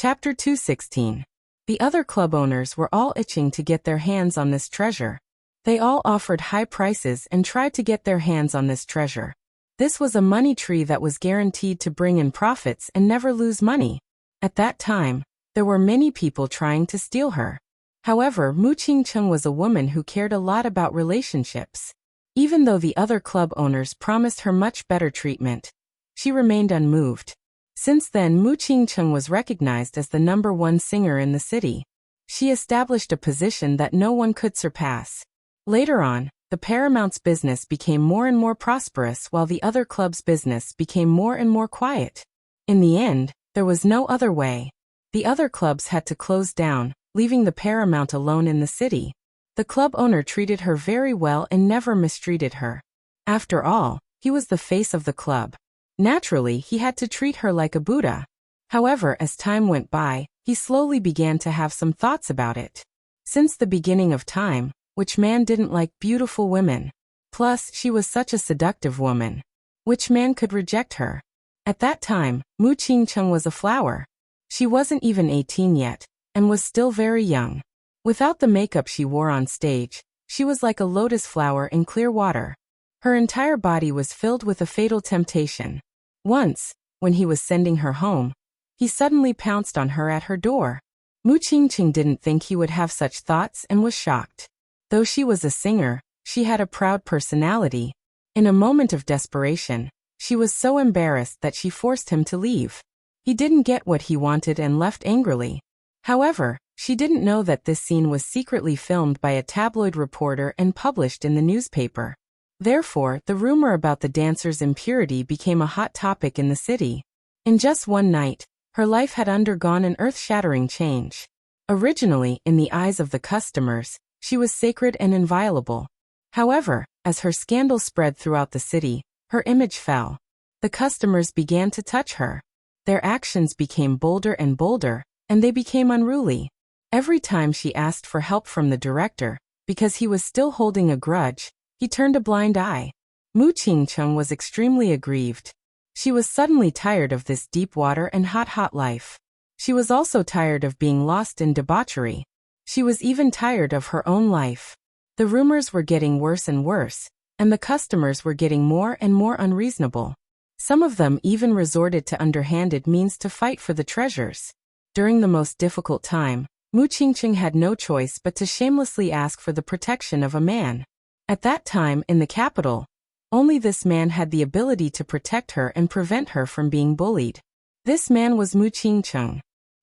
Chapter 216. The other club owners were all itching to get their hands on this treasure. They all offered high prices and tried to get their hands on this treasure. This was a money tree that was guaranteed to bring in profits and never lose money. At that time, there were many people trying to steal her. However, Mu Qingcheng was a woman who cared a lot about relationships. Even though the other club owners promised her much better treatment, she remained unmoved. Since then, Mu Qingcheng was recognized as the #1 singer in the city. She established a position that no one could surpass. Later on, the Paramount's business became more and more prosperous while the other club's business became more and more quiet. In the end, there was no other way. The other clubs had to close down, leaving the Paramount alone in the city. The club owner treated her very well and never mistreated her. After all, he was the face of the club. Naturally, he had to treat her like a Buddha. However, as time went by, he slowly began to have some thoughts about it. Since the beginning of time, which man didn't like beautiful women? Plus, she was such a seductive woman. Which man could reject her? At that time, Mu Qingcheng was a flower. She wasn't even 18 yet, and was still very young. Without the makeup she wore on stage, she was like a lotus flower in clear water. Her entire body was filled with a fatal temptation. Once, when he was sending her home, he suddenly pounced on her at her door. Mu Qingcheng didn't think he would have such thoughts and was shocked. Though she was a singer, she had a proud personality. In a moment of desperation, she was so embarrassed that she forced him to leave. He didn't get what he wanted and left angrily. However, she didn't know that this scene was secretly filmed by a tabloid reporter and published in the newspaper. Therefore, the rumor about the dancer's impurity became a hot topic in the city. In just one night, her life had undergone an earth-shattering change. Originally, in the eyes of the customers, she was sacred and inviolable. However, as her scandal spread throughout the city, her image fell. The customers began to touch her. Their actions became bolder and bolder, and they became unruly. Every time she asked for help from the director, because he was still holding a grudge, he turned a blind eye. Mu Qingcheng was extremely aggrieved. She was suddenly tired of this deep water and hot life. She was also tired of being lost in debauchery. She was even tired of her own life. The rumors were getting worse and worse, and the customers were getting more and more unreasonable. Some of them even resorted to underhanded means to fight for the treasures. During the most difficult time, Mu Qingcheng had no choice but to shamelessly ask for the protection of a man. At that time, in the capital, only this man had the ability to protect her and prevent her from being bullied. This man was Mu Qingcheng.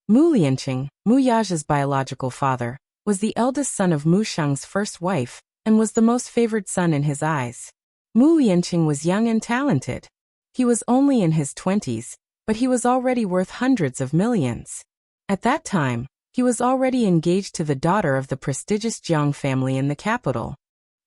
Mu Lianqing, Mu Yaja's biological father, was the eldest son of Mu Sheng's first wife, and was the most favored son in his eyes. Mu Lianqing was young and talented. He was only in his 20s, but he was already worth hundreds of millions. At that time, he was already engaged to the daughter of the prestigious Jiang family in the capital.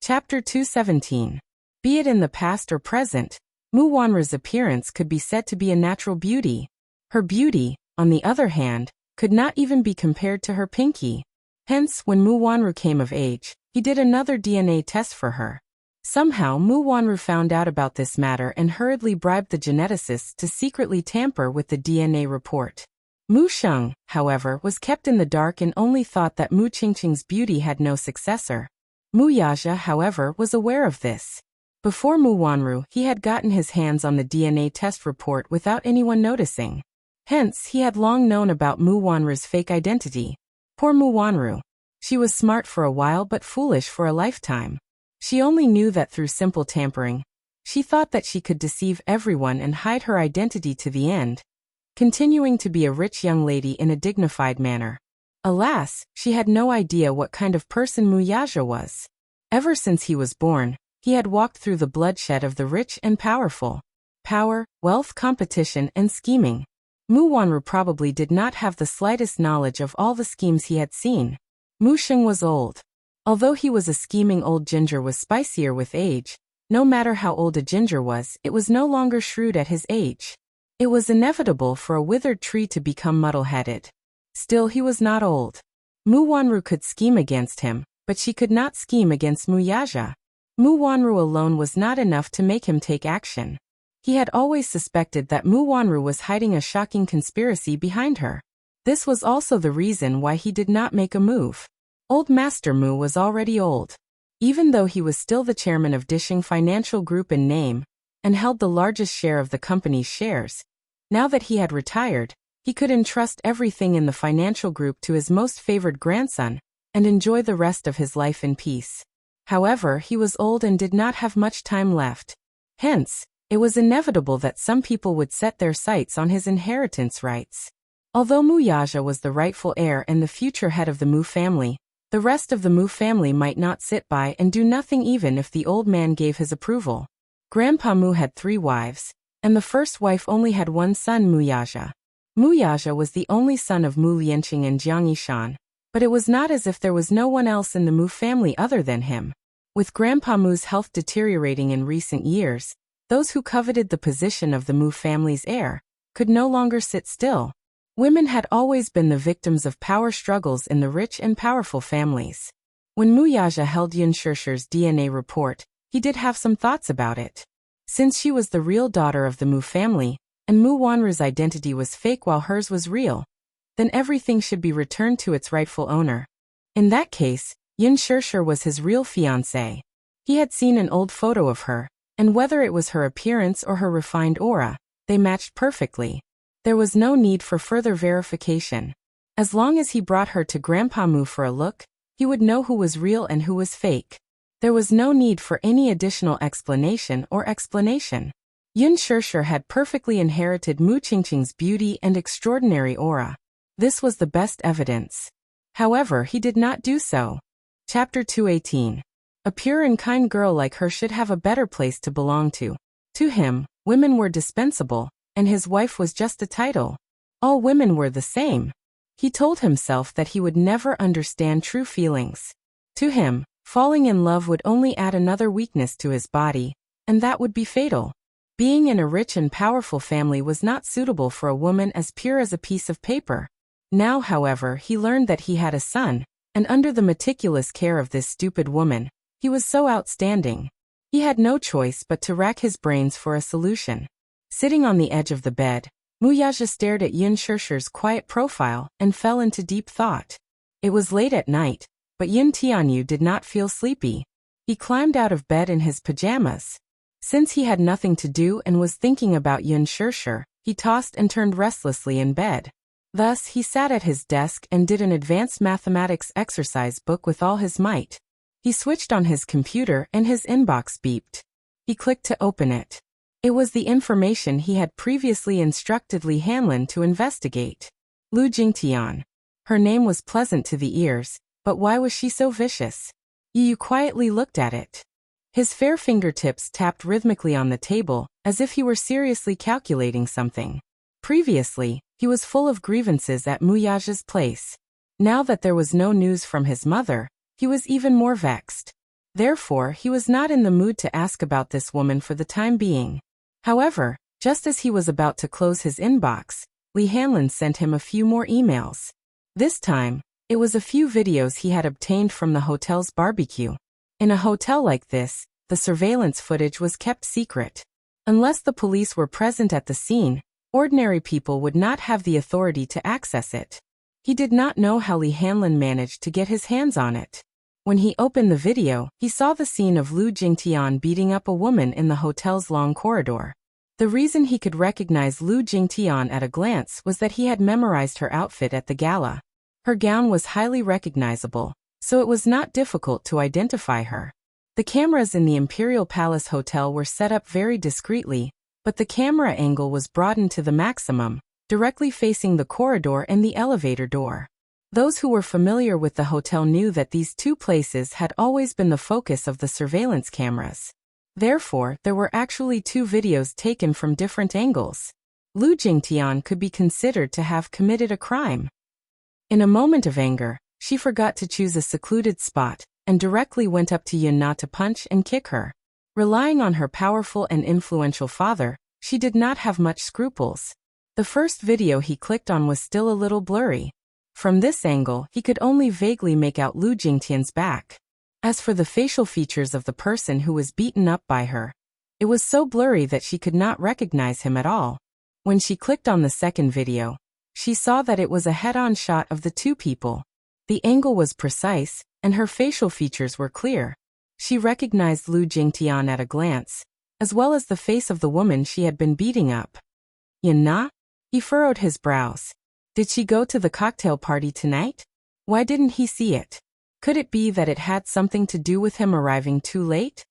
Chapter 217. Be it in the past or present, Mu Wanru's appearance could be said to be a natural beauty. Her beauty, on the other hand, could not even be compared to her pinky. Hence, when Mu Wanru came of age, he did another DNA test for her. Somehow, Mu Wanru found out about this matter and hurriedly bribed the geneticists to secretly tamper with the DNA report. Mu Sheng, however, was kept in the dark and only thought that Mu Qingcheng's beauty had no successor. Mu Yaja, however, was aware of this. Before Mu Wanru, he had gotten his hands on the DNA test report without anyone noticing. Hence, he had long known about Mu Wanru's fake identity. Poor Mu Wanru. She was smart for a while but foolish for a lifetime. She only knew that through simple tampering. She thought that she could deceive everyone and hide her identity to the end, continuing to be a rich young lady in a dignified manner. Alas, she had no idea what kind of person Mu Yaja was. Ever since he was born, he had walked through the bloodshed of the rich and powerful. Power, wealth, competition, and scheming. Mu Wanru probably did not have the slightest knowledge of all the schemes he had seen. Mu Sheng was old. Although he was a scheming old ginger was spicier with age, no matter how old a ginger was, it was no longer shrewd at his age. It was inevitable for a withered tree to become muddle-headed. Still, he was not old. Mu Wanru could scheme against him, but she could not scheme against Mu Yaja. Mu Wanru alone was not enough to make him take action. He had always suspected that Mu Wanru was hiding a shocking conspiracy behind her. This was also the reason why he did not make a move. Old Master Mu was already old. Even though he was still the chairman of Dishing Financial Group in name, and held the largest share of the company's shares, now that he had retired, he could entrust everything in the financial group to his most favored grandson, and enjoy the rest of his life in peace. However, he was old and did not have much time left. Hence, it was inevitable that some people would set their sights on his inheritance rights. Although Mu Yaja was the rightful heir and the future head of the Mu family, the rest of the Mu family might not sit by and do nothing even if the old man gave his approval. Grandpa Mu had 3 wives, and the first wife only had one son, Mu Yaja. Mu Yaja was the only son of Mu Lianqing and Jiang Yishan, but it was not as if there was no one else in the Mu family other than him. With Grandpa Mu's health deteriorating in recent years, those who coveted the position of the Mu family's heir could no longer sit still. Women had always been the victims of power struggles in the rich and powerful families. When Mu Yaja held Yun Shishir's DNA report, he did have some thoughts about it. Since she was the real daughter of the Mu family, and Mu Wanru's identity was fake while hers was real, then everything should be returned to its rightful owner. In that case, Yun Shishir was his real fiancée. He had seen an old photo of her, and whether it was her appearance or her refined aura, they matched perfectly. There was no need for further verification. As long as he brought her to Grandpa Mu for a look, he would know who was real and who was fake. There was no need for any additional explanation. Yun Shishir had perfectly inherited Mu Qingqing's beauty and extraordinary aura. This was the best evidence. However, he did not do so. Chapter 218. A pure and kind girl like her should have a better place to belong to. To him, women were dispensable, and his wife was just a title. All women were the same. He told himself that he would never understand true feelings. To him, falling in love would only add another weakness to his body, and that would be fatal. Being in a rich and powerful family was not suitable for a woman as pure as a piece of paper. Now, however, he learned that he had a son, and under the meticulous care of this stupid woman, he was so outstanding. He had no choice but to rack his brains for a solution. Sitting on the edge of the bed, Mu Yaja stared at Yun Shishir's quiet profile and fell into deep thought. It was late at night, but Yun Tianyu did not feel sleepy. He climbed out of bed in his pajamas. Since he had nothing to do and was thinking about Yun Shishir, he tossed and turned restlessly in bed. Thus, he sat at his desk and did an advanced mathematics exercise book with all his might. He switched on his computer and his inbox beeped. He clicked to open it. It was the information he had previously instructed Li Hanlin to investigate. Lu Jingtian. Her name was pleasant to the ears, but why was she so vicious? Yu quietly looked at it. His fair fingertips tapped rhythmically on the table, as if he were seriously calculating something. Previously, he was full of grievances at Mu Yaja's place. Now that there was no news from his mother, he was even more vexed. Therefore, he was not in the mood to ask about this woman for the time being. However, just as he was about to close his inbox, Li Hanlin sent him a few more emails. This time, it was a few videos he had obtained from the hotel's barbecue. In a hotel like this, the surveillance footage was kept secret. Unless the police were present at the scene, ordinary people would not have the authority to access it. He did not know how Li Hanlin managed to get his hands on it. When he opened the video, he saw the scene of Lu Jingtian beating up a woman in the hotel's long corridor. The reason he could recognize Lu Jingtian at a glance was that he had memorized her outfit at the gala. Her gown was highly recognizable, so it was not difficult to identify her. The cameras in the Imperial Palace Hotel were set up very discreetly, but the camera angle was broadened to the maximum, directly facing the corridor and the elevator door. Those who were familiar with the hotel knew that these two places had always been the focus of the surveillance cameras. Therefore, there were actually 2 videos taken from different angles. Lu Jingtian could be considered to have committed a crime. In a moment of anger, she forgot to choose a secluded spot, and directly went up to Yun Na to punch and kick her. Relying on her powerful and influential father, she did not have much scruples. The first video he clicked on was still a little blurry. From this angle, he could only vaguely make out Lu Jingtian's back. As for the facial features of the person who was beaten up by her, it was so blurry that she could not recognize him at all. When she clicked on the second video, She saw that it was a head-on shot of the two people. The angle was precise, and her facial features were clear. She recognized Lu Jingtian at a glance, as well as the face of the woman she had been beating up. Yin Na? He furrowed his brows. Did she go to the cocktail party tonight? Why didn't he see it? Could it be that it had something to do with him arriving too late?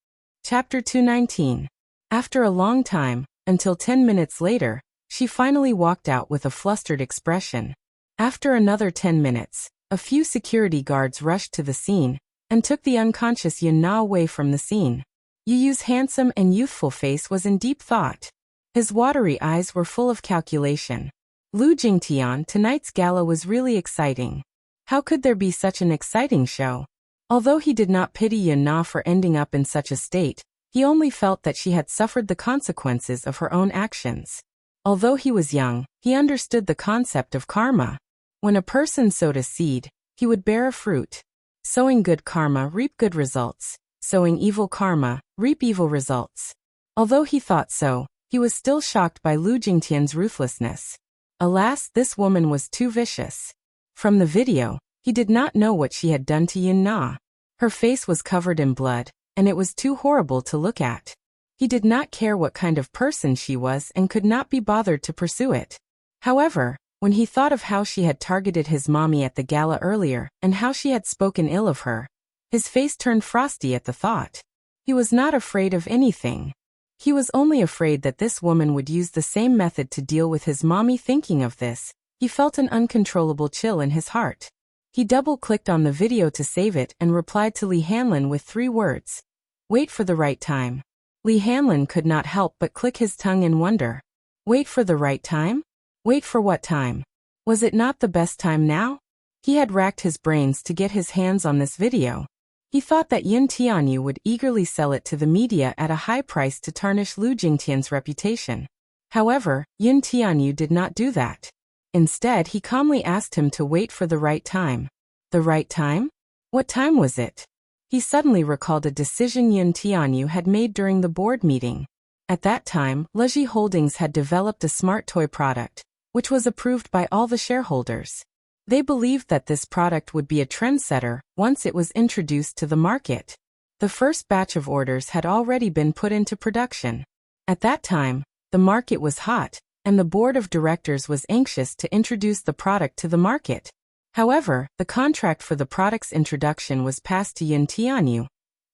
Chapter 219. After a long time, until 10 minutes later, she finally walked out with a flustered expression. After another 10 minutes, a few security guards rushed to the scene and took the unconscious Yin Na away from the scene. Yu Yu's handsome and youthful face was in deep thought. His watery eyes were full of calculation. Lu Jingtian, tonight's gala was really exciting. How could there be such an exciting show? Although he did not pity Yin Na for ending up in such a state, he only felt that she had suffered the consequences of her own actions. Although he was young, he understood the concept of karma. When a person sowed a seed, he would bear a fruit. Sowing good karma, reap good results. Sowing evil karma, reap evil results. Although he thought so, he was still shocked by Lu Jingtian's ruthlessness. Alas, this woman was too vicious. From the video, he did not know what she had done to Yin Na. Her face was covered in blood, and it was too horrible to look at. He did not care what kind of person she was and could not be bothered to pursue it. However, when he thought of how she had targeted his mommy at the gala earlier and how she had spoken ill of her, his face turned frosty at the thought. He was not afraid of anything. He was only afraid that this woman would use the same method to deal with his mommy. Thinking of this, he felt an uncontrollable chill in his heart. He double-clicked on the video to save it and replied to Li Hanlin with 3 words. Wait for the right time. Li Hanlin could not help but click his tongue in wonder. Wait for the right time? Wait for what time? Was it not the best time now? He had racked his brains to get his hands on this video. He thought that Yin Tianyu would eagerly sell it to the media at a high price to tarnish Lu Jingtian's reputation. However, Yin Tianyu did not do that. Instead, he calmly asked him to wait for the right time. The right time? What time was it? He suddenly recalled a decision Yin Tianyu had made during the board meeting. At that time, Leji Holdings had developed a smart toy product, which was approved by all the shareholders. They believed that this product would be a trendsetter once it was introduced to the market. The first batch of orders had already been put into production. At that time, the market was hot, and the board of directors was anxious to introduce the product to the market. However, the contract for the product's introduction was passed to Yin Tianyu,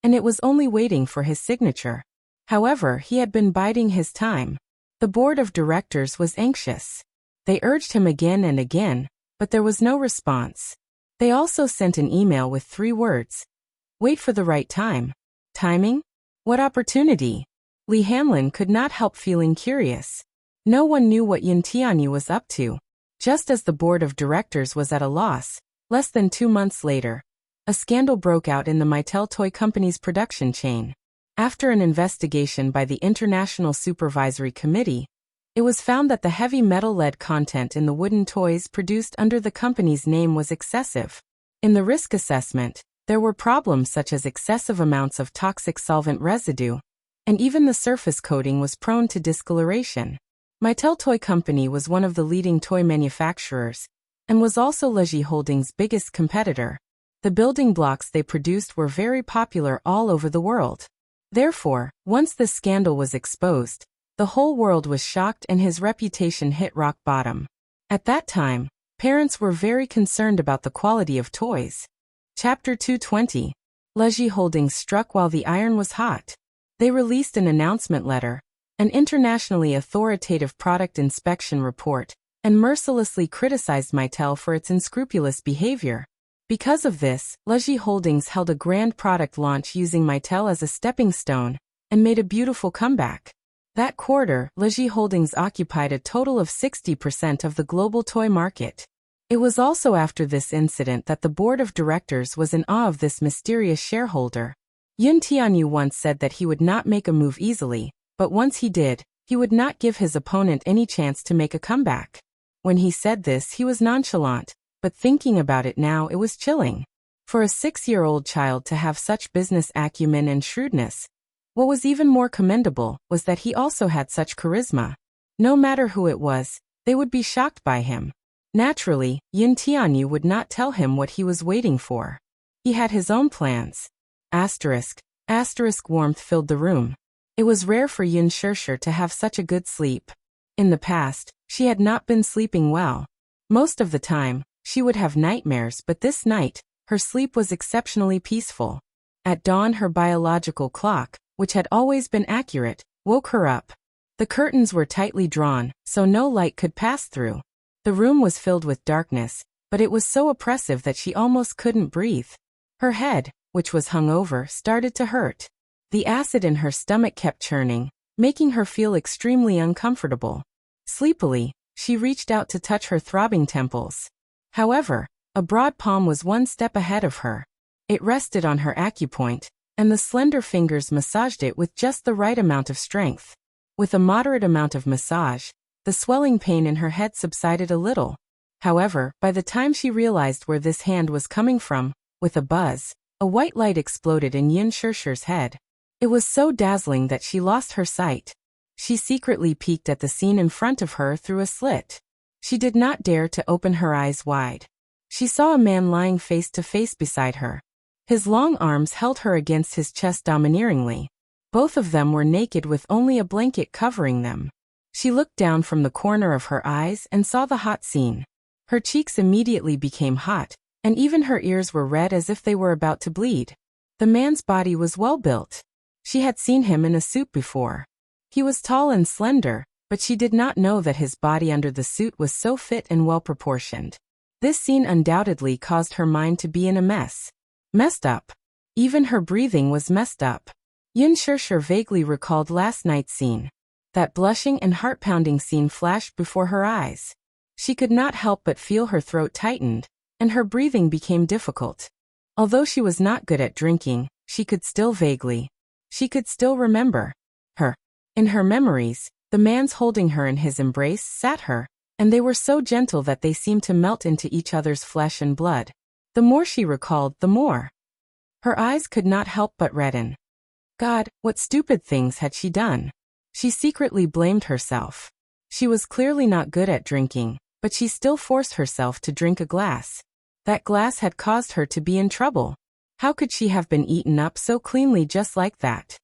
and it was only waiting for his signature. However, he had been biding his time. The board of directors was anxious. They urged him again and again, but there was no response. They also sent an email with 3 words. Wait for the right time. Timing? What opportunity? Li Hanlin could not help feeling curious. No one knew what Yin Tianyu was up to. Just as the board of directors was at a loss, less than 2 months later, a scandal broke out in the Mattel Toy Company's production chain. After an investigation by the International Supervisory Committee, it was found that the heavy metal lead content in the wooden toys produced under the company's name was excessive. In the risk assessment, there were problems such as excessive amounts of toxic solvent residue, and even the surface coating was prone to discoloration. Mattel Toy Company was one of the leading toy manufacturers, and was also Leji Holdings' biggest competitor. The building blocks they produced were very popular all over the world. Therefore, once this scandal was exposed, the whole world was shocked and his reputation hit rock bottom. At that time, parents were very concerned about the quality of toys. Chapter 220. Leji Holdings struck while the iron was hot. They released an announcement letter, an internationally authoritative product inspection report, and mercilessly criticized Mattel for its unscrupulous behavior. Because of this, Leji Holdings held a grand product launch using Mattel as a stepping stone, and made a beautiful comeback. That quarter, Leji Holdings occupied a total of 60% of the global toy market. It was also after this incident that the board of directors was in awe of this mysterious shareholder. Yin Tianyu once said that he would not make a move easily, but once he did, he would not give his opponent any chance to make a comeback. When he said this, he was nonchalant, but thinking about it now, it was chilling. For a 6-year-old child to have such business acumen and shrewdness, what was even more commendable was that he also had such charisma. No matter who it was, they would be shocked by him. Naturally, Yin Tianyu would not tell him what he was waiting for. He had his own plans. Asterisk warmth filled the room. It was rare for Yin Shishir to have such a good sleep. In the past, she had not been sleeping well. Most of the time, she would have nightmares, but this night, her sleep was exceptionally peaceful. At dawn, her biological clock, which had always been accurate, woke her up. The curtains were tightly drawn, so no light could pass through. The room was filled with darkness, but it was so oppressive that she almost couldn't breathe. Her head, which was hung over, started to hurt. The acid in her stomach kept churning, making her feel extremely uncomfortable. Sleepily, she reached out to touch her throbbing temples. However, a broad palm was one step ahead of her. It rested on her acupoint, and the slender fingers massaged it with just the right amount of strength. With a moderate amount of massage, the swelling pain in her head subsided a little. However, by the time she realized where this hand was coming from, with a buzz, a white light exploded in Yin Shishir's head. It was so dazzling that she lost her sight. She secretly peeked at the scene in front of her through a slit. She did not dare to open her eyes wide. She saw a man lying face to face beside her. His long arms held her against his chest domineeringly. Both of them were naked with only a blanket covering them. She looked down from the corner of her eyes and saw the hot scene. Her cheeks immediately became hot, and even her ears were red as if they were about to bleed. The man's body was well built. She had seen him in a suit before. He was tall and slender, but she did not know that his body under the suit was so fit and well proportioned. This scene undoubtedly caused her mind to be in a mess. Messed up. Even her breathing was messed up. Yin Shishir vaguely recalled last night's scene. That blushing and heart-pounding scene flashed before her eyes. She could not help but feel her throat tightened, and her breathing became difficult. Although she was not good at drinking, she could still remember her. In her memories, the man's holding her in his embrace sat her, and they were so gentle that they seemed to melt into each other's flesh and blood. The more she recalled, the more. Her eyes could not help but redden. God, what stupid things had she done? She secretly blamed herself. She was clearly not good at drinking, but she still forced herself to drink a glass. That glass had caused her to be in trouble. How could she have been eaten up so cleanly just like that?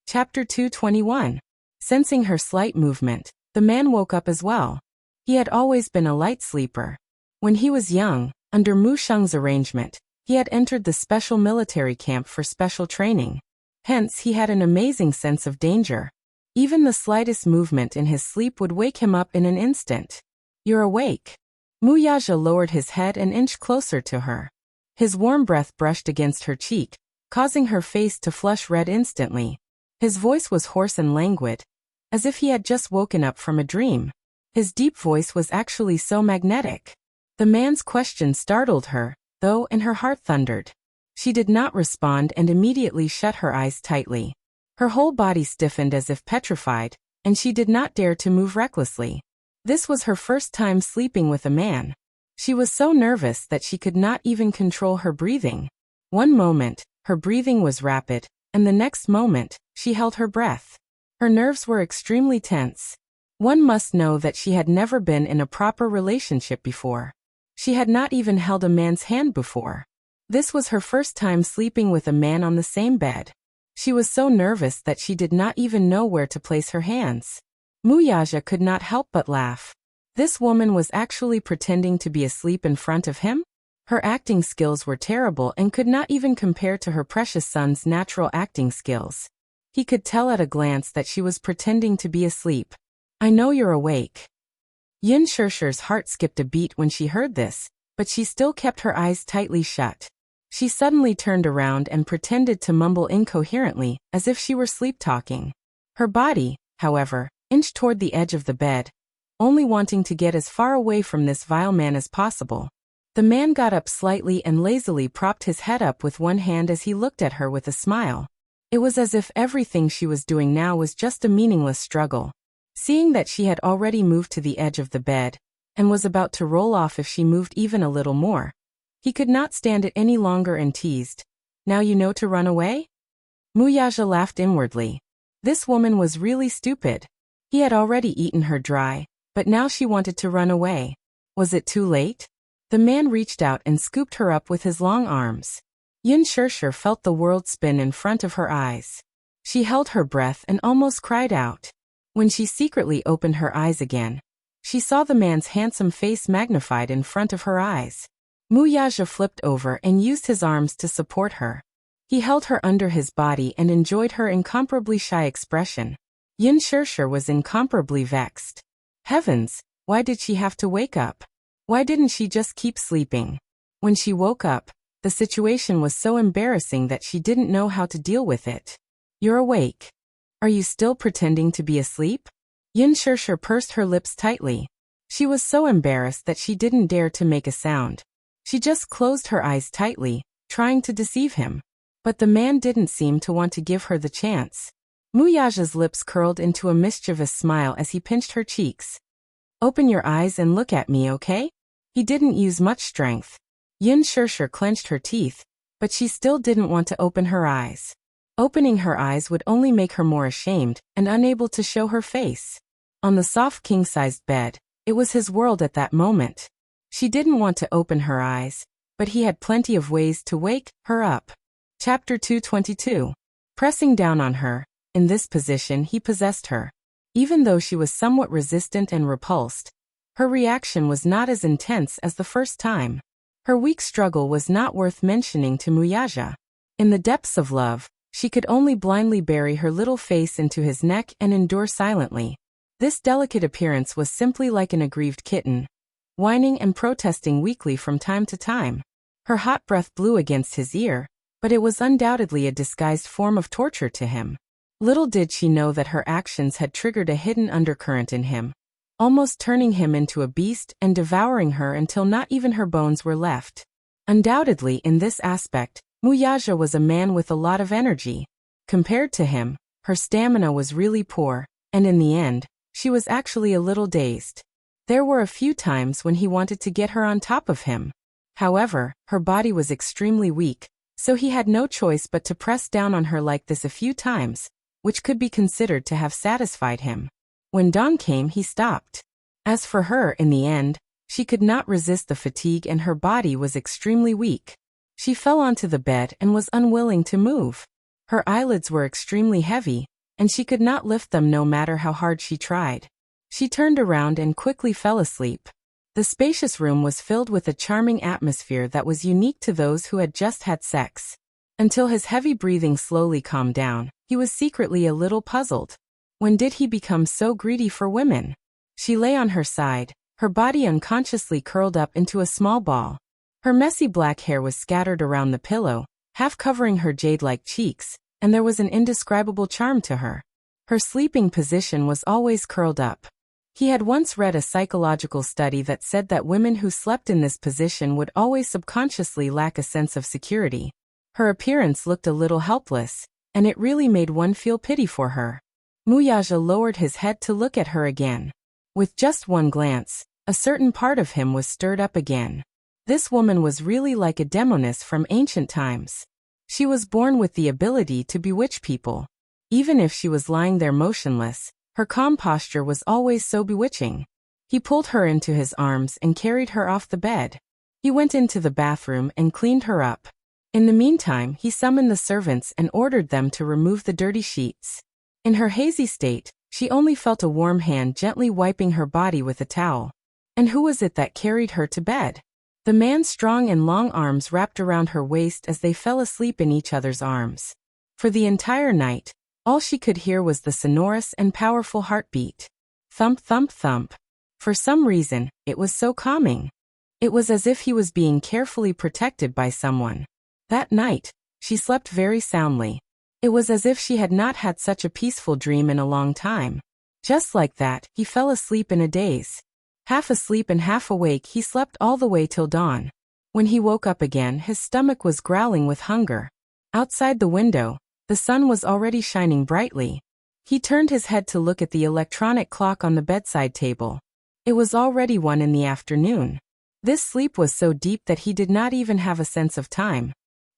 Chapter 221. Sensing her slight movement, the man woke up as well. He had always been a light sleeper. When he was young, under Mu Sheng's arrangement, he had entered the special military camp for special training. Hence, he had an amazing sense of danger. Even the slightest movement in his sleep would wake him up in an instant. You're awake. Mu Yaja lowered his head and inched closer to her. His warm breath brushed against her cheek, causing her face to flush red instantly. His voice was hoarse and languid, as if he had just woken up from a dream. His deep voice was actually so magnetic. The man's question startled her, though, and her heart thundered. She did not respond and immediately shut her eyes tightly. Her whole body stiffened as if petrified, and she did not dare to move recklessly. This was her first time sleeping with a man. She was so nervous that she could not even control her breathing. One moment, her breathing was rapid, and the next moment, she held her breath. Her nerves were extremely tense. One must know that she had never been in a proper relationship before. She had not even held a man's hand before. This was her first time sleeping with a man on the same bed. She was so nervous that she did not even know where to place her hands. Mu Yaja could not help but laugh. This woman was actually pretending to be asleep in front of him? Her acting skills were terrible and could not even compare to her precious son's natural acting skills. He could tell at a glance that she was pretending to be asleep. I know you're awake. Yin Shishir's heart skipped a beat when she heard this, but she still kept her eyes tightly shut. She suddenly turned around and pretended to mumble incoherently, as if she were sleep-talking. Her body, however, inched toward the edge of the bed, only wanting to get as far away from this vile man as possible. The man got up slightly and lazily propped his head up with one hand as he looked at her with a smile. It was as if everything she was doing now was just a meaningless struggle. Seeing that she had already moved to the edge of the bed, and was about to roll off if she moved even a little more, he could not stand it any longer and teased, "Now you know to run away?" Mu Yaja laughed inwardly. This woman was really stupid. He had already eaten her dry, but now she wanted to run away. Was it too late? The man reached out and scooped her up with his long arms. Yin Shirshir felt the world spin in front of her eyes. She held her breath and almost cried out. When she secretly opened her eyes again, she saw the man's handsome face magnified in front of her eyes. Wuxia flipped over and used his arms to support her. He held her under his body and enjoyed her incomparably shy expression. Yin Shirshir was incomparably vexed. Heavens, why did she have to wake up? Why didn't she just keep sleeping? When she woke up, the situation was so embarrassing that she didn't know how to deal with it. You're awake. Are you still pretending to be asleep? Yin Shirshir pursed her lips tightly. She was so embarrassed that she didn't dare to make a sound. She just closed her eyes tightly, trying to deceive him. But the man didn't seem to want to give her the chance. Wuxia's lips curled into a mischievous smile as he pinched her cheeks. Open your eyes and look at me, okay? He didn't use much strength. Yin Shirshir clenched her teeth, but she still didn't want to open her eyes. Opening her eyes would only make her more ashamed and unable to show her face. On the soft king-sized bed, it was his world at that moment. She didn't want to open her eyes, but he had plenty of ways to wake her up. Chapter 222. Pressing down on her, in this position he possessed her. Even though she was somewhat resistant and repulsed, her reaction was not as intense as the first time. Her weak struggle was not worth mentioning to Wuxia. In the depths of love, she could only blindly bury her little face into his neck and endure silently. This delicate appearance was simply like an aggrieved kitten, whining and protesting weakly from time to time. Her hot breath blew against his ear, but it was undoubtedly a disguised form of torture to him. Little did she know that her actions had triggered a hidden undercurrent in him, almost turning him into a beast and devouring her until not even her bones were left. Undoubtedly, in this aspect, Wuxia was a man with a lot of energy. Compared to him, her stamina was really poor, and in the end, she was actually a little dazed. There were a few times when he wanted to get her on top of him. However, her body was extremely weak, so he had no choice but to press down on her like this a few times, which could be considered to have satisfied him. When dawn came, he stopped. As for her, in the end, she could not resist the fatigue and her body was extremely weak. She fell onto the bed and was unwilling to move. Her eyelids were extremely heavy, and she could not lift them no matter how hard she tried. She turned around and quickly fell asleep. The spacious room was filled with a charming atmosphere that was unique to those who had just had sex. Until his heavy breathing slowly calmed down, he was secretly a little puzzled. When did he become so greedy for women? She lay on her side, her body unconsciously curled up into a small ball. Her messy black hair was scattered around the pillow, half covering her jade-like cheeks, and there was an indescribable charm to her. Her sleeping position was always curled up. He had once read a psychological study that said that women who slept in this position would always subconsciously lack a sense of security. Her appearance looked a little helpless, and it really made one feel pity for her. Wuxia lowered his head to look at her again. With just one glance, a certain part of him was stirred up again. This woman was really like a demoness from ancient times. She was born with the ability to bewitch people. Even if she was lying there motionless, her calm posture was always so bewitching. He pulled her into his arms and carried her off the bed. He went into the bathroom and cleaned her up. In the meantime, he summoned the servants and ordered them to remove the dirty sheets. In her hazy state, she only felt a warm hand gently wiping her body with a towel. And who was it that carried her to bed? The man's strong and long arms wrapped around her waist as they fell asleep in each other's arms. For the entire night, all she could hear was the sonorous and powerful heartbeat. Thump, thump, thump. For some reason, it was so calming. It was as if he was being carefully protected by someone. That night, she slept very soundly. It was as if she had not had such a peaceful dream in a long time. Just like that, he fell asleep in a daze. Half asleep and half awake, he slept all the way till dawn. When he woke up again, his stomach was growling with hunger. Outside the window, the sun was already shining brightly. He turned his head to look at the electronic clock on the bedside table. It was already 1 in the afternoon. This sleep was so deep that he did not even have a sense of time.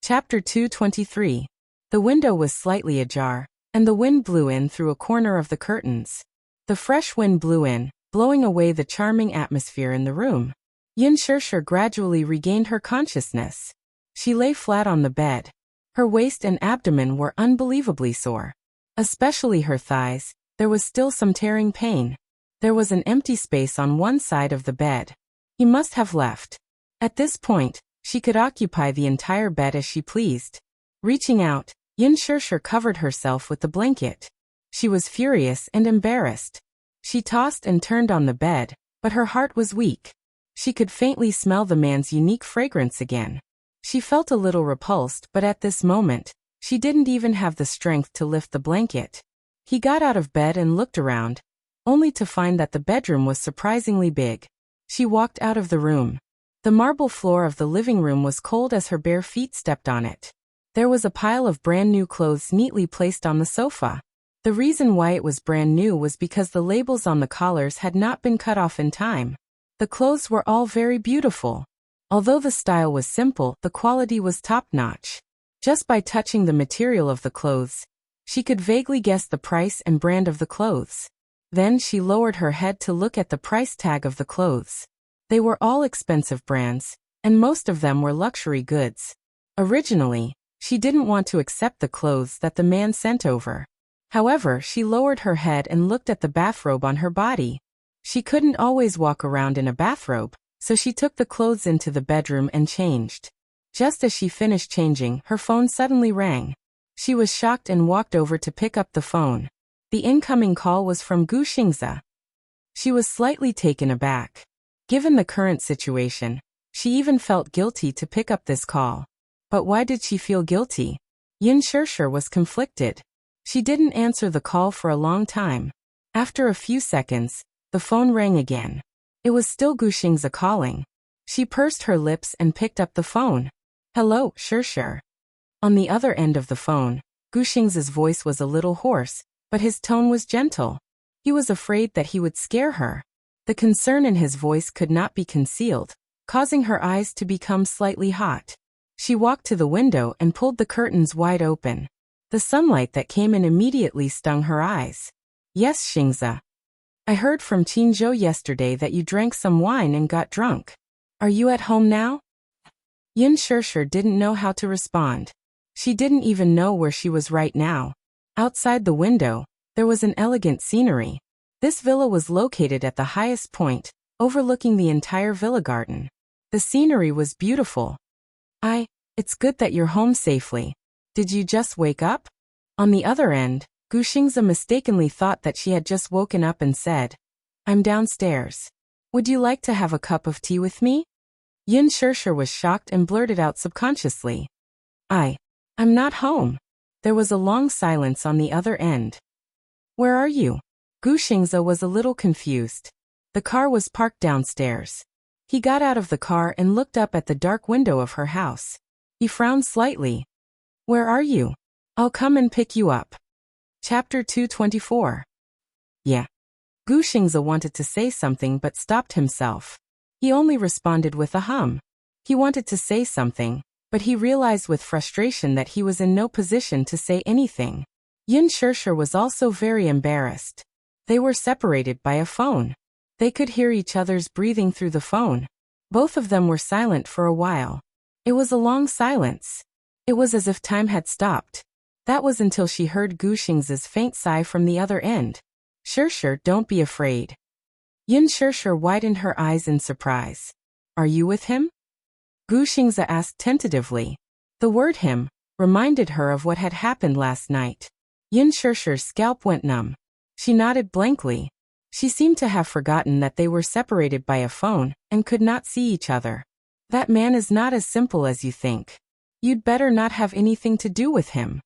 Chapter 223. The window was slightly ajar, and the wind blew in through a corner of the curtains. The fresh wind blew in, blowing away the charming atmosphere in the room. Yin Shirshir gradually regained her consciousness. She lay flat on the bed. Her waist and abdomen were unbelievably sore. Especially her thighs, there was still some tearing pain. There was an empty space on one side of the bed. He must have left. At this point, she could occupy the entire bed as she pleased. Reaching out, Yin Shirshir covered herself with the blanket. She was furious and embarrassed. She tossed and turned on the bed, but her heart was weak. She could faintly smell the man's unique fragrance again. She felt a little repulsed, but at this moment, she didn't even have the strength to lift the blanket. He got out of bed and looked around, only to find that the bedroom was surprisingly big. She walked out of the room. The marble floor of the living room was cold as her bare feet stepped on it. There was a pile of brand new clothes neatly placed on the sofa. The reason why it was brand new was because the labels on the collars had not been cut off in time. The clothes were all very beautiful. Although the style was simple, the quality was top-notch. Just by touching the material of the clothes, she could vaguely guess the price and brand of the clothes. Then she lowered her head to look at the price tag of the clothes. They were all expensive brands, and most of them were luxury goods. Originally, she didn't want to accept the clothes that the man sent over. However, she lowered her head and looked at the bathrobe on her body. She couldn't always walk around in a bathrobe, so she took the clothes into the bedroom and changed. Just as she finished changing, her phone suddenly rang. She was shocked and walked over to pick up the phone. The incoming call was from Gu Xingze. She was slightly taken aback. Given the current situation, she even felt guilty to pick up this call. But why did she feel guilty? Yin Shirshir was conflicted. She didn't answer the call for a long time. After a few seconds, the phone rang again. It was still Gu Xingze calling. She pursed her lips and picked up the phone. Hello, Shirshir. On the other end of the phone, Gu Xingze's voice was a little hoarse, but his tone was gentle. He was afraid that he would scare her. The concern in his voice could not be concealed, causing her eyes to become slightly hot. She walked to the window and pulled the curtains wide open. The sunlight that came in immediately stung her eyes. Yes, Xingze. I heard from Qinzhou yesterday that you drank some wine and got drunk. Are you at home now? Yin Shirshir didn't know how to respond. She didn't even know where she was right now. Outside the window, there was an elegant scenery. This villa was located at the highest point, overlooking the entire villa garden. The scenery was beautiful. It's good that you're home safely. Did you just wake up? On the other end, Gu Xingze mistakenly thought that she had just woken up and said, I'm downstairs. Would you like to have a cup of tea with me? Yin Shirshir was shocked and blurted out subconsciously. I'm not home. There was a long silence on the other end. Where are you? Gu Xingze was a little confused. The car was parked downstairs. He got out of the car and looked up at the dark window of her house. He frowned slightly. Where are you? I'll come and pick you up. Chapter 224. Yeah. Gu Xingze wanted to say something but stopped himself. He only responded with a hum. He wanted to say something, but he realized with frustration that he was in no position to say anything. Yin Shirshir was also very embarrassed. They were separated by a phone. They could hear each other's breathing through the phone. Both of them were silent for a while. It was a long silence. It was as if time had stopped. That was until she heard Gu Xingze's faint sigh from the other end. Shirshir, don't be afraid. Yin Shirshir widened her eyes in surprise. Are you with him? Gu Xingze asked tentatively. The word him reminded her of what had happened last night. Yin Shirshir's scalp went numb. She nodded blankly. She seemed to have forgotten that they were separated by a phone and could not see each other. That man is not as simple as you think. You'd better not have anything to do with him.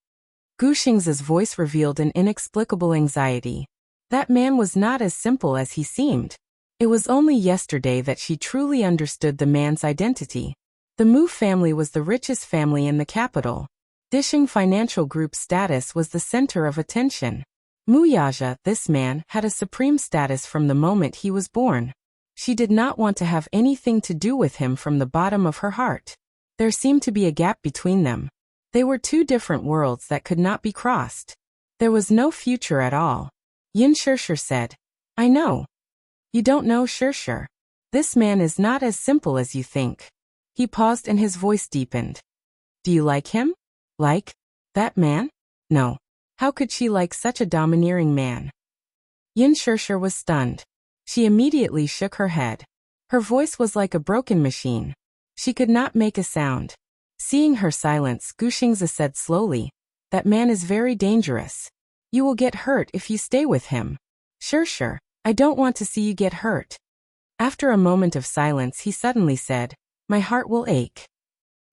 Gu Xingze's voice revealed an inexplicable anxiety. That man was not as simple as he seemed. It was only yesterday that she truly understood the man's identity. The Mu family was the richest family in the capital. Dishing Financial Group's status was the center of attention. Mu Yaja, this man, had a supreme status from the moment he was born. She did not want to have anything to do with him from the bottom of her heart. There seemed to be a gap between them. They were two different worlds that could not be crossed. There was no future at all. Yin Shirshir said, I know. You don't know Shirshir. This man is not as simple as you think. He paused and his voice deepened. Do you like him? Like that man? No. How could she like such a domineering man? Yin Shirshir was stunned. She immediately shook her head. Her voice was like a broken machine. She could not make a sound. Seeing her silence, Gu Xingzi said slowly, that man is very dangerous. You will get hurt if you stay with him. Shirshir, I don't want to see you get hurt. After a moment of silence, he suddenly said, my heart will ache.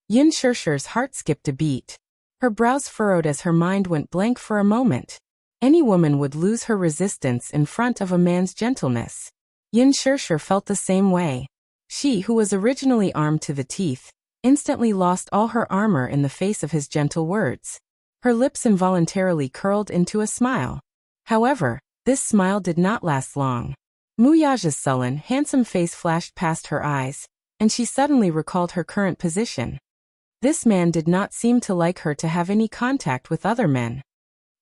Yin Shirshir's heart skipped a beat. Her brows furrowed as her mind went blank for a moment. Any woman would lose her resistance in front of a man's gentleness. Yin Shirshir felt the same way. She, who was originally armed to the teeth, instantly lost all her armor in the face of his gentle words. Her lips involuntarily curled into a smile. However, this smile did not last long. Mu Yaja's sullen, handsome face flashed past her eyes, and she suddenly recalled her current position. This man did not seem to like her to have any contact with other men.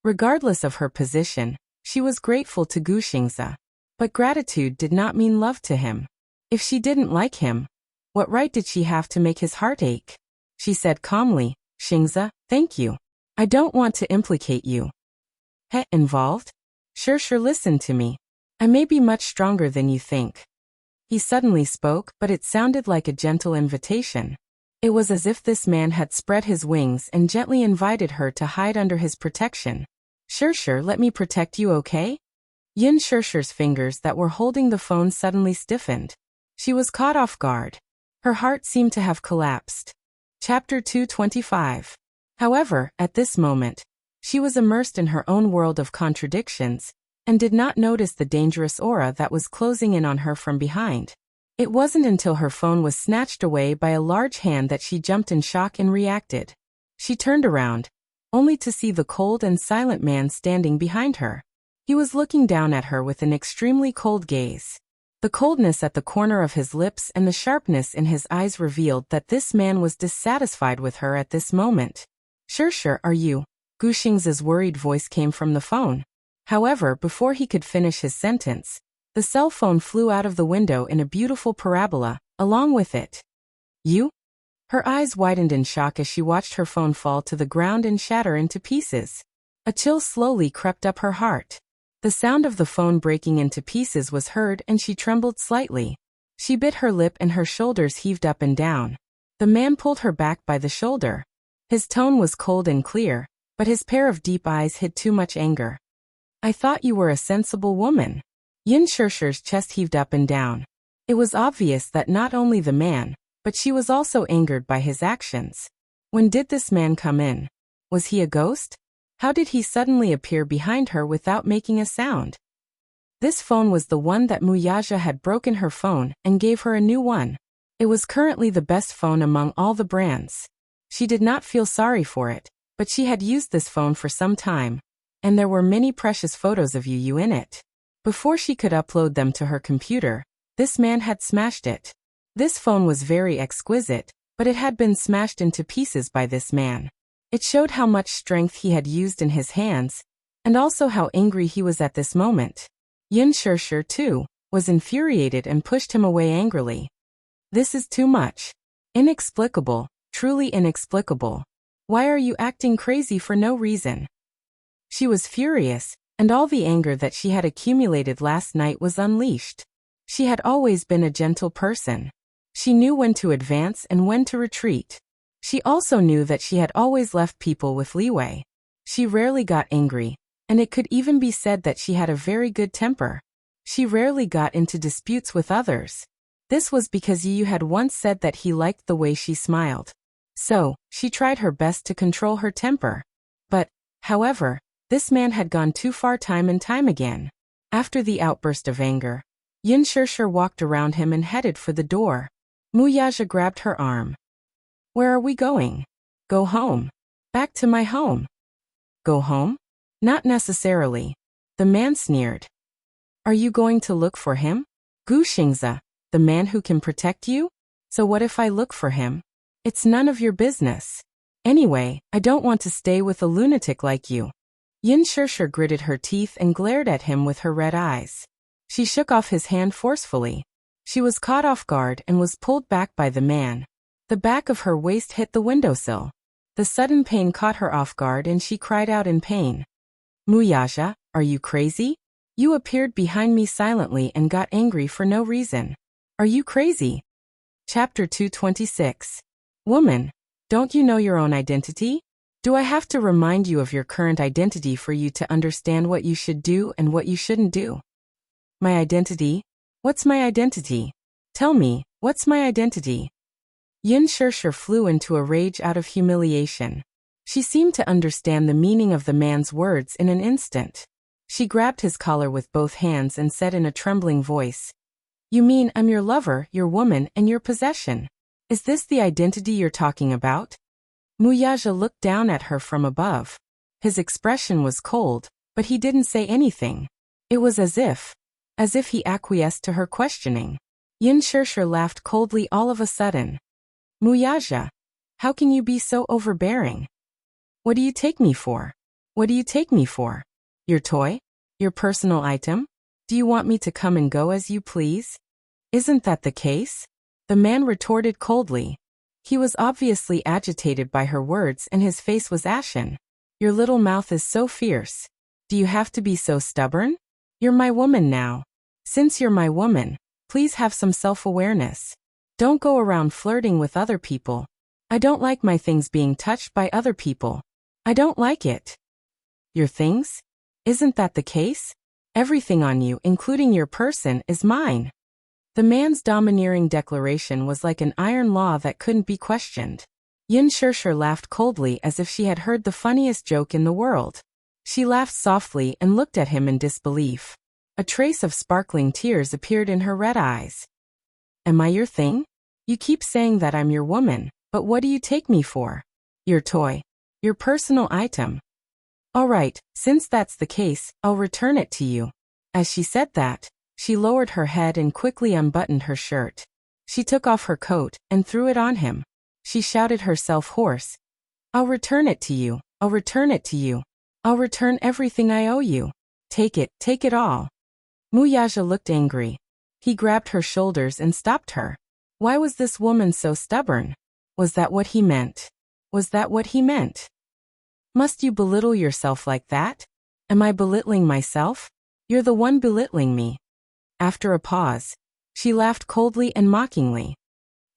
Regardless of her position, she was grateful to Gu Xingzi. But gratitude did not mean love to him. If she didn't like him, what right did she have to make his heart ache? She said calmly, Xingzi, thank you. I don't want to implicate you. Involved? Shirshir, listen to me. I may be much stronger than you think. He suddenly spoke, but it sounded like a gentle invitation. It was as if this man had spread his wings and gently invited her to hide under his protection. Shirshir, let me protect you, okay? Yin Shirshir's fingers that were holding the phone suddenly stiffened. She was caught off guard. Her heart seemed to have collapsed. Chapter 225. However, at this moment, she was immersed in her own world of contradictions, and did not notice the dangerous aura that was closing in on her from behind. It wasn't until her phone was snatched away by a large hand that she jumped in shock and reacted. She turned around, only to see the cold and silent man standing behind her. He was looking down at her with an extremely cold gaze. The coldness at the corner of his lips and the sharpness in his eyes revealed that this man was dissatisfied with her at this moment. Shirshir, are you? Gu Xingzi's worried voice came from the phone. However, before he could finish his sentence, the cell phone flew out of the window in a beautiful parabola, along with it. You? Her eyes widened in shock as she watched her phone fall to the ground and shatter into pieces. A chill slowly crept up her heart. The sound of the phone breaking into pieces was heard and she trembled slightly. She bit her lip and her shoulders heaved up and down. The man pulled her back by the shoulder. His tone was cold and clear, but his pair of deep eyes hid too much anger. I thought you were a sensible woman. Yin Shirshir's chest heaved up and down. It was obvious that not only the man, but she was also angered by his actions. When did this man come in? Was he a ghost? How did he suddenly appear behind her without making a sound? This phone was the one that Mu Yaja had broken her phone and gave her a new one. It was currently the best phone among all the brands. She did not feel sorry for it, but she had used this phone for some time, and there were many precious photos of you in it. Before she could upload them to her computer, this man had smashed it. This phone was very exquisite, but it had been smashed into pieces by this man. It showed how much strength he had used in his hands, and also how angry he was at this moment. Yin Shirshir, too, was infuriated and pushed him away angrily. This is too much. Inexplicable, truly inexplicable. Why are you acting crazy for no reason? She was furious, and all the anger that she had accumulated last night was unleashed. She had always been a gentle person. She knew when to advance and when to retreat. She also knew that she had always left people with leeway. She rarely got angry, and it could even be said that she had a very good temper. She rarely got into disputes with others. This was because Yu had once said that he liked the way she smiled. So, she tried her best to control her temper. But, however, this man had gone too far time and time again. After the outburst of anger, Yin Shirshir walked around him and headed for the door. Mu Yaja grabbed her arm. Where are we going? Go home. Back to my home. Go home? Not necessarily. The man sneered. Are you going to look for him? Gu Xingzi, the man who can protect you? So what if I look for him? It's none of your business. Anyway, I don't want to stay with a lunatic like you. Yin Shirshir gritted her teeth and glared at him with her red eyes. She shook off his hand forcefully. She was caught off guard and was pulled back by the man. The back of her waist hit the windowsill. The sudden pain caught her off guard and she cried out in pain. Wuxia, are you crazy? You appeared behind me silently and got angry for no reason. Are you crazy? Chapter 226. Woman, don't you know your own identity? Do I have to remind you of your current identity for you to understand what you should do and what you shouldn't do? My identity? What's my identity? Tell me, what's my identity? Yin Shirshir flew into a rage out of humiliation. She seemed to understand the meaning of the man's words in an instant. She grabbed his collar with both hands and said in a trembling voice, You mean I'm your lover, your woman, and your possession? Is this the identity you're talking about? Wuxia looked down at her from above. His expression was cold, but he didn't say anything. It was as if he acquiesced to her questioning. Yin Shirshir laughed coldly all of a sudden. Wuxia, how can you be so overbearing? What do you take me for? What do you take me for? Your toy? Your personal item? Do you want me to come and go as you please? Isn't that the case? The man retorted coldly. He was obviously agitated by her words and his face was ashen. Your little mouth is so fierce. Do you have to be so stubborn? You're my woman now. Since you're my woman, please have some self-awareness. Don't go around flirting with other people. I don't like my things being touched by other people. I don't like it. Your things? Isn't that the case? Everything on you, including your person, is mine. The man's domineering declaration was like an iron law that couldn't be questioned. Yin Shirshir laughed coldly as if she had heard the funniest joke in the world. She laughed softly and looked at him in disbelief. A trace of sparkling tears appeared in her red eyes. Am I your thing? You keep saying that I'm your woman, but what do you take me for? Your toy. Your personal item. All right, since that's the case, I'll return it to you. As she said that, she lowered her head and quickly unbuttoned her shirt. She took off her coat and threw it on him. She shouted herself hoarse. I'll return it to you. I'll return it to you. I'll return everything I owe you. Take it all. Wuxia looked angry. He grabbed her shoulders and stopped her. Why was this woman so stubborn? Was that what he meant? Was that what he meant? Must you belittle yourself like that? Am I belittling myself? You're the one belittling me. After a pause, she laughed coldly and mockingly.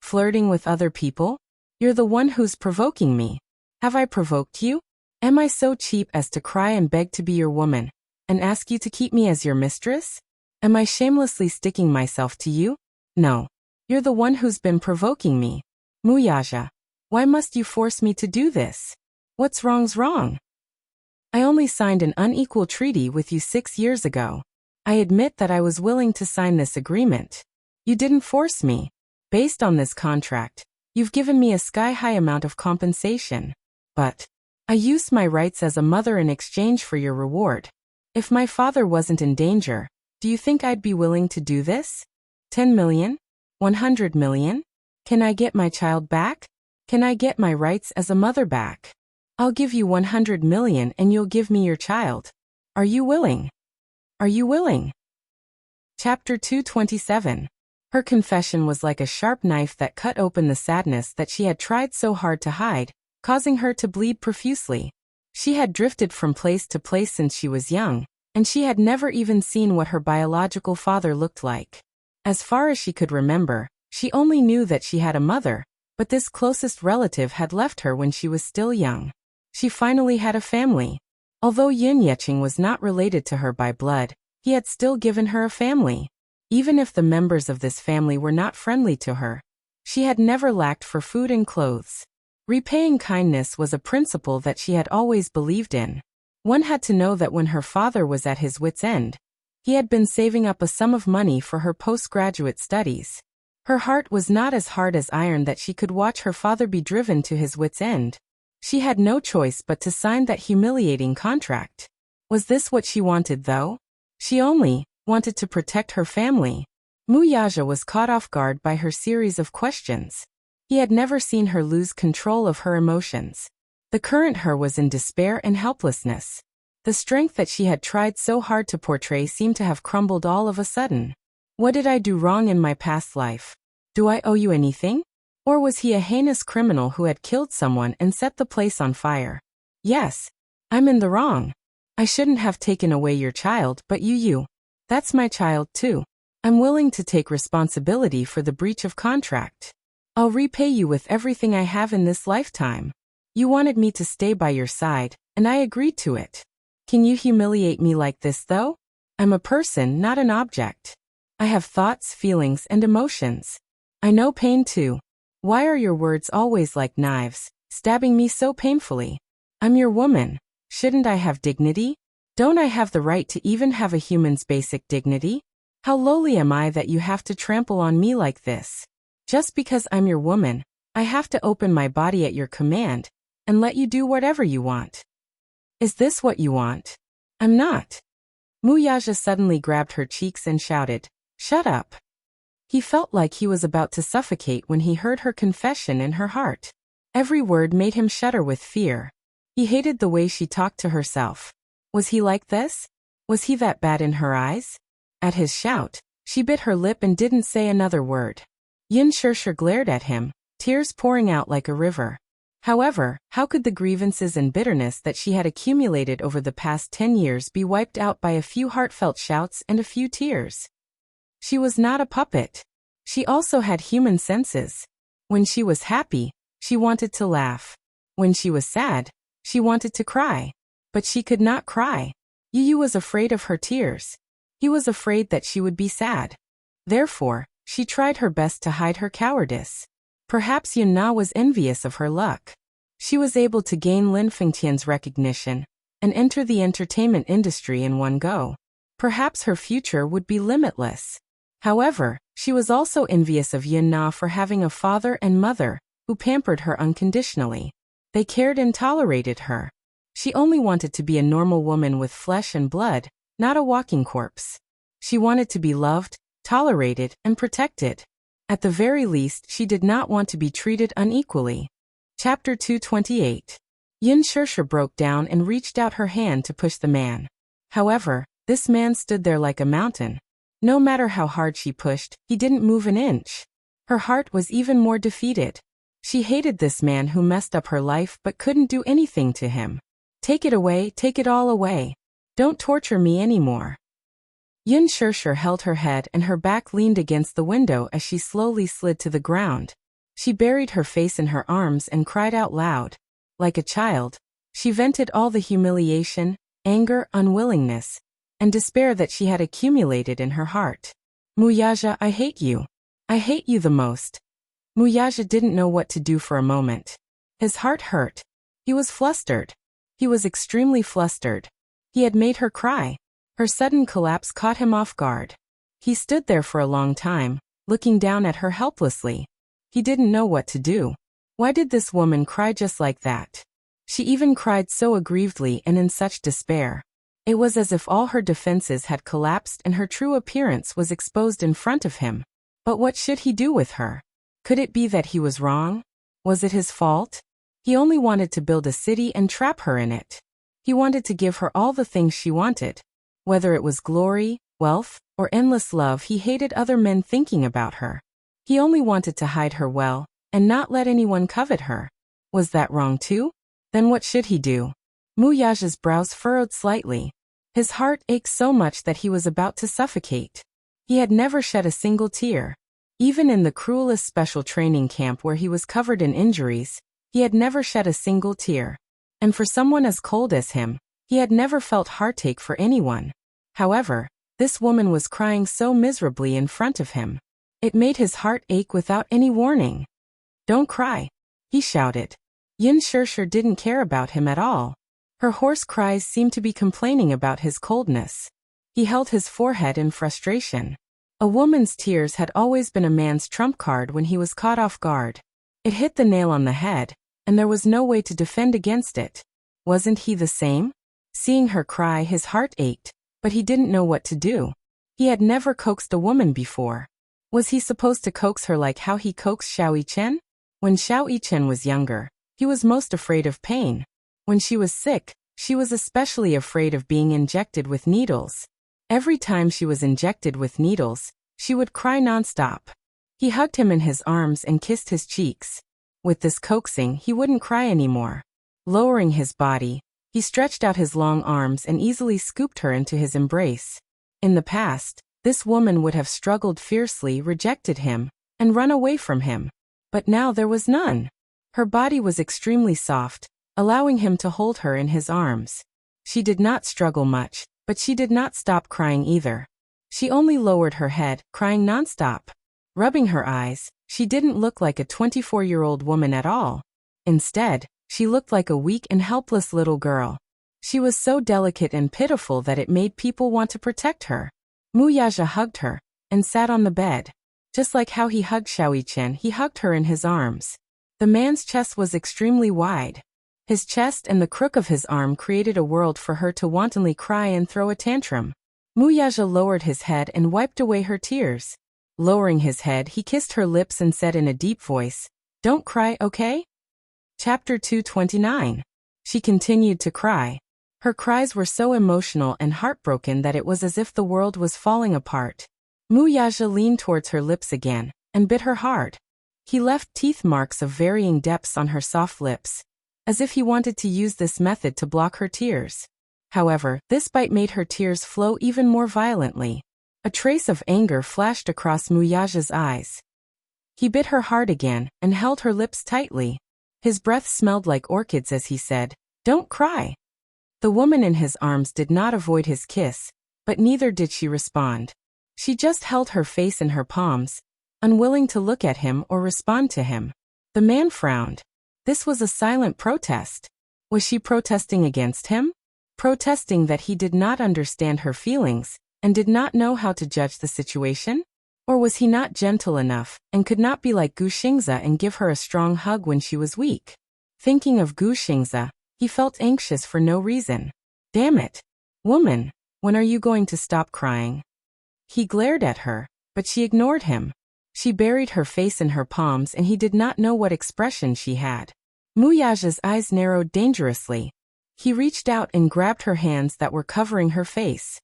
Flirting with other people? You're the one who's provoking me. Have I provoked you? Am I so cheap as to cry and beg to be your woman, and ask you to keep me as your mistress? Am I shamelessly sticking myself to you? No. You're the one who's been provoking me. Wuxia, why must you force me to do this? What's wrong's wrong? I only signed an unequal treaty with you 6 years ago. I admit that I was willing to sign this agreement. You didn't force me. Based on this contract, you've given me a sky-high amount of compensation. But I used my rights as a mother in exchange for your reward. If my father wasn't in danger, do you think I'd be willing to do this? 10 million? 100 million? Can I get my child back? Can I get my rights as a mother back? I'll give you 100 million and you'll give me your child. Are you willing? Are you willing? Chapter 227. Her confession was like a sharp knife that cut open the sadness that she had tried so hard to hide, causing her to bleed profusely. She had drifted from place to place since she was young, and she had never even seen what her biological father looked like. As far as she could remember, she only knew that she had a mother, but this closest relative had left her when she was still young. She finally had a family. Although Yin Yeching was not related to her by blood, he had still given her a family. Even if the members of this family were not friendly to her, she had never lacked for food and clothes. Repaying kindness was a principle that she had always believed in. One had to know that when her father was at his wit's end, he had been saving up a sum of money for her postgraduate studies. Her heart was not as hard as iron that she could watch her father be driven to his wit's end. She had no choice but to sign that humiliating contract. Was this what she wanted, though? She only wanted to protect her family. Wuxia was caught off guard by her series of questions. He had never seen her lose control of her emotions. The current her was in despair and helplessness. The strength that she had tried so hard to portray seemed to have crumbled all of a sudden. What did I do wrong in my past life? Do I owe you anything? Or was he a heinous criminal who had killed someone and set the place on fire? Yes. I'm in the wrong. I shouldn't have taken away your child, but you. That's my child too. I'm willing to take responsibility for the breach of contract. I'll repay you with everything I have in this lifetime. You wanted me to stay by your side, and I agreed to it. Can you humiliate me like this though? I'm a person, not an object. I have thoughts, feelings, and emotions. I know pain too. Why are your words always like knives, stabbing me so painfully? I'm your woman. Shouldn't I have dignity? Don't I have the right to even have a human's basic dignity? How lowly am I that you have to trample on me like this? Just because I'm your woman, I have to open my body at your command and let you do whatever you want. Is this what you want? I'm not. Wuxia suddenly grabbed her cheeks and shouted, "Shut up." He felt like he was about to suffocate when he heard her confession in her heart. Every word made him shudder with fear. He hated the way she talked to herself. Was he like this? Was he that bad in her eyes? At his shout, she bit her lip and didn't say another word. Yin Shirsher glared at him, tears pouring out like a river. However, how could the grievances and bitterness that she had accumulated over the past 10 years be wiped out by a few heartfelt shouts and a few tears? She was not a puppet. She also had human senses. When she was happy, she wanted to laugh. When she was sad, she wanted to cry. But she could not cry. Yu was afraid of her tears. He was afraid that she would be sad. Therefore, she tried her best to hide her cowardice. Perhaps Yun Na was envious of her luck. She was able to gain Lin Fengtian's recognition and enter the entertainment industry in one go. Perhaps her future would be limitless. However, she was also envious of Yun Na for having a father and mother who pampered her unconditionally. They cared and tolerated her. She only wanted to be a normal woman with flesh and blood, not a walking corpse. She wanted to be loved, tolerated, and protected. At the very least, she did not want to be treated unequally. Chapter 228. Yin Shirsher broke down and reached out her hand to push the man. However, this man stood there like a mountain. No matter how hard she pushed, he didn't move an inch. Her heart was even more defeated. She hated this man who messed up her life but couldn't do anything to him. Take it away, take it all away. Don't torture me anymore. Yin Shirsher held her head and her back leaned against the window as she slowly slid to the ground. She buried her face in her arms and cried out loud. Like a child, she vented all the humiliation, anger, unwillingness, and despair that she had accumulated in her heart. Wuxia, I hate you. I hate you the most. Wuxia didn't know what to do for a moment. His heart hurt. He was flustered. He was extremely flustered. He had made her cry. Her sudden collapse caught him off guard. He stood there for a long time, looking down at her helplessly. He didn't know what to do. Why did this woman cry just like that? She even cried so aggrievedly and in such despair. It was as if all her defenses had collapsed and her true appearance was exposed in front of him. But what should he do with her? Could it be that he was wrong? Was it his fault? He only wanted to build a city and trap her in it. He wanted to give her all the things she wanted. Whether it was glory, wealth, or endless love, he hated other men thinking about her. He only wanted to hide her well, and not let anyone covet her. Was that wrong too? Then what should he do? Wuxia's brows furrowed slightly. His heart ached so much that he was about to suffocate. He had never shed a single tear. Even in the cruelest special training camp where he was covered in injuries, he had never shed a single tear. And for someone as cold as him, he had never felt heartache for anyone. However, this woman was crying so miserably in front of him. It made his heart ache without any warning. Don't cry, he shouted. Yin Shirsher didn't care about him at all. Her hoarse cries seemed to be complaining about his coldness. He held his forehead in frustration. A woman's tears had always been a man's trump card when he was caught off guard. It hit the nail on the head, and there was no way to defend against it. Wasn't he the same? Seeing her cry, his heart ached, but he didn't know what to do. He had never coaxed a woman before. Was he supposed to coax her like how he coaxed Xiao Yichen? When Xiao Yichen was younger, he was most afraid of pain. When she was sick, she was especially afraid of being injected with needles. Every time she was injected with needles, She would cry nonstop. He hugged him in his arms and kissed his cheeks. With this coaxing, he wouldn't cry anymore. Lowering his body, he stretched out his long arms and easily scooped her into his embrace. In the past, this woman would have struggled fiercely, rejected him, and run away from him. But now there was none. Her body was extremely soft, allowing him to hold her in his arms. She did not struggle much, but she did not stop crying either. She only lowered her head, crying nonstop. Rubbing her eyes, she didn't look like a 24-year-old woman at all. Instead, she looked like a weak and helpless little girl. She was so delicate and pitiful that it made people want to protect her. Wuxia hugged her and sat on the bed. Just like how he hugged Xiaoyichen, he hugged her in his arms. The man's chest was extremely wide. His chest and the crook of his arm created a world for her to wantonly cry and throw a tantrum. Wuxia lowered his head and wiped away her tears. Lowering his head, he kissed her lips and said in a deep voice, "Don't cry, okay?" Chapter 229. She continued to cry. Her cries were so emotional and heartbroken that it was as if the world was falling apart. Wuxia leaned towards her lips again and bit her hard. He left teeth marks of varying depths on her soft lips, as if he wanted to use this method to block her tears. However, this bite made her tears flow even more violently. A trace of anger flashed across Wuxia's eyes. He bit her hard again and held her lips tightly. His breath smelled like orchids as he said, "Don't cry." The woman in his arms did not avoid his kiss, but neither did she respond. She just held her face in her palms, unwilling to look at him or respond to him. The man frowned. This was a silent protest. Was she protesting against him? Protesting that he did not understand her feelings and did not know how to judge the situation? Or was he not gentle enough and could not be like Gu Xingze and give her a strong hug when she was weak? Thinking of Gu Xingze, he felt anxious for no reason. Damn it! Woman, when are you going to stop crying? He glared at her, but she ignored him. She buried her face in her palms and he did not know what expression she had. Wuxia's eyes narrowed dangerously. He reached out and grabbed her hands that were covering her face.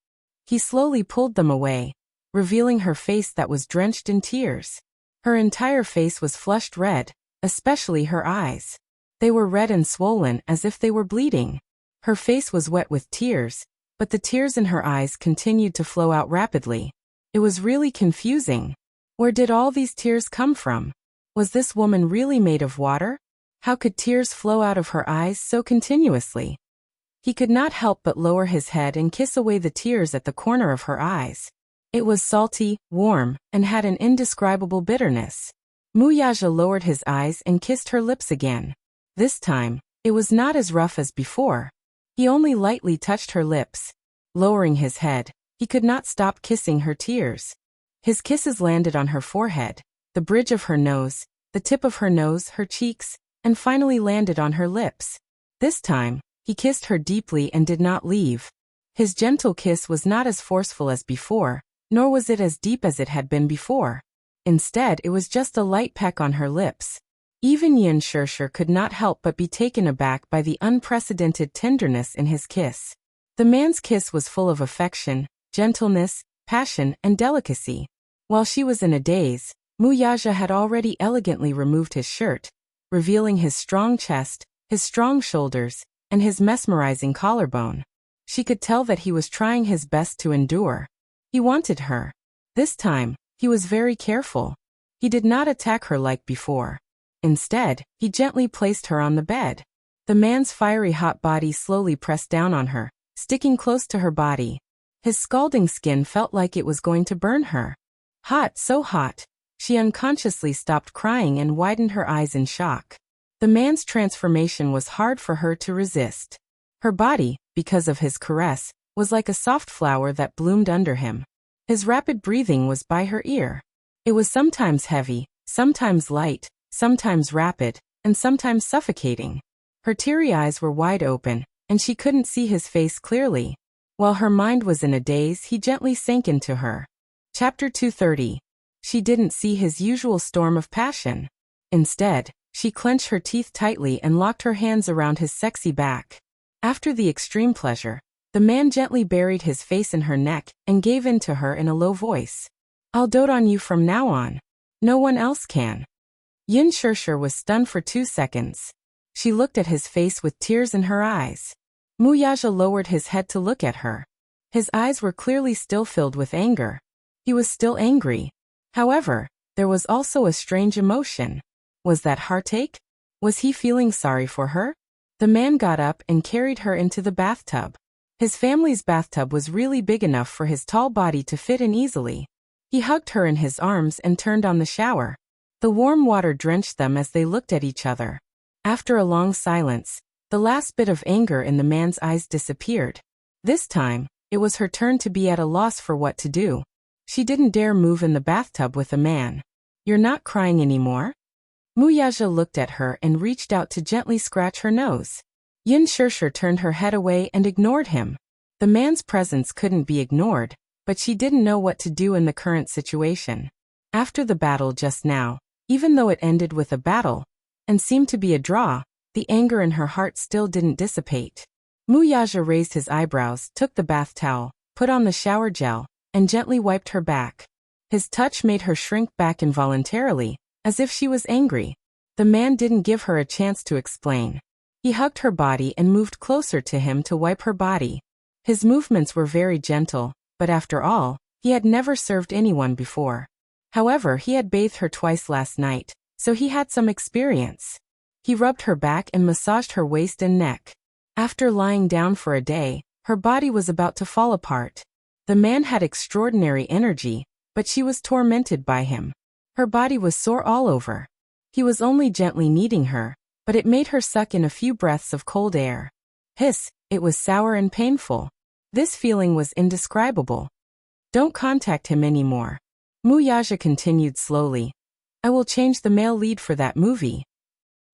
He slowly pulled them away, revealing her face that was drenched in tears. Her entire face was flushed red, especially her eyes. They were red and swollen as if they were bleeding. Her face was wet with tears, but the tears in her eyes continued to flow out rapidly. It was really confusing. Where did all these tears come from? Was this woman really made of water? How could tears flow out of her eyes so continuously? He could not help but lower his head and kiss away the tears at the corner of her eyes. It was salty, warm, and had an indescribable bitterness. Wuxia lowered his eyes and kissed her lips again. This time, it was not as rough as before. He only lightly touched her lips. Lowering his head, he could not stop kissing her tears. His kisses landed on her forehead, the bridge of her nose, the tip of her nose, her cheeks, and finally landed on her lips. This time, he kissed her deeply and did not leave. His gentle kiss was not as forceful as before, nor was it as deep as it had been before. Instead, it was just a light peck on her lips. Even Yin Shirshir could not help but be taken aback by the unprecedented tenderness in his kiss. The man's kiss was full of affection, gentleness, passion, and delicacy. While she was in a daze, Wuxia had already elegantly removed his shirt, revealing his strong chest, his strong shoulders, and his mesmerizing collarbone. She could tell that he was trying his best to endure. He wanted her. This time, he was very careful. He did not attack her like before. Instead, he gently placed her on the bed. The man's fiery hot body slowly pressed down on her, sticking close to her body. His scalding skin felt like it was going to burn her. Hot, so hot. She unconsciously stopped crying and widened her eyes in shock. The man's transformation was hard for her to resist. Her body, because of his caress, was like a soft flower that bloomed under him. His rapid breathing was by her ear. It was sometimes heavy, sometimes light, sometimes rapid, and sometimes suffocating. Her teary eyes were wide open, and she couldn't see his face clearly. While her mind was in a daze, he gently sank into her. Chapter 230. She didn't see his usual storm of passion. Instead, she clenched her teeth tightly and locked her hands around his sexy back. After the extreme pleasure, the man gently buried his face in her neck and gave in to her in a low voice. I'll dote on you from now on. No one else can. Yin Shirshir was stunned for 2 seconds. She looked at his face with tears in her eyes. Muyaja lowered his head to look at her. His eyes were clearly still filled with anger. He was still angry. However, there was also a strange emotion. Was that heartache? Was he feeling sorry for her? The man got up and carried her into the bathtub. His family's bathtub was really big enough for his tall body to fit in easily. He hugged her in his arms and turned on the shower. The warm water drenched them as they looked at each other. After a long silence, the last bit of anger in the man's eyes disappeared. This time, it was her turn to be at a loss for what to do. She didn't dare move in the bathtub with a man. You're not crying anymore? Muyaja looked at her and reached out to gently scratch her nose. Yin Shirshir turned her head away and ignored him. The man's presence couldn't be ignored, but she didn't know what to do in the current situation. After the battle just now, even though it ended with a battle, and seemed to be a draw, the anger in her heart still didn't dissipate. Muyaja raised his eyebrows, took the bath towel, put on the shower gel, and gently wiped her back. His touch made her shrink back involuntarily, as if she was angry. The man didn't give her a chance to explain. He hugged her body and moved closer to him to wipe her body. His movements were very gentle, but after all, he had never served anyone before. However, he had bathed her twice last night, so he had some experience. He rubbed her back and massaged her waist and neck. After lying down for a day, her body was about to fall apart. The man had extraordinary energy, but she was tormented by him. Her body was sore all over. He was only gently kneading her, but it made her suck in a few breaths of cold air. Hiss, it was sour and painful. This feeling was indescribable. Don't contact him anymore. Muyaja continued slowly. I will change the male lead for that movie.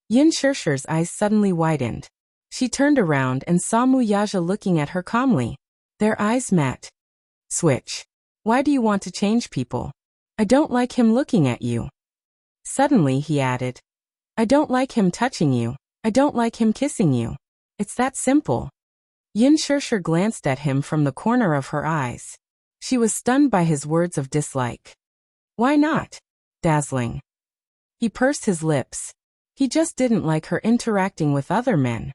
Yin Shirshir's eyes suddenly widened. She turned around and saw Muyaja looking at her calmly. Their eyes met. Switch. Why do you want to change people? I don't like him looking at you. Suddenly he added. I don't like him touching you. I don't like him kissing you. It's that simple. Yin Shirshir glanced at him from the corner of her eyes. She was stunned by his words of dislike. Why not? Dazzling. He pursed his lips. He just didn't like her interacting with other men.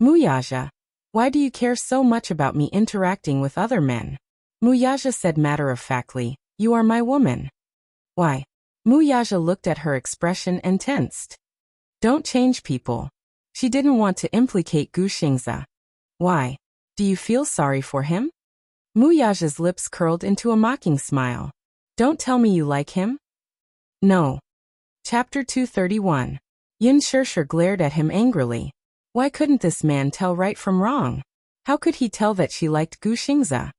Muyaja, why do you care so much about me interacting with other men? Muyaja said matter-of-factly, you are my woman. Why? Muyaja looked at her expression and tensed. Don't change people. She didn't want to implicate Gu Xingze. Why? Do you feel sorry for him? Muyaja's lips curled into a mocking smile. Don't tell me you like him? No. Chapter 231. Yin Shirshir glared at him angrily. Why couldn't this man tell right from wrong? How could he tell that she liked Gu Xingze?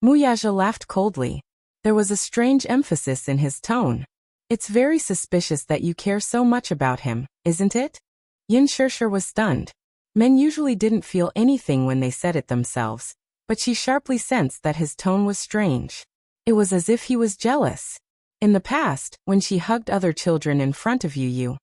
Muyaja laughed coldly. There was a strange emphasis in his tone. It's very suspicious that you care so much about him, isn't it? Yin Shirshir was stunned. Men usually didn't feel anything when they said it themselves, but she sharply sensed that his tone was strange. It was as if he was jealous. In the past, when she hugged other children in front of Yu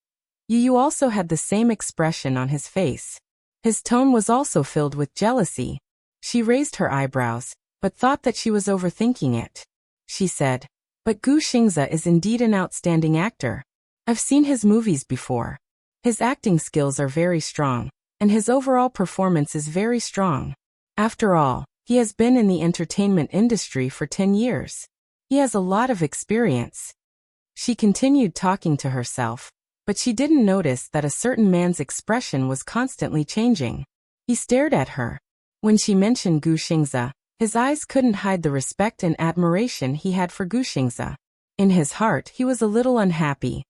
also had the same expression on his face. His tone was also filled with jealousy. She raised her eyebrows, but thought that she was overthinking it. She said, but Gu Xingze is indeed an outstanding actor. I've seen his movies before. His acting skills are very strong, and his overall performance is very strong. After all, he has been in the entertainment industry for 10 years. He has a lot of experience. She continued talking to herself, but she didn't notice that a certain man's expression was constantly changing. He stared at her. When she mentioned Gu Xingze, his eyes couldn't hide the respect and admiration he had for Gu Xingze. In his heart, he was a little unhappy.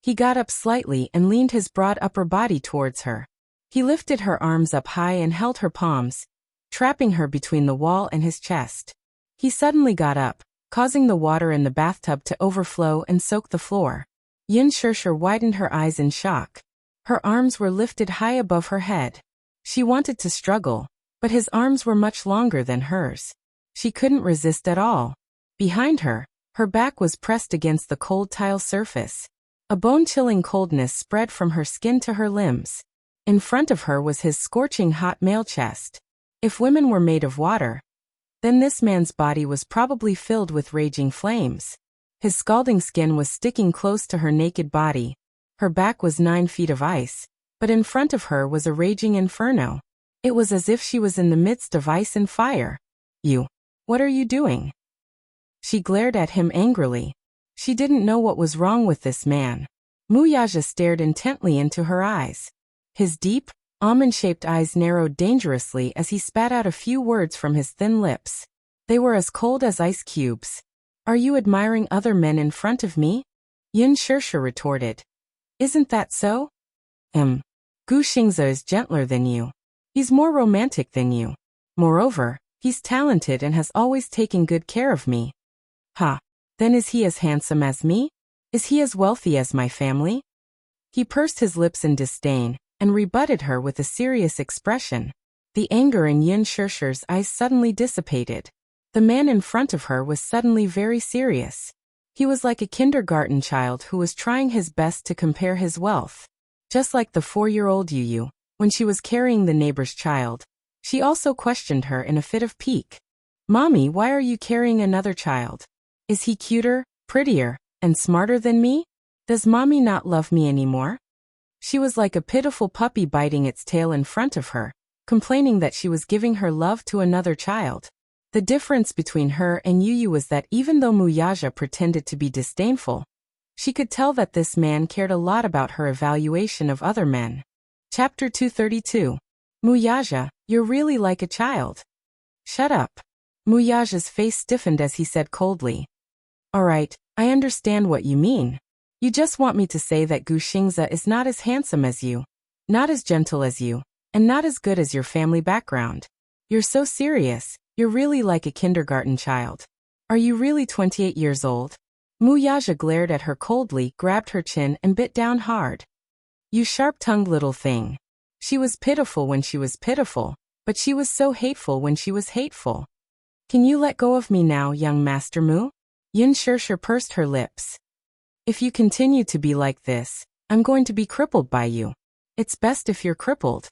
He got up slightly and leaned his broad upper body towards her. He lifted her arms up high and held her palms, trapping her between the wall and his chest. He suddenly got up, causing the water in the bathtub to overflow and soak the floor. Yin Shirshir widened her eyes in shock. Her arms were lifted high above her head. She wanted to struggle, but his arms were much longer than hers. She couldn't resist at all. Behind her, her back was pressed against the cold tile surface. A bone-chilling coldness spread from her skin to her limbs. In front of her was his scorching hot male chest. If women were made of water, then this man's body was probably filled with raging flames. His scalding skin was sticking close to her naked body. Her back was 9 feet of ice, but in front of her was a raging inferno. It was as if she was in the midst of ice and fire. What are you doing? She glared at him angrily. She didn't know what was wrong with this man. Wuxia stared intently into her eyes. His deep, almond-shaped eyes narrowed dangerously as he spat out a few words from his thin lips. They were as cold as ice cubes. Are you admiring other men in front of me? Yin Shirsha retorted. Isn't that so? Gu Xingze is gentler than you. He's more romantic than you. Moreover, he's talented and has always taken good care of me. Ha! Then is he as handsome as me? Is he as wealthy as my family? He pursed his lips in disdain and rebutted her with a serious expression. The anger in Yin Shirsha's eyes suddenly dissipated. The man in front of her was suddenly very serious. He was like a kindergarten child who was trying his best to compare his wealth. Just like the 4-year-old Yu, when she was carrying the neighbor's child, she also questioned her in a fit of pique. Mommy, why are you carrying another child? Is he cuter, prettier, and smarter than me? Does mommy not love me anymore? She was like a pitiful puppy biting its tail in front of her, complaining that she was giving her love to another child. The difference between her and Yu was that even though Wuxia pretended to be disdainful, she could tell that this man cared a lot about her evaluation of other men. Chapter 232. Wuxia, you're really like a child. Shut up. Wuxia's face stiffened as he said coldly. Alright, I understand what you mean. You just want me to say that Gu Xingze is not as handsome as you, not as gentle as you, and not as good as your family background. You're so serious. You're really like a kindergarten child. Are you really 28 years old? Wuxia glared at her coldly, grabbed her chin and bit down hard. You sharp-tongued little thing. She was pitiful when she was pitiful, but she was so hateful when she was hateful. Can you let go of me now, young Master Mu? Yin Shirsha pursed her lips. If you continue to be like this, I'm going to be crippled by you. It's best if you're crippled.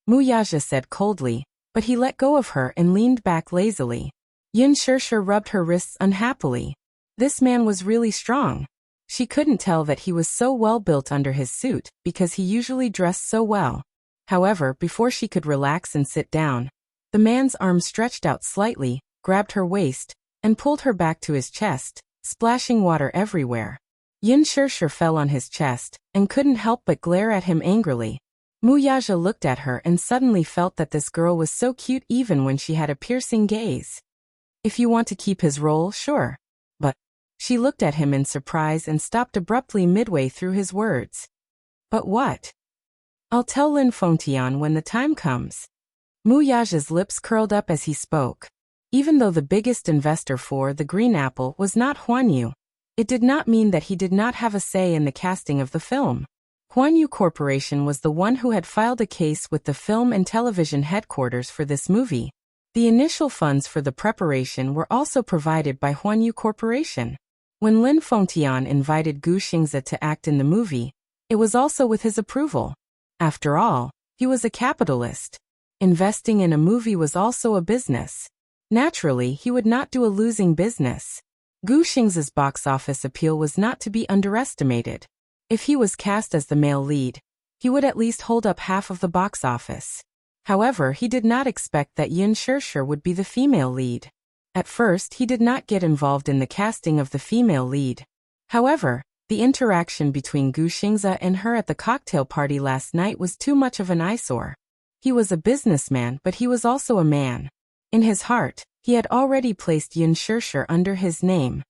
Wuxia said coldly, but he let go of her and leaned back lazily. Yin Shirsha rubbed her wrists unhappily. This man was really strong. She couldn't tell that he was so well built under his suit because he usually dressed so well. However, before she could relax and sit down, the man's arm stretched out slightly, grabbed her waist, and pulled her back to his chest, splashing water everywhere. Yin Shirsha fell on his chest and couldn't help but glare at him angrily. Wuxia looked at her and suddenly felt that this girl was so cute even when she had a piercing gaze. If you want to keep his role, sure. But she looked at him in surprise and stopped abruptly midway through his words. But what? I'll tell Lin Fengtian when the time comes. Wuxia's lips curled up as he spoke. Even though the biggest investor for the Green Apple was not Huan Yu, it did not mean that he did not have a say in the casting of the film. Huan Yu Corporation was the one who had filed a case with the film and television headquarters for this movie. The initial funds for the preparation were also provided by Huan Yu Corporation. When Lin Fengtian invited Gu Xingze to act in the movie, it was also with his approval. After all, he was a capitalist. Investing in a movie was also a business. Naturally, he would not do a losing business. Gu Xingze's box office appeal was not to be underestimated. If he was cast as the male lead, he would at least hold up half of the box office. However, he did not expect that Yin Shirsha would be the female lead. At first, he did not get involved in the casting of the female lead. However, the interaction between Gu Xingze and her at the cocktail party last night was too much of an eyesore. He was a businessman, but he was also a man. In his heart, he had already placed Yin Shirsha under his name.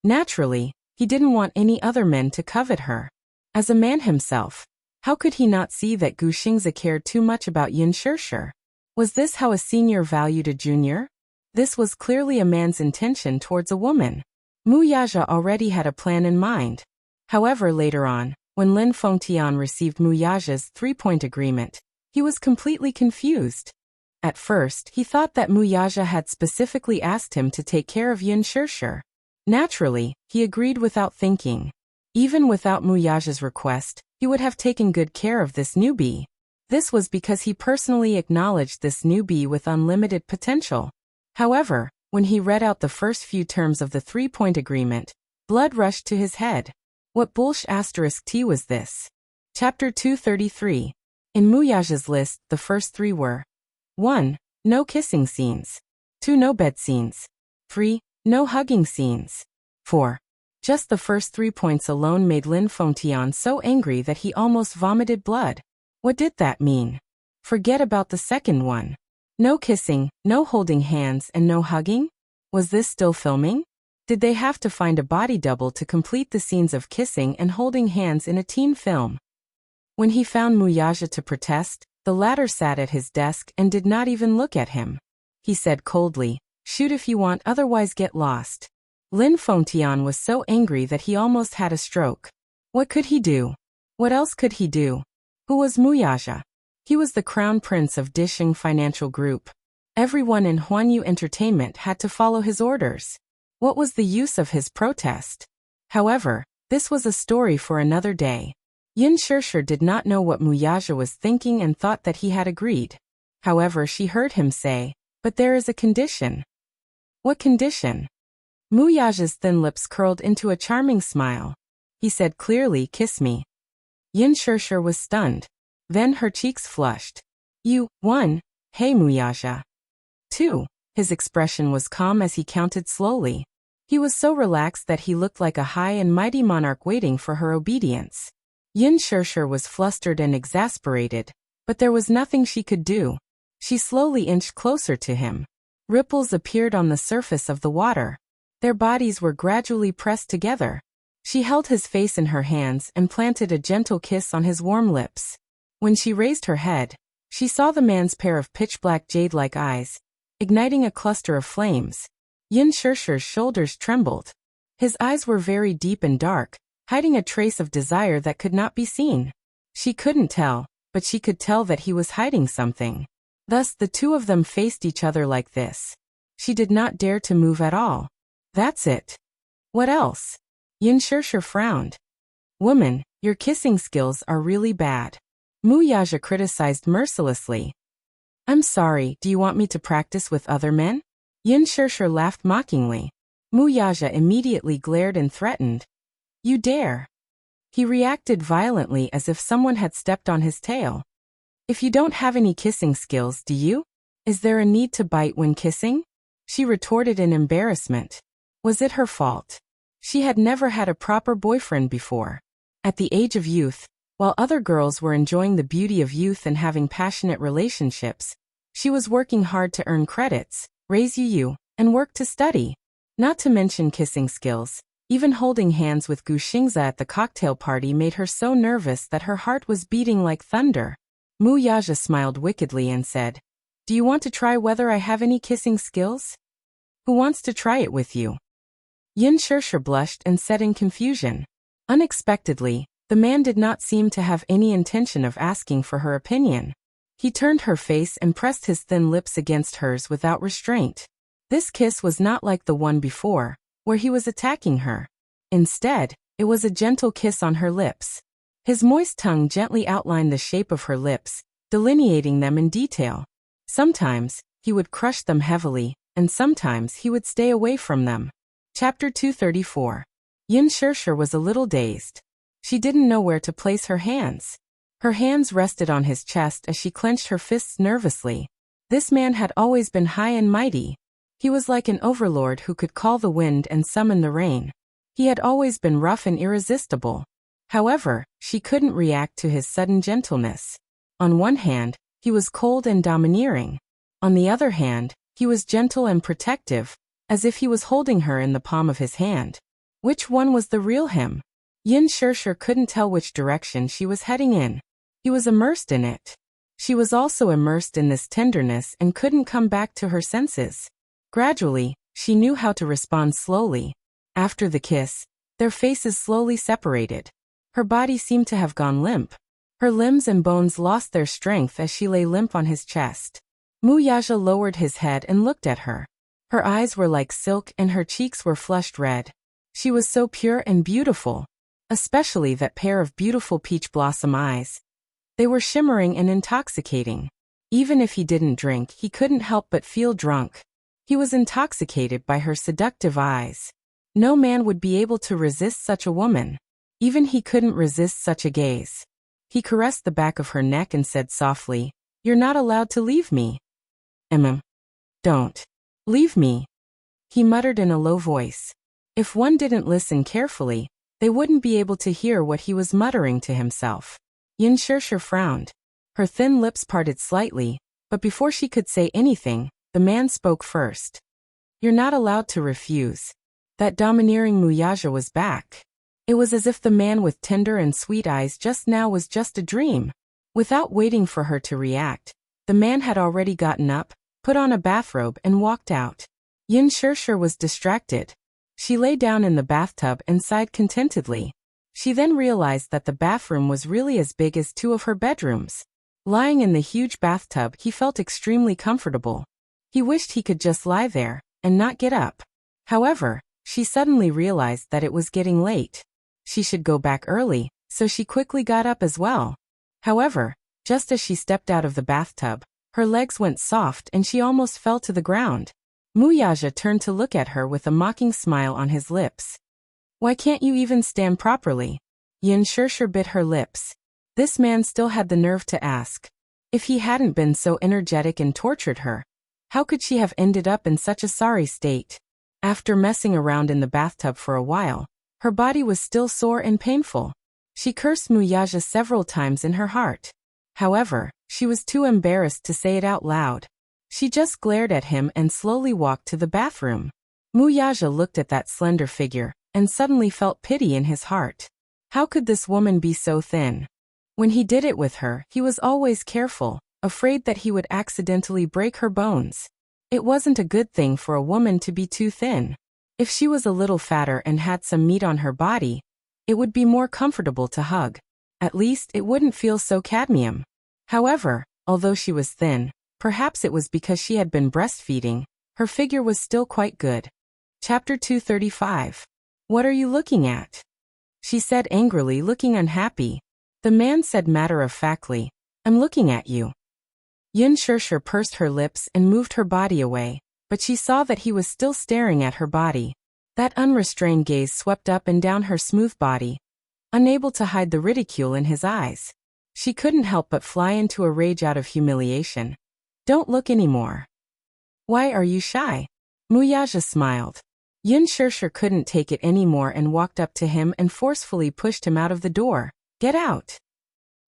Naturally, he didn't want any other men to covet her. As a man himself, how could he not see that Gu Xingze cared too much about Yin Shirsha? Was this how a senior valued a junior? This was clearly a man's intention towards a woman. Wuxia already had a plan in mind. However, later on, when Lin Fengtian received Wuxia's 3-point agreement, he was completely confused. At first, he thought that Wuxia had specifically asked him to take care of Yin Shirsha. Naturally, he agreed without thinking. Even without Wuxia's request, he would have taken good care of this newbie. This was because he personally acknowledged this newbie with unlimited potential. However, when he read out the first few terms of the 3-point agreement, Blood rushed to his head. What **T was this? Chapter 233. In Muyaja's list, the first three were 1. No kissing scenes. 2. No bed scenes. 3. No hugging scenes. 4. Just the first 3 points alone made Lin Fengtian so angry that he almost vomited blood. What did that mean? Forget about the second one. No kissing, no holding hands, and no hugging? Was this still filming? Did they have to find a body double to complete the scenes of kissing and holding hands in a teen film? When he found Muyaja to protest, the latter sat at his desk and did not even look at him. He said coldly, "Shoot if you want, otherwise get lost." Lin Fengtian was so angry that he almost had a stroke. What could he do? What else could he do? Who was Muyaja? He was the crown prince of Disheng Financial Group. Everyone in Huanyu Entertainment had to follow his orders. What was the use of his protest? However, this was a story for another day. Yin Shishir did not know what Muyaja was thinking and thought that he had agreed. However, she heard him say, "But there is a condition." What condition? Muyaja's thin lips curled into a charming smile. He said clearly, "Kiss me." Yin Shishir was stunned. Then her cheeks flushed. "You, 1. Hey Muyaja. 2. His expression was calm as he counted slowly. He was so relaxed that he looked like a high and mighty monarch waiting for her obedience. Yin Shishir was flustered and exasperated, but there was nothing she could do. She slowly inched closer to him. Ripples appeared on the surface of the water. Their bodies were gradually pressed together. She held his face in her hands and planted a gentle kiss on his warm lips. When she raised her head, she saw the man's pair of pitch-black jade-like eyes, igniting a cluster of flames. Yin Shishir's shoulders trembled. His eyes were very deep and dark, hiding a trace of desire that could not be seen. She couldn't tell, but she could tell that he was hiding something. Thus the two of them faced each other like this. She did not dare to move at all. That's it. What else? Yin Shishir frowned. Woman, your kissing skills are really bad. Muyaja criticized mercilessly. I'm sorry, do you want me to practice with other men? Yin Shishir laughed mockingly. Muyaja immediately glared and threatened. You dare. He reacted violently as if someone had stepped on his tail. If you don't have any kissing skills, do you? Is there a need to bite when kissing? She retorted in embarrassment. Was it her fault? She had never had a proper boyfriend before. At the age of youth, while other girls were enjoying the beauty of youth and having passionate relationships, she was working hard to earn credits, raise Yu, and work to study. Not to mention kissing skills. Even holding hands with Gu Xingza at the cocktail party made her so nervous that her heart was beating like thunder. Muyaja smiled wickedly and said, Do you want to try whether I have any kissing skills? Who wants to try it with you? Yin Shishir blushed and said in confusion. Unexpectedly, the man did not seem to have any intention of asking for her opinion. He turned her face and pressed his thin lips against hers without restraint. This kiss was not like the one before, where he was attacking her. Instead, it was a gentle kiss on her lips. His moist tongue gently outlined the shape of her lips, delineating them in detail. Sometimes, he would crush them heavily, and sometimes he would stay away from them. Chapter 234. Yin Shishir was a little dazed. She didn't know where to place her hands. Her hands rested on his chest as she clenched her fists nervously. This man had always been high and mighty. He was like an overlord who could call the wind and summon the rain. He had always been rough and irresistible. However, she couldn't react to his sudden gentleness. On one hand, he was cold and domineering. On the other hand, he was gentle and protective, as if he was holding her in the palm of his hand. Which one was the real him? Yin Shishir couldn't tell which direction she was heading in. He was immersed in it. She was also immersed in this tenderness and couldn't come back to her senses. Gradually, she knew how to respond slowly. After the kiss, their faces slowly separated. Her body seemed to have gone limp. Her limbs and bones lost their strength as she lay limp on his chest. Muyaja lowered his head and looked at her. Her eyes were like silk and her cheeks were flushed red. She was so pure and beautiful. Especially that pair of beautiful peach blossom eyes. They were shimmering and intoxicating. Even if he didn't drink, he couldn't help but feel drunk. He was intoxicated by her seductive eyes. No man would be able to resist such a woman. Even he couldn't resist such a gaze. He caressed the back of her neck and said softly, "You're not allowed to leave me." Don't. Leave me," he muttered in a low voice. If one didn't listen carefully, they wouldn't be able to hear what he was muttering to himself. Yin Shirshir frowned. Her thin lips parted slightly, but before she could say anything, the man spoke first. "You're not allowed to refuse." That domineering Muyaja was back. It was as if the man with tender and sweet eyes just now was just a dream. Without waiting for her to react, the man had already gotten up, put on a bathrobe and walked out. Yin Shirshir was distracted. She lay down in the bathtub and sighed contentedly. She then realized that the bathroom was really as big as 2 of her bedrooms. Lying in the huge bathtub, he felt extremely comfortable. He wished he could just lie there and not get up. However, she suddenly realized that it was getting late. She should go back early, so she quickly got up as well. However, just as she stepped out of the bathtub, her legs went soft and she almost fell to the ground. Muyaja turned to look at her with a mocking smile on his lips. "Why can't you even stand properly?" Yin Shirshir bit her lips. This man still had the nerve to ask. If he hadn't been so energetic and tortured her, how could she have ended up in such a sorry state? After messing around in the bathtub for a while, her body was still sore and painful. She cursed Muyaja several times in her heart. However, she was too embarrassed to say it out loud. She just glared at him and slowly walked to the bathroom. Muyaja looked at that slender figure and suddenly felt pity in his heart. How could this woman be so thin? When he did it with her, he was always careful, afraid that he would accidentally break her bones. It wasn't a good thing for a woman to be too thin. If she was a little fatter and had some meat on her body, it would be more comfortable to hug. At least it wouldn't feel so cadmium. However, although she was thin, perhaps it was because she had been breastfeeding, her figure was still quite good. Chapter 235. "What are you looking at?" she said angrily, looking unhappy. The man said matter-of-factly, "I'm looking at you." Yin Shirshir pursed her lips and moved her body away, but she saw that he was still staring at her body. That unrestrained gaze swept up and down her smooth body, unable to hide the ridicule in his eyes. She couldn't help but fly into a rage out of humiliation. "Don't look anymore." "Why are you shy?" Muyaja smiled. Yin Shirshir couldn't take it anymore and walked up to him and forcefully pushed him out of the door. "Get out!"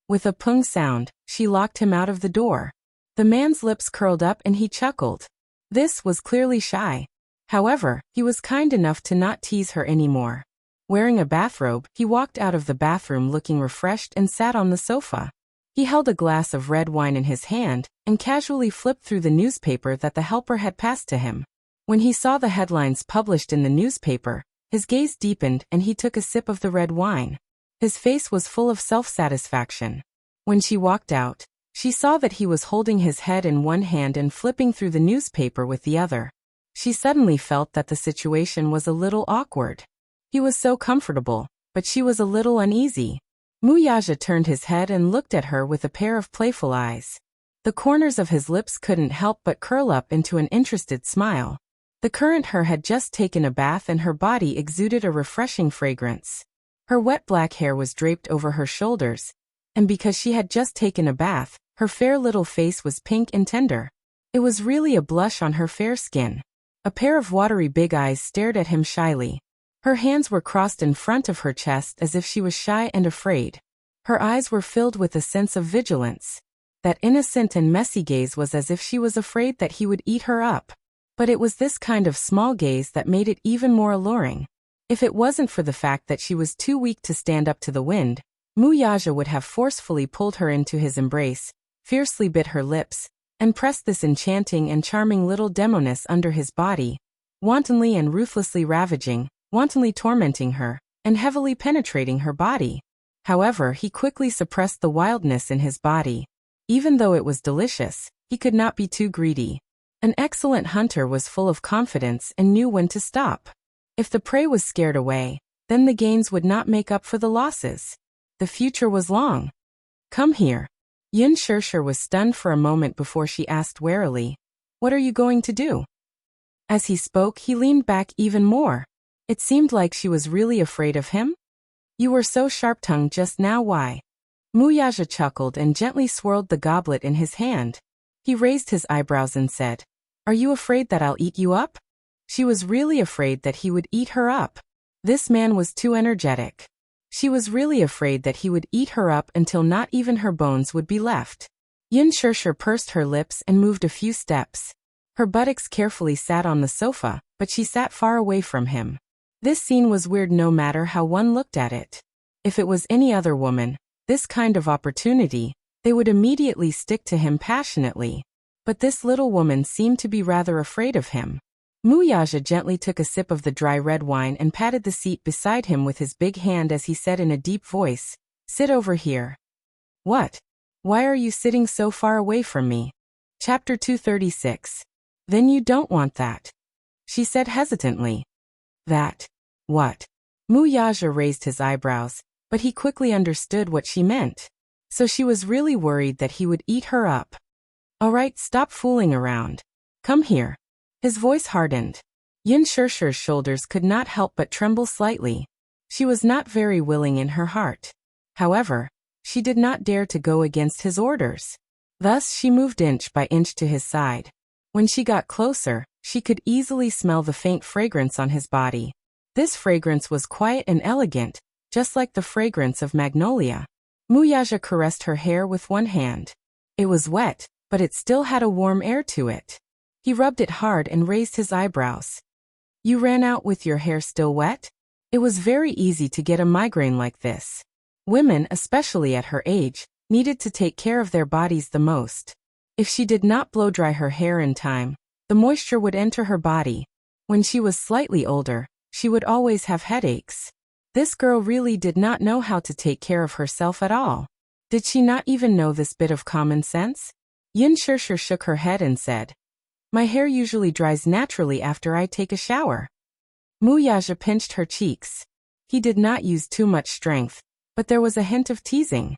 With a pung sound, she locked him out of the door. The man's lips curled up and he chuckled. This was clearly shy. However, he was kind enough to not tease her anymore. Wearing a bathrobe, he walked out of the bathroom looking refreshed and sat on the sofa. He held a glass of red wine in his hand and casually flipped through the newspaper that the helper had passed to him. When he saw the headlines published in the newspaper, his gaze deepened and he took a sip of the red wine. His face was full of self-satisfaction. When she walked out, she saw that he was holding his head in one hand and flipping through the newspaper with the other. She suddenly felt that the situation was a little awkward. He was so comfortable, but she was a little uneasy. Muyaja turned his head and looked at her with a pair of playful eyes. The corners of his lips couldn't help but curl up into an interested smile. The current her had just taken a bath and her body exuded a refreshing fragrance. Her wet black hair was draped over her shoulders, and because she had just taken a bath, her fair little face was pink and tender. It was really a blush on her fair skin. A pair of watery big eyes stared at him shyly. Her hands were crossed in front of her chest as if she was shy and afraid. Her eyes were filled with a sense of vigilance. That innocent and messy gaze was as if she was afraid that he would eat her up. But it was this kind of small gaze that made it even more alluring. If it wasn't for the fact that she was too weak to stand up to the wind, Muyaja would have forcefully pulled her into his embrace, fiercely bit her lips, and pressed this enchanting and charming little demoness under his body, wantonly and ruthlessly ravaging, wantonly tormenting her, and heavily penetrating her body. However, he quickly suppressed the wildness in his body. Even though it was delicious, he could not be too greedy. An excellent hunter was full of confidence and knew when to stop. If the prey was scared away, then the gains would not make up for the losses. The future was long. "Come here." Yin Shirshir was stunned for a moment before she asked warily, "What are you going to do?" As he spoke, he leaned back even more. It seemed like she was really afraid of him. You were so sharp-tongued just now, why? Wuxia chuckled and gently swirled the goblet in his hand. He raised his eyebrows and said, Are you afraid that I'll eat you up? She was really afraid that he would eat her up. This man was too energetic. She was really afraid that he would eat her up until not even her bones would be left. Yin Shirshir pursed her lips and moved a few steps. Her buttocks carefully sat on the sofa, but she sat far away from him. This scene was weird no matter how one looked at it. If it was any other woman, this kind of opportunity, they would immediately stick to him passionately. But this little woman seemed to be rather afraid of him. Wuxia gently took a sip of the dry red wine and patted the seat beside him with his big hand as he said in a deep voice, Sit over here. What? Why are you sitting so far away from me? Chapter 236. Then you don't want that? She said hesitantly. That? What? Wuxia raised his eyebrows, but he quickly understood what she meant. So she was really worried that he would eat her up. All right, stop fooling around. Come here. His voice hardened. Yin Shirshir's shoulders could not help but tremble slightly. She was not very willing in her heart. However, she did not dare to go against his orders. Thus she moved inch by inch to his side. When she got closer, she could easily smell the faint fragrance on his body. This fragrance was quiet and elegant, just like the fragrance of magnolia. Wuxia caressed her hair with one hand. It was wet, but it still had a warm air to it. He rubbed it hard and raised his eyebrows. You ran out with your hair still wet? It was very easy to get a migraine like this. Women, especially at her age, needed to take care of their bodies the most. If she did not blow dry her hair in time, the moisture would enter her body. When she was slightly older, she would always have headaches. This girl really did not know how to take care of herself at all. Did she not even know this bit of common sense? Yin Shirshir shook her head and said, My hair usually dries naturally after I take a shower. Wuxia pinched her cheeks. He did not use too much strength, but there was a hint of teasing.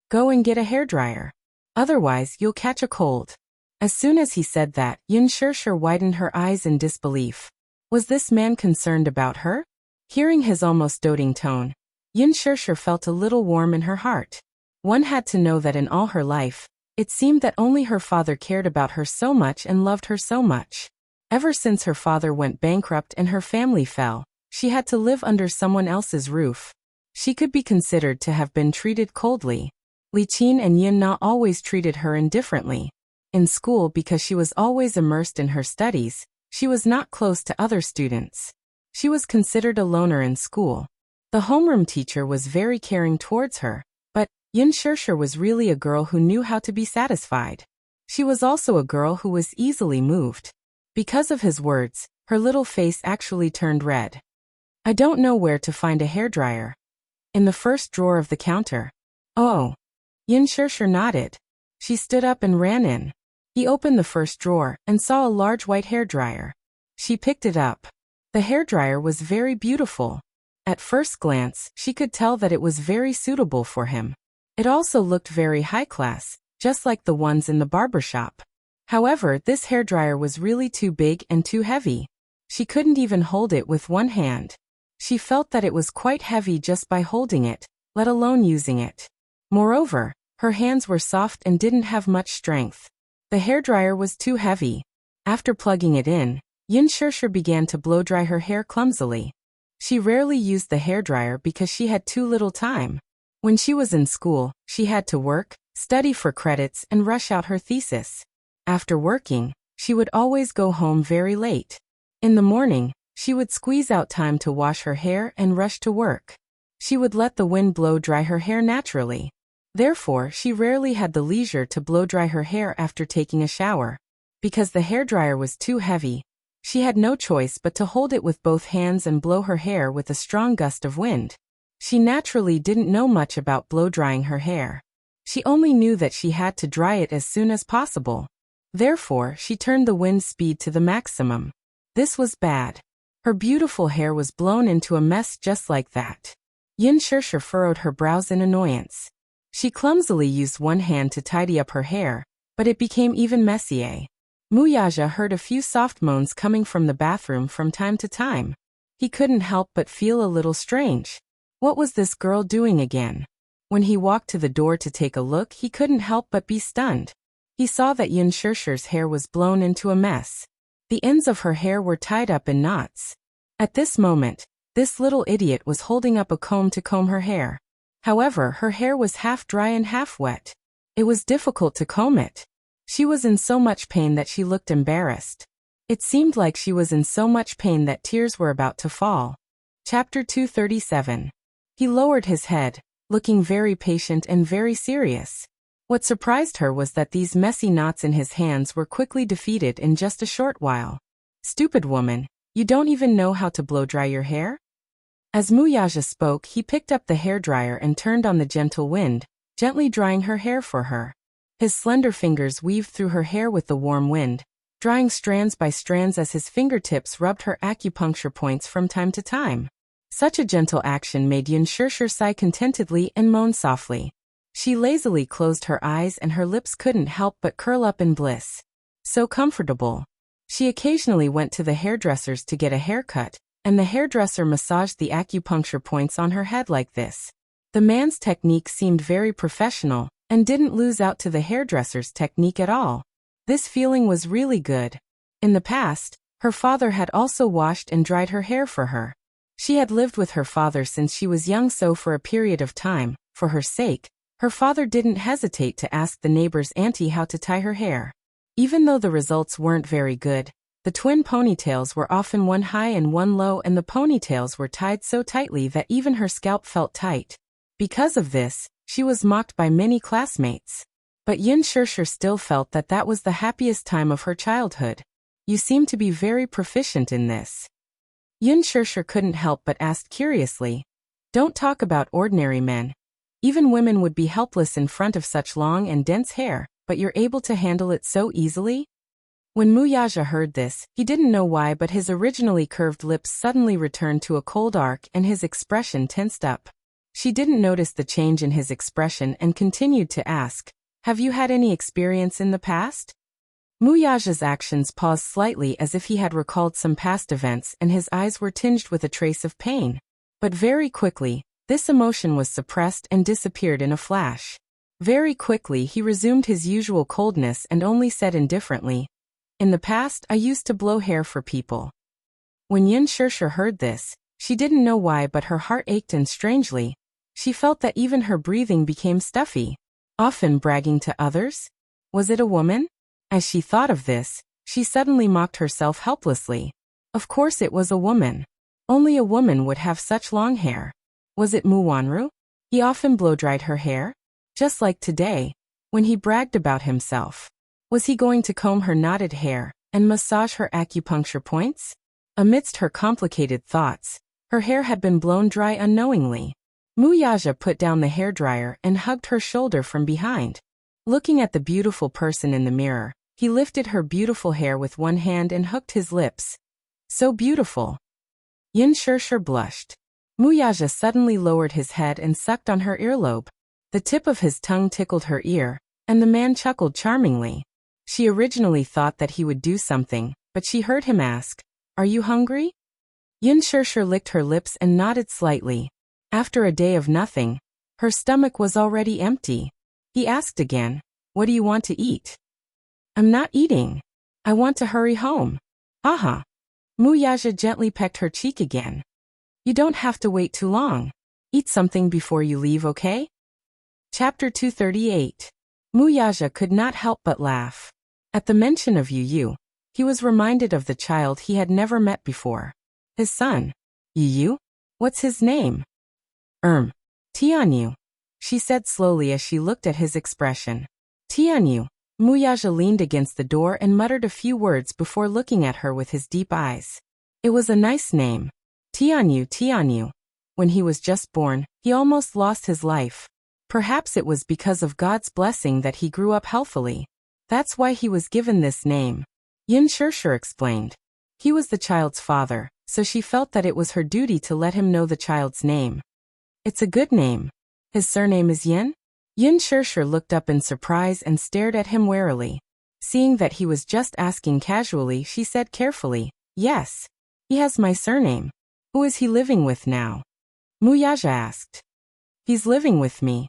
Go and get a hairdryer. Otherwise, you'll catch a cold. As soon as he said that, Yin Shirshir widened her eyes in disbelief. Was this man concerned about her? Hearing his almost doting tone, Yin Shirshir felt a little warm in her heart. One had to know that in all her life, it seemed that only her father cared about her so much and loved her so much. Ever since her father went bankrupt and her family fell, she had to live under someone else's roof. She could be considered to have been treated coldly. Li Qin and Yin Na always treated her indifferently. In school, because she was always immersed in her studies, she was not close to other students. She was considered a loner in school. The homeroom teacher was very caring towards her, but Yin Shirshir was really a girl who knew how to be satisfied. She was also a girl who was easily moved. Because of his words, her little face actually turned red. I don't know where to find a hairdryer. In the first drawer of the counter. Oh. Yin Shirshir nodded. She stood up and ran in. He opened the first drawer and saw a large white hairdryer. She picked it up. The hairdryer was very beautiful. At first glance, she could tell that it was very suitable for him. It also looked very high class, just like the ones in the barbershop. However, this hairdryer was really too big and too heavy. She couldn't even hold it with one hand. She felt that it was quite heavy just by holding it, let alone using it. Moreover, her hands were soft and didn't have much strength. The hairdryer was too heavy. After plugging it in, Yin Shirshir began to blow-dry her hair clumsily. She rarely used the hairdryer because she had too little time. When she was in school, she had to work, study for credits, and rush out her thesis. After working, she would always go home very late. In the morning, she would squeeze out time to wash her hair and rush to work. She would let the wind blow-dry her hair naturally. Therefore, she rarely had the leisure to blow-dry her hair after taking a shower. Because the hairdryer was too heavy, she had no choice but to hold it with both hands and blow her hair with a strong gust of wind. She naturally didn't know much about blow-drying her hair. She only knew that she had to dry it as soon as possible. Therefore, she turned the wind speed to the maximum. This was bad. Her beautiful hair was blown into a mess just like that. Yin Shirshir furrowed her brows in annoyance. She clumsily used one hand to tidy up her hair, but it became even messier. Wuxia heard a few soft moans coming from the bathroom from time to time. He couldn't help but feel a little strange. What was this girl doing again? When he walked to the door to take a look, he couldn't help but be stunned. He saw that Yin Shishir's hair was blown into a mess. The ends of her hair were tied up in knots. At this moment, this little idiot was holding up a comb to comb her hair. However, her hair was half dry and half wet. It was difficult to comb it. She was in so much pain that she looked embarrassed. It seemed like she was in so much pain that tears were about to fall. Chapter 237. He lowered his head, looking very patient and very serious. What surprised her was that these messy knots in his hands were quickly defeated in just a short while. Stupid woman, you don't even know how to blow-dry your hair? As Wuxia spoke, he picked up the hairdryer and turned on the gentle wind, gently drying her hair for her. His slender fingers weaved through her hair with the warm wind, drying strands by strands as his fingertips rubbed her acupuncture points from time to time. Such a gentle action made Yin Shishir sigh contentedly and moan softly. She lazily closed her eyes and her lips couldn't help but curl up in bliss. So comfortable. She occasionally went to the hairdresser's to get a haircut, and the hairdresser massaged the acupuncture points on her head like this. The man's technique seemed very professional, and didn't lose out to the hairdresser's technique at all. This feeling was really good. In the past, her father had also washed and dried her hair for her. She had lived with her father since she was young, so for a period of time, for her sake, her father didn't hesitate to ask the neighbor's auntie how to tie her hair. Even though the results weren't very good, the twin ponytails were often one high and one low, and the ponytails were tied so tightly that even her scalp felt tight. Because of this, she was mocked by many classmates. But Yin Shishir still felt that that was the happiest time of her childhood. You seem to be very proficient in this. Yin Shishir couldn't help but ask curiously. Don't talk about ordinary men. Even women would be helpless in front of such long and dense hair, but you're able to handle it so easily? When Wuxia heard this, he didn't know why, but his originally curved lips suddenly returned to a cold arc and his expression tensed up. She didn't notice the change in his expression and continued to ask, have you had any experience in the past? Wuxia's actions paused slightly as if he had recalled some past events, and his eyes were tinged with a trace of pain. But very quickly, this emotion was suppressed and disappeared in a flash. Very quickly he resumed his usual coldness and only said indifferently, in the past I used to blow hair for people. When Yin Shishir heard this, she didn't know why, but her heart ached, and strangely, she felt that even her breathing became stuffy. Often bragging to others? Was it a woman? As she thought of this, she suddenly mocked herself helplessly. Of course it was a woman. Only a woman would have such long hair. Was it Muwanru? He often blow-dried her hair? Just like today, when he bragged about himself. Was he going to comb her knotted hair and massage her acupuncture points? Amidst her complicated thoughts, her hair had been blown dry unknowingly. Wuxia put down the hairdryer and hugged her shoulder from behind. Looking at the beautiful person in the mirror, he lifted her beautiful hair with one hand and hooked his lips. So beautiful. Yin Shishir blushed. Wuxia suddenly lowered his head and sucked on her earlobe. The tip of his tongue tickled her ear, and the man chuckled charmingly. She originally thought that he would do something, but she heard him ask, are you hungry? Yin Shishir licked her lips and nodded slightly. After a day of nothing, her stomach was already empty. He asked again, what do you want to eat? I'm not eating. I want to hurry home. Aha. Wuxia gently pecked her cheek again. You don't have to wait too long. Eat something before you leave, okay? Chapter 238. Wuxia could not help but laugh. At the mention of Yu, he was reminded of the child he had never met before. His son. Yu? What's his name? Tianyu, she said slowly as she looked at his expression. Tianyu. Wuxia leaned against the door and muttered a few words before looking at her with his deep eyes. It was a nice name. Tianyu. When he was just born, he almost lost his life. Perhaps it was because of God's blessing that he grew up healthily. That's why he was given this name. Yin Shishir explained. He was the child's father, so she felt that it was her duty to let him know the child's name. It's a good name. His surname is Yin? Yin Shishir looked up in surprise and stared at him warily. Seeing that he was just asking casually, she said carefully, yes. He has my surname. Who is he living with now? Wuxia asked. He's living with me.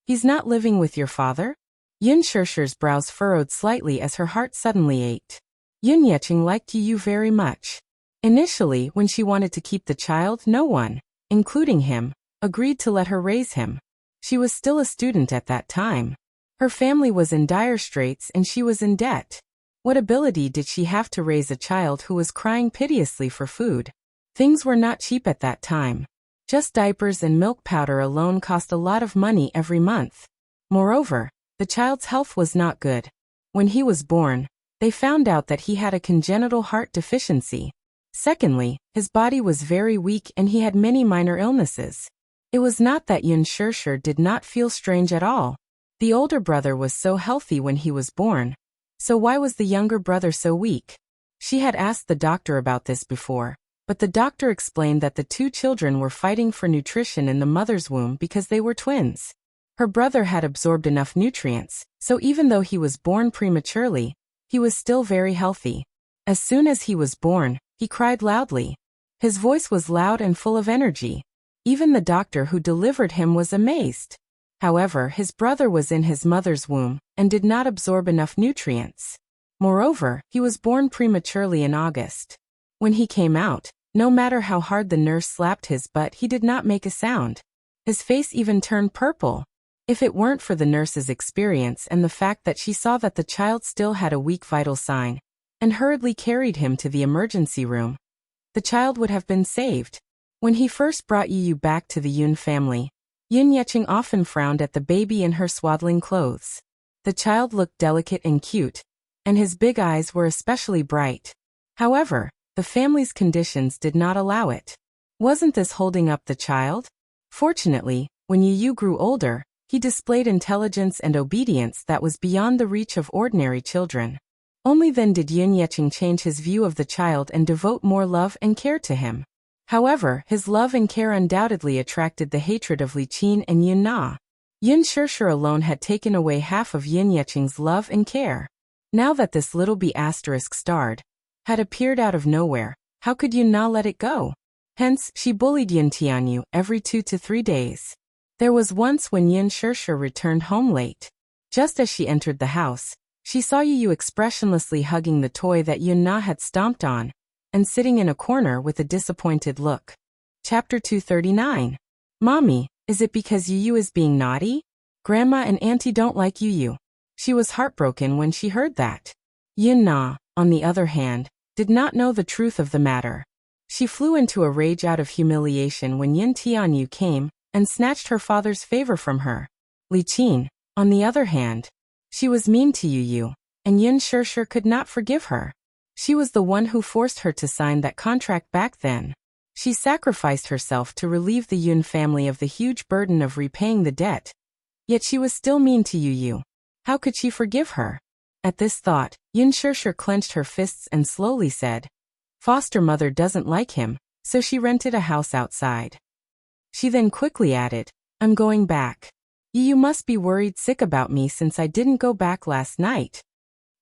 He's not living with your father? Yun Shishir's brows furrowed slightly as her heart suddenly ached. Yun Yeqing liked Yu very much. Initially, when she wanted to keep the child, no one, including him, agreed to let her raise him. She was still a student at that time. Her family was in dire straits and she was in debt. What ability did she have to raise a child who was crying piteously for food? Things were not cheap at that time. Just diapers and milk powder alone cost a lot of money every month. Moreover, the child's health was not good. When he was born, they found out that he had a congenital heart deficiency. Secondly, his body was very weak and he had many minor illnesses. It was not that Yun Shishir did not feel strange at all. The older brother was so healthy when he was born. So why was the younger brother so weak? She had asked the doctor about this before, but the doctor explained that the two children were fighting for nutrition in the mother's womb because they were twins. Her brother had absorbed enough nutrients, so even though he was born prematurely, he was still very healthy. As soon as he was born, he cried loudly. His voice was loud and full of energy. Even the doctor who delivered him was amazed. However, his brother was in his mother's womb and did not absorb enough nutrients. Moreover, he was born prematurely in August. When he came out, no matter how hard the nurse slapped his butt, he did not make a sound. His face even turned purple. If it weren't for the nurse's experience and the fact that she saw that the child still had a weak vital sign, and hurriedly carried him to the emergency room, the child would have been saved. When he first brought Yu back to the Yun family, Yun Yeqing often frowned at the baby in her swaddling clothes. The child looked delicate and cute, and his big eyes were especially bright. However, the family's conditions did not allow it. Wasn't this holding up the child? Fortunately, when Yu grew older, he displayed intelligence and obedience that was beyond the reach of ordinary children. Only then did Yun Yeqing change his view of the child and devote more love and care to him. However, his love and care undoubtedly attracted the hatred of Li Qin and Yun Na. Yun Shishir alone had taken away half of Yun Yeqing's love and care. Now that this little B** starred had appeared out of nowhere, how could Yun Na let it go? Hence, she bullied Yun Tianyu every 2 to 3 days. There was once when Yun Shishir returned home late. Just as she entered the house, she saw Yu expressionlessly hugging the toy that Yun Na had stomped on, and sitting in a corner with a disappointed look. Chapter 239. Mommy, is it because Yu is being naughty? Grandma and Auntie don't like Yu. She was heartbroken when she heard that. Yun Na, on the other hand, did not know the truth of the matter. She flew into a rage out of humiliation when Yun Tianyu came and snatched her father's favor from her. Li Qin, on the other hand, she was mean to Yu, and Yun Shishir could not forgive her. She was the one who forced her to sign that contract back then. She sacrificed herself to relieve the Yun family of the huge burden of repaying the debt. Yet she was still mean to Yu. How could she forgive her? At this thought, Yun Shishir clenched her fists and slowly said, "Foster mother doesn't like him, so she rented a house outside." She then quickly added, "I'm going back. You must be worried sick about me since I didn't go back last night."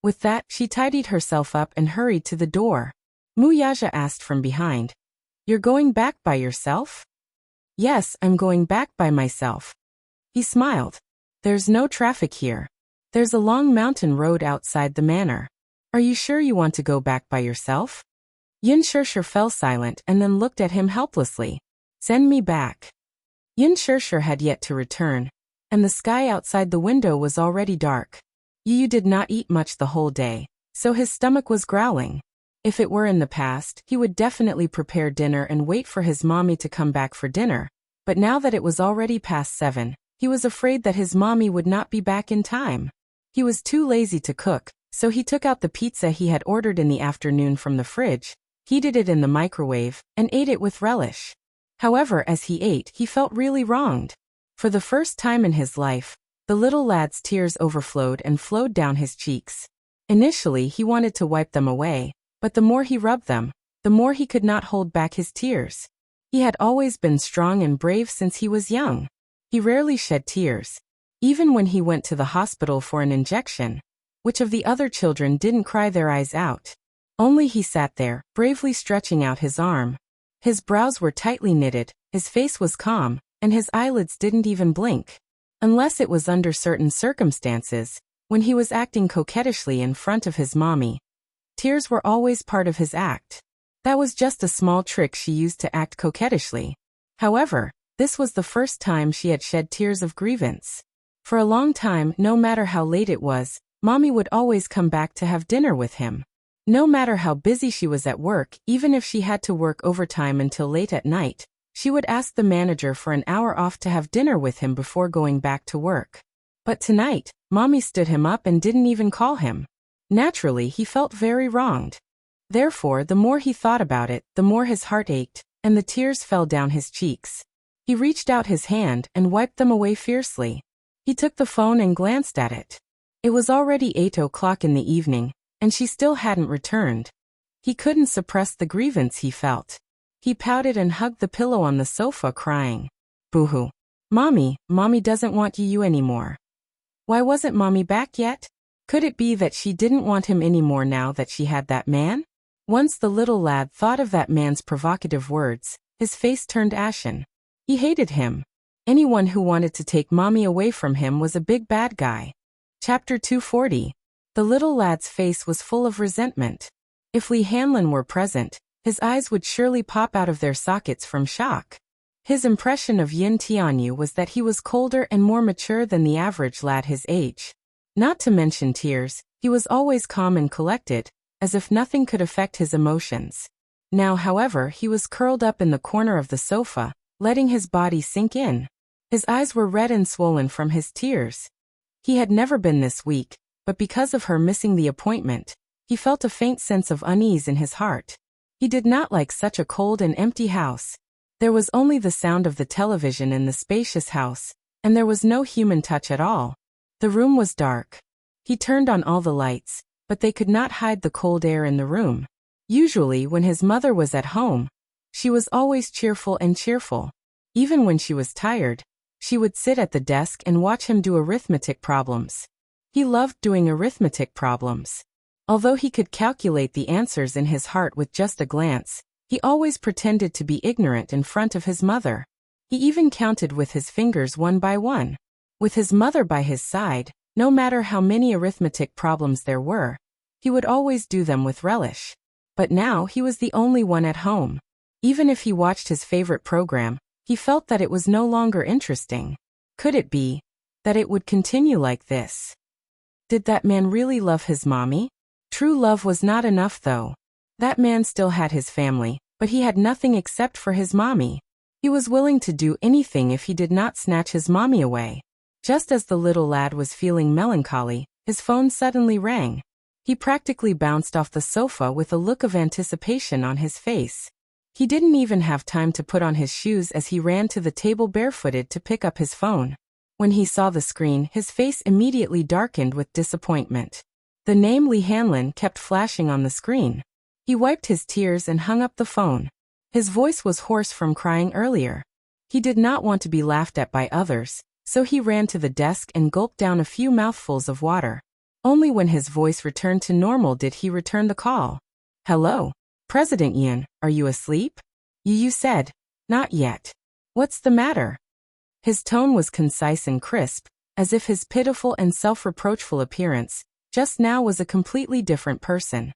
With that, she tidied herself up and hurried to the door. Wuxia asked from behind, "You're going back by yourself?" "Yes, I'm going back by myself." He smiled. "There's no traffic here. There's a long mountain road outside the manor. Are you sure you want to go back by yourself?" Yun Shishir fell silent and then looked at him helplessly. "Send me back." Yun Shishir had yet to return, and the sky outside the window was already dark. Yu did not eat much the whole day, so his stomach was growling. If it were in the past, he would definitely prepare dinner and wait for his mommy to come back for dinner, but now that it was already past 7, he was afraid that his mommy would not be back in time. He was too lazy to cook, so he took out the pizza he had ordered in the afternoon from the fridge, heated it in the microwave, and ate it with relish. However, as he ate, he felt really wronged. For the first time in his life, the little lad's tears overflowed and flowed down his cheeks. Initially, he wanted to wipe them away, but the more he rubbed them, the more he could not hold back his tears. He had always been strong and brave since he was young. He rarely shed tears. Even when he went to the hospital for an injection, which of the other children didn't cry their eyes out? Only he sat there, bravely stretching out his arm. His brows were tightly knitted, his face was calm, and his eyelids didn't even blink. Unless it was under certain circumstances, when he was acting coquettishly in front of his mommy. Tears were always part of his act. That was just a small trick she used to act coquettishly. However, this was the first time she had shed tears of grievance. For a long time, no matter how late it was, mommy would always come back to have dinner with him. No matter how busy she was at work, even if she had to work overtime until late at night, she would ask the manager for an hour off to have dinner with him before going back to work. But tonight, mommy stood him up and didn't even call him. Naturally, he felt very wronged. Therefore, the more he thought about it, the more his heart ached, and the tears fell down his cheeks. He reached out his hand and wiped them away fiercely. He took the phone and glanced at it. It was already 8 o'clock in the evening, and she still hadn't returned. He couldn't suppress the grievance he felt. He pouted and hugged the pillow on the sofa, crying, "Boo-hoo. Mommy doesn't want you anymore." Why wasn't mommy back yet? Could it be that she didn't want him anymore now that she had that man? Once the little lad thought of that man's provocative words, his face turned ashen. He hated him. Anyone who wanted to take mommy away from him was a big bad guy. Chapter 240. The little lad's face was full of resentment. If Li Hanlin were present, his eyes would surely pop out of their sockets from shock. His impression of Yin Tianyu was that he was colder and more mature than the average lad his age. Not to mention tears, he was always calm and collected, as if nothing could affect his emotions. Now, however, he was curled up in the corner of the sofa, letting his body sink in. His eyes were red and swollen from his tears. He had never been this weak, but because of her missing the appointment, he felt a faint sense of unease in his heart. He did not like such a cold and empty house. There was only the sound of the television in the spacious house, and there was no human touch at all. The room was dark. He turned on all the lights, but they could not hide the cold air in the room. Usually, when his mother was at home, she was always cheerful. Even when she was tired, she would sit at the desk and watch him do arithmetic problems. He loved doing arithmetic problems. Although he could calculate the answers in his heart with just a glance, he always pretended to be ignorant in front of his mother. He even counted with his fingers one by one. With his mother by his side, no matter how many arithmetic problems there were, he would always do them with relish. But now he was the only one at home. Even if he watched his favorite program, he felt that it was no longer interesting. Could it be that it would continue like this? Did that man really love his mommy? True love was not enough though. That man still had his family, but he had nothing except for his mommy. He was willing to do anything if he did not snatch his mommy away. Just as the little lad was feeling melancholy, his phone suddenly rang. He practically bounced off the sofa with a look of anticipation on his face. He didn't even have time to put on his shoes as he ran to the table barefooted to pick up his phone. When he saw the screen, his face immediately darkened with disappointment. The name Li Hanlin kept flashing on the screen. He wiped his tears and hung up the phone. His voice was hoarse from crying earlier. He did not want to be laughed at by others, so he ran to the desk and gulped down a few mouthfuls of water. Only when his voice returned to normal did he return the call. "Hello? President Yin, are you asleep?" You said, "Not yet. What's the matter?" His tone was concise and crisp, as if his pitiful and self-reproachful appearance just now was a completely different person.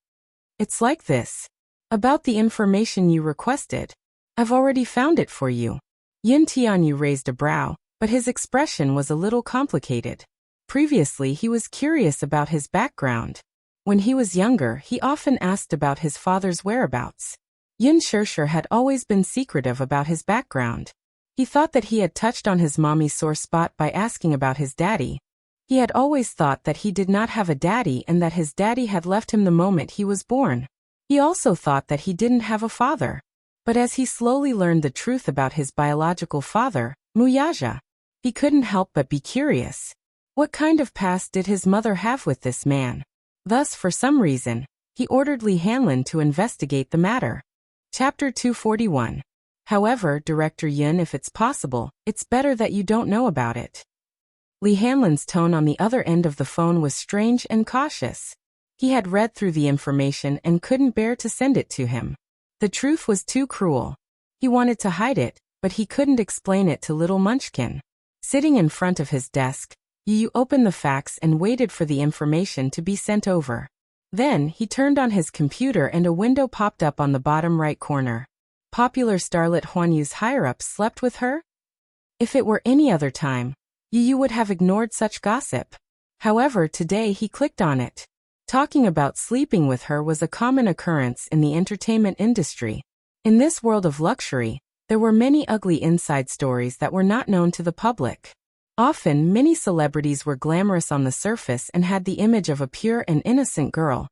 "It's like this. About the information you requested. I've already found it for you." Yin Tianyu raised a brow, but his expression was a little complicated. Previously, he was curious about his background. When he was younger, he often asked about his father's whereabouts. Yin Shishir had always been secretive about his background. He thought that he had touched on his mommy's sore spot by asking about his daddy. He had always thought that he did not have a daddy and that his daddy had left him the moment he was born. He also thought that he didn't have a father. But as he slowly learned the truth about his biological father, Muyaja, he couldn't help but be curious. What kind of past did his mother have with this man? Thus, for some reason, he ordered Li Hanlin to investigate the matter. Chapter 241. However, Director Yin, if it's possible, it's better that you don't know about it. Li Hanlin's tone on the other end of the phone was strange and cautious. He had read through the information and couldn't bear to send it to him. The truth was too cruel. He wanted to hide it, but he couldn't explain it to little Munchkin. Sitting in front of his desk, Yu opened the fax and waited for the information to be sent over. Then, he turned on his computer and a window popped up on the bottom right corner. Popular starlet Huan Yu's higher-ups slept with her? If it were any other time, Yu would have ignored such gossip. However, today he clicked on it. Talking about sleeping with her was a common occurrence in the entertainment industry. In this world of luxury, there were many ugly inside stories that were not known to the public. Often, many celebrities were glamorous on the surface and had the image of a pure and innocent girl.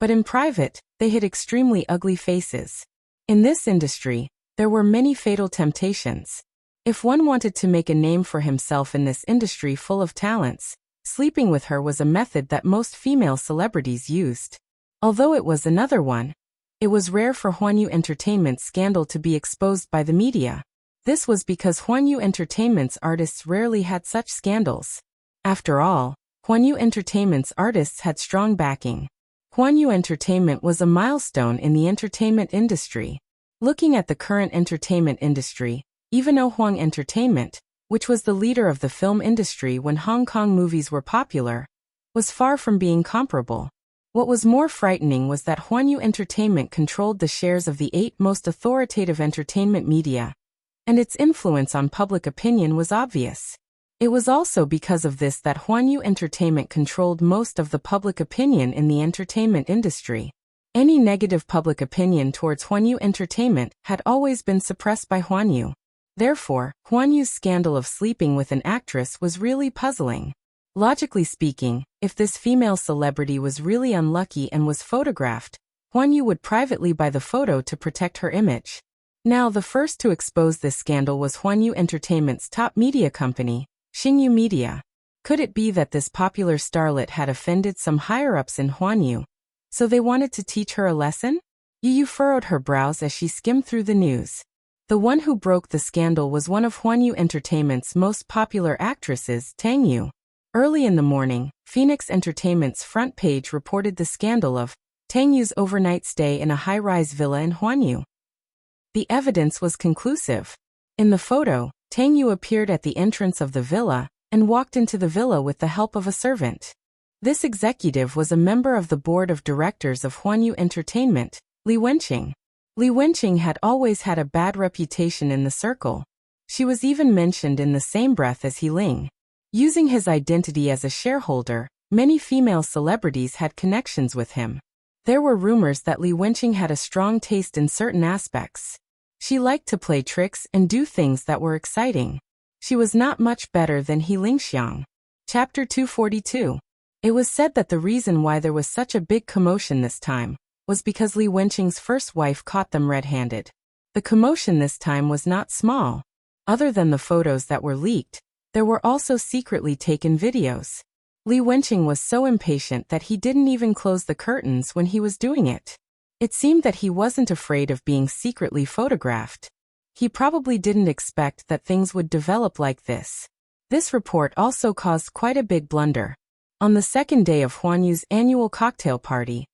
But in private, they hid extremely ugly faces. In this industry, there were many fatal temptations. If one wanted to make a name for himself in this industry full of talents, sleeping with her was a method that most female celebrities used. Although it was another one, it was rare for Huan Yu Entertainment's scandal to be exposed by the media. This was because Huan Yu Entertainment's artists rarely had such scandals. After all, Huan Yu Entertainment's artists had strong backing. Huan Yu Entertainment was a milestone in the entertainment industry. Looking at the current entertainment industry, even Huang Entertainment, which was the leader of the film industry when Hong Kong movies were popular, was far from being comparable. What was more frightening was that Huan Yu Entertainment controlled the shares of the 8 most authoritative entertainment media, and its influence on public opinion was obvious. It was also because of this that Huan Yu Entertainment controlled most of the public opinion in the entertainment industry. Any negative public opinion towards Huan Yu Entertainment had always been suppressed by Huan Yu. Therefore, Huan Yu's scandal of sleeping with an actress was really puzzling. Logically speaking, if this female celebrity was really unlucky and was photographed, Huan Yu would privately buy the photo to protect her image. Now, the first to expose this scandal was Huan Yu Entertainment's top media company, Xingyu Media. Could it be that this popular starlet had offended some higher-ups in Huan Yu, so they wanted to teach her a lesson? Yu furrowed her brows as she skimmed through the news. The one who broke the scandal was one of Huan Yu Entertainment's most popular actresses, Tang Yu. Early in the morning, Phoenix Entertainment's front page reported the scandal of Tang Yu's overnight stay in a high-rise villa in Huan Yu. The evidence was conclusive. In the photo, Tang Yu appeared at the entrance of the villa and walked into the villa with the help of a servant. This executive was a member of the board of directors of Huan Yu Entertainment, Li Wenqing. Li Wenqing had always had a bad reputation in the circle. She was even mentioned in the same breath as He Ling. Using his identity as a shareholder, many female celebrities had connections with him. There were rumors that Li Wenqing had a strong taste in certain aspects. She liked to play tricks and do things that were exciting. She was not much better than He Lingxiang. Chapter 242. It was said that the reason why there was such a big commotion this time was because Li Wenqing's first wife caught them red-handed. The commotion this time was not small. Other than the photos that were leaked, there were also secretly taken videos. Li Wenqing was so impatient that he didn't even close the curtains when he was doing it. It seemed that he wasn't afraid of being secretly photographed. He probably didn't expect that things would develop like this. This report also caused quite a big blunder. On the second day of Huan Yu's annual cocktail party,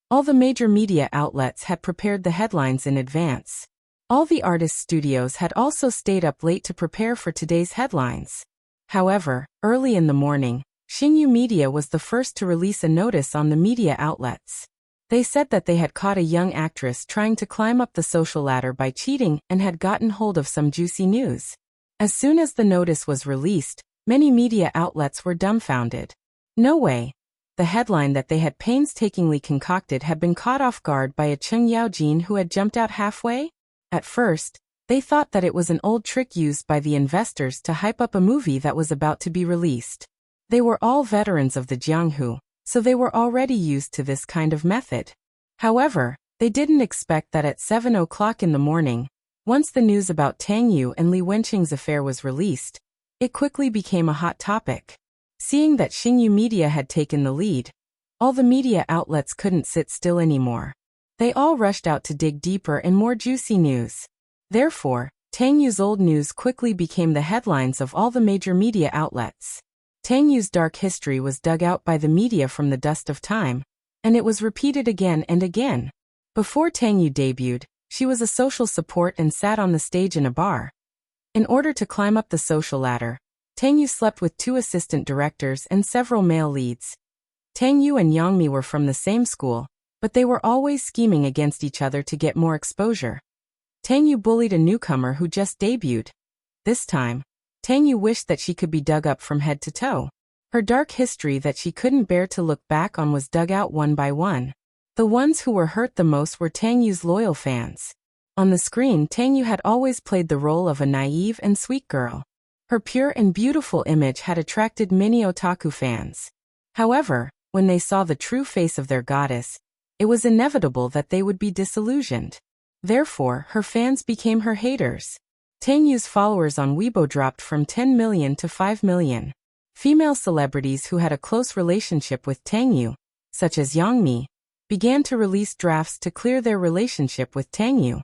all the major media outlets had prepared the headlines in advance. All the artist studios had also stayed up late to prepare for today's headlines. However, early in the morning, Xingyu Media was the first to release a notice on the media outlets. They said that they had caught a young actress trying to climb up the social ladder by cheating and had gotten hold of some juicy news. As soon as the notice was released, many media outlets were dumbfounded. No way. The headline that they had painstakingly concocted had been caught off guard by a Cheng Yaojin who had jumped out halfway? At first, they thought that it was an old trick used by the investors to hype up a movie that was about to be released. They were all veterans of the Jianghu, so they were already used to this kind of method. However, they didn't expect that at 7 o'clock in the morning, once the news about Tang Yu and Li Wenqing's affair was released, it quickly became a hot topic. Seeing that Xingyu Media had taken the lead, all the media outlets couldn't sit still anymore. They all rushed out to dig deeper and more juicy news. Therefore, Tang Yu's old news quickly became the headlines of all the major media outlets. Tang Yu's dark history was dug out by the media from the dust of time, and it was repeated again and again. Before Tang Yu debuted, She was a social support and sat on the stage in a bar. In order to climb up the social ladder, Tang Yu slept with 2 assistant directors and several male leads. Tang Yu and Yang Mi were from the same school, but they were always scheming against each other to get more exposure. Tang Yu bullied a newcomer who just debuted. This time, Tang Yu wished that she could be dug up from head to toe. Her dark history that she couldn't bear to look back on was dug out one by one. The ones who were hurt the most were Tang Yu's loyal fans. On the screen, Tang Yu had always played the role of a naive and sweet girl. Her pure and beautiful image had attracted many otaku fans. However, when they saw the true face of their goddess, it was inevitable that they would be disillusioned. Therefore, her fans became her haters. Tang Yu's followers on Weibo dropped from 10 million to 5 million. Female celebrities who had a close relationship with Tang Yu, such as Yang Mi, began to release drafts to clear their relationship with Tang Yu.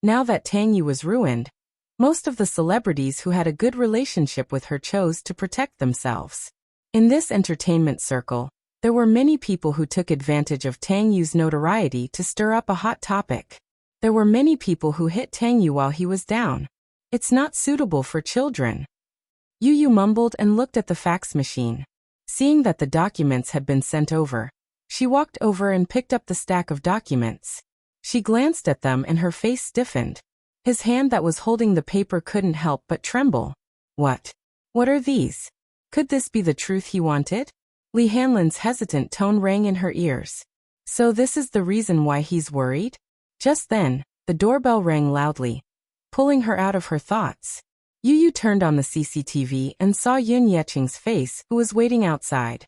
Now that Tang Yu was ruined, most of the celebrities who had a good relationship with her chose to protect themselves. In this entertainment circle, there were many people who took advantage of Tang Yu's notoriety to stir up a hot topic. There were many people who hit Tang Yu while he was down. It's not suitable for children. Yu Yu mumbled and looked at the fax machine. Seeing that the documents had been sent over, she walked over and picked up the stack of documents. She glanced at them and her face stiffened. His hand that was holding the paper couldn't help but tremble. What? What are these? Could this be the truth he wanted? Li Hanlin's hesitant tone rang in her ears. So this is the reason why he's worried? Just then, the doorbell rang loudly, pulling her out of her thoughts. Yu Yu turned on the CCTV and saw Yun Yeching's face, who was waiting outside.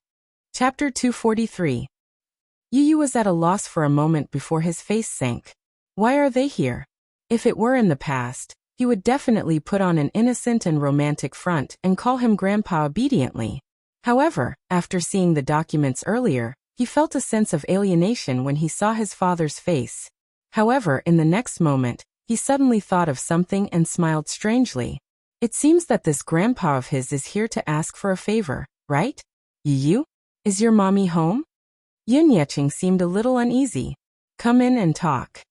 Chapter 243. Yu Yu was at a loss for a moment before his face sank. Why are they here? If it were in the past, he would definitely put on an innocent and romantic front and call him Grandpa obediently. However, after seeing the documents earlier, he felt a sense of alienation when he saw his father's face. However, in the next moment, he suddenly thought of something and smiled strangely. It seems that this grandpa of his is here to ask for a favor, right? Yu Yu? Is your mommy home? Yun Yeching seemed a little uneasy. Come in and talk.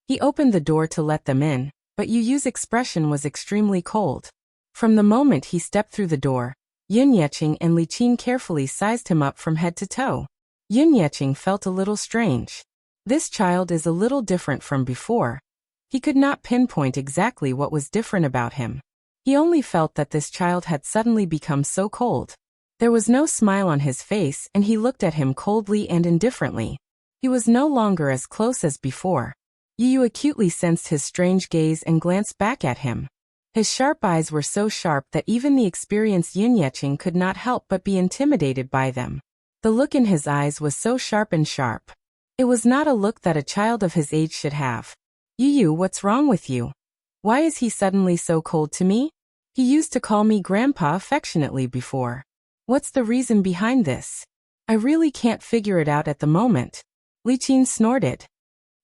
He opened the door to let them in, but Yu Yu's expression was extremely cold. From the moment he stepped through the door, Yun Yeching and Li Qin carefully sized him up from head to toe. Yun Yeching felt a little strange. This child is a little different from before. He could not pinpoint exactly what was different about him. He only felt that this child had suddenly become so cold. There was no smile on his face and he looked at him coldly and indifferently. He was no longer as close as before. Yu Yu acutely sensed his strange gaze and glanced back at him. His sharp eyes were so sharp that even the experienced Yun Yeching could not help but be intimidated by them. The look in his eyes was so sharp and sharp. It was not a look that a child of his age should have. Yu Yu, what's wrong with you? Why is he suddenly so cold to me? He used to call me Grandpa affectionately before. What's the reason behind this? I really can't figure it out at the moment. Li Qin snorted.